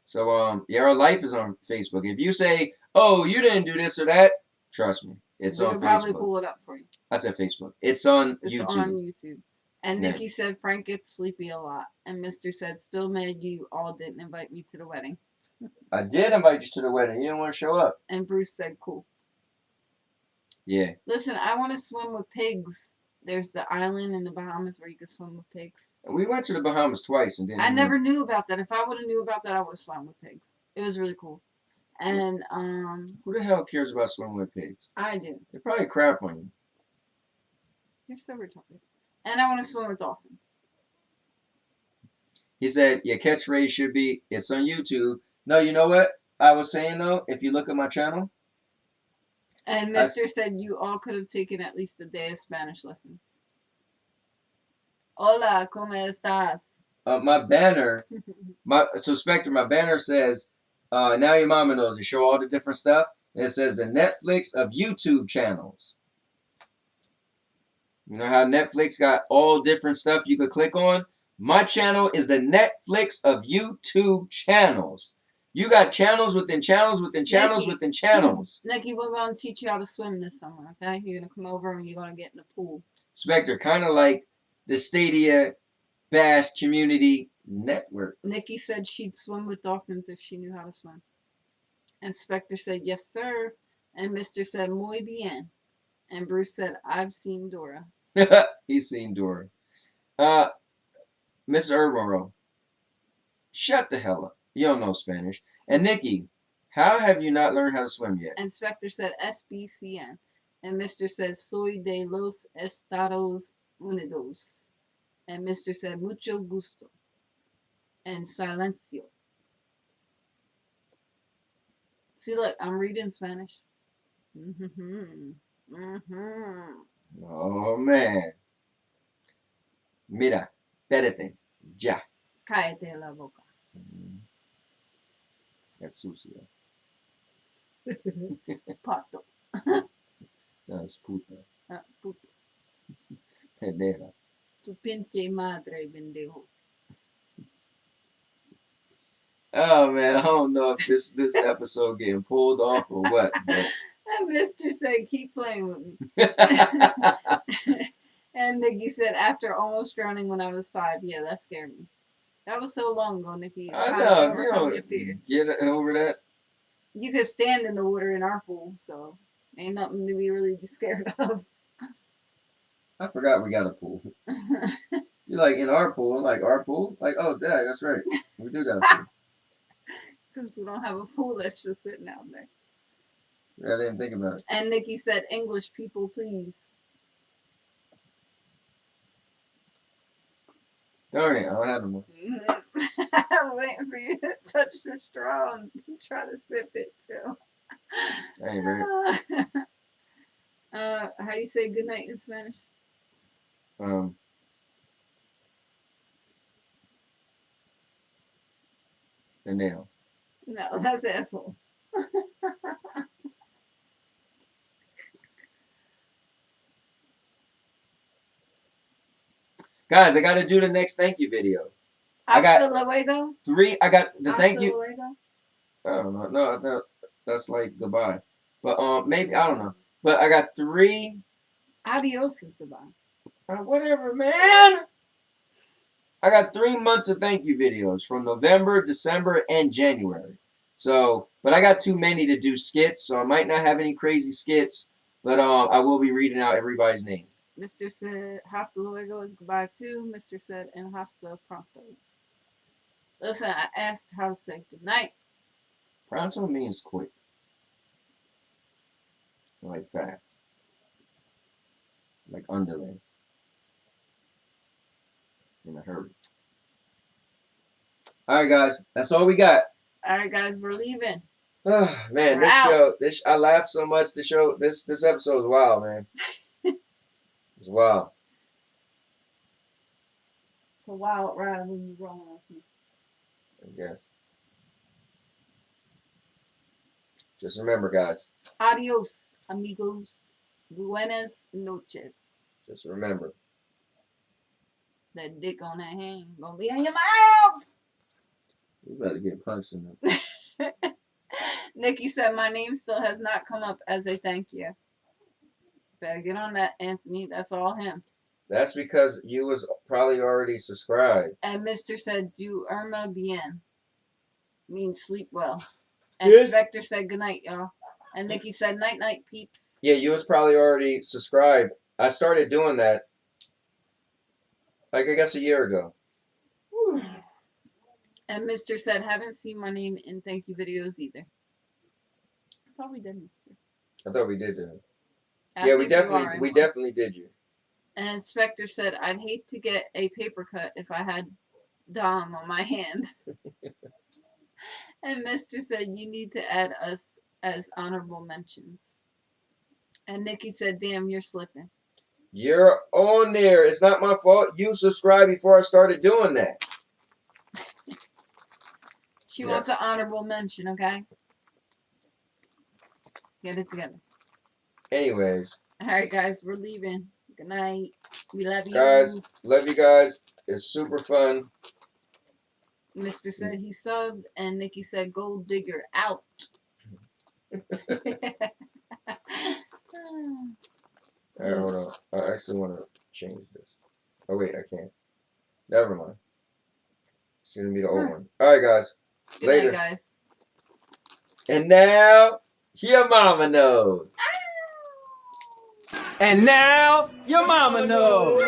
So, yeah, our life is on Facebook. If you say, oh, you didn't do this or that, trust me, it's on Facebook. We'll probably pull it up for you. I said Facebook. It's on YouTube. It's on YouTube. And Nikki said Frank gets sleepy a lot. And Mr. said, still mad you all didn't invite me to the wedding. I did invite you to the wedding. You didn't want to show up. And Bruce said, cool. Yeah. Listen, I want to swim with pigs. There's the island in the Bahamas where you can swim with pigs. We went to the Bahamas twice and didn't. I never knew about that. If I would have knew about that, I would have swum with pigs. It was really cool. And who the hell cares about swimming with pigs? I do. They probably crap on you. You're so retarded. And I want to swim with dolphins. He said your catchphrase should be, it's on YouTube. No, you know what I was saying though? If you look at my channel. And Mr. said you all could have taken at least a day of Spanish lessons. Hola, ¿cómo estás? My banner, so Spectre, my banner says, now your mama knows. You show all the different stuff. And it says the Netflix of YouTube channels. You know how Netflix got all different stuff you could click on? My channel is the Netflix of YouTube channels. You got channels within channels within channels within channels. Nikki, we're going to teach you how to swim this summer, okay? You're going to come over and you're going to get in the pool. Spectre, kind of like the Stadia Bass Community Network. Nikki said she'd swim with dolphins if she knew how to swim. And Spectre said, yes, sir. And Mr. said, muy bien. And Bruce said, I've seen Dora. He's seen Dora. Miss Erroro, shut the hell up. You don't know Spanish. And Nikki, how have you not learned how to swim yet? And Spectre said, SBCN. And Mr. says, Soy de los Estados Unidos. And Mr. said, Mucho gusto. And Silencio. See, look, I'm reading Spanish. Oh, man. Mira, espérate. Ya. Cállate la boca. That's sucio. Pato. That's puta. Puto. Pendeja. Tu pinche madre, pendejo. Oh, man, I don't know if this episode getting pulled off or what. But... And Mr. said, keep playing with me. And Nikki said, after almost drowning when I was 5. Yeah, that scared me. That was so long ago, Nikki. It's I trying to know. overcome your fear. Get over that. You could stand in the water in our pool, so ain't nothing to really be scared of. I forgot we got a pool. You're like, in our pool? Like, our pool? Like, oh, Dad, that's right. We do got a pool. Because we don't have a pool that's just sitting out there. Yeah, I didn't think about it. And Nikki said, English people, please. Darn it, I don't have no more. I'm waiting for you to touch the straw and try to sip it too. I ain't ready. How you say good night in Spanish? Pendejo. No, that's asshole. Guys, I got to do the next thank you video. Hasta luego. 3. I got the thank you. Hasta luego. I don't know. No, I thought that's like goodbye. But maybe, I don't know. But I got 3. Adios is goodbye. Whatever, man. I got 3 months of thank you videos from November, December, and January. So, but I got too many to do skits, so I might not have any crazy skits. But I will be reading out everybody's name. Mr. said, hasta luego is goodbye too. Mr. said, and hasta pronto. Listen, I asked how to say good night. Pronto means quick. Like fast. Like underlay. In a hurry. Alright, guys. That's all we got. Alright, guys, we're leaving. Oh, man, We're out. I laughed so much. This episode is wild, man. It's wild. It's a wild ride when you're rolling with me. I guess. Just remember, guys. Adios, amigos. Buenas noches. Just remember. That dick on that hand gonna be in your mouth. You better get punched in the... Nikki said, my name still has not come up as a thank you. Better get on that, Anthony. That's all him. That's because you was probably already subscribed. And Mr. said, duerma bien. Means sleep well. And Yes. Spectre said, good night, y'all. And Nikki said, night, night, peeps. Yeah, you was probably already subscribed. I started doing that, like, I guess a year ago. And Mr. said, haven't seen my name in thank you videos either. I thought we did, Mr. I thought we did that. I Yeah, we think you are definitely in one. did you. And Spectre said, I'd hate to get a paper cut if I had Dom on my hand. And Mr. said, you need to add us as honorable mentions. And Nikki said, damn, you're slipping. You're on there. It's not my fault. You subscribed before I started doing that. She wants an honorable mention, okay? Get it together. Anyways. Alright, guys, we're leaving. Good night. We love you. Guys, love you guys. It's super fun. Mr. said he subbed, and Nikki said, gold digger out. Alright, hold on. I actually want to change this. Oh, wait, I can't. Never mind. It's going to be the old one. Alright, guys. Good Later. night, guys. And now, your mama knows. And now your mama knows.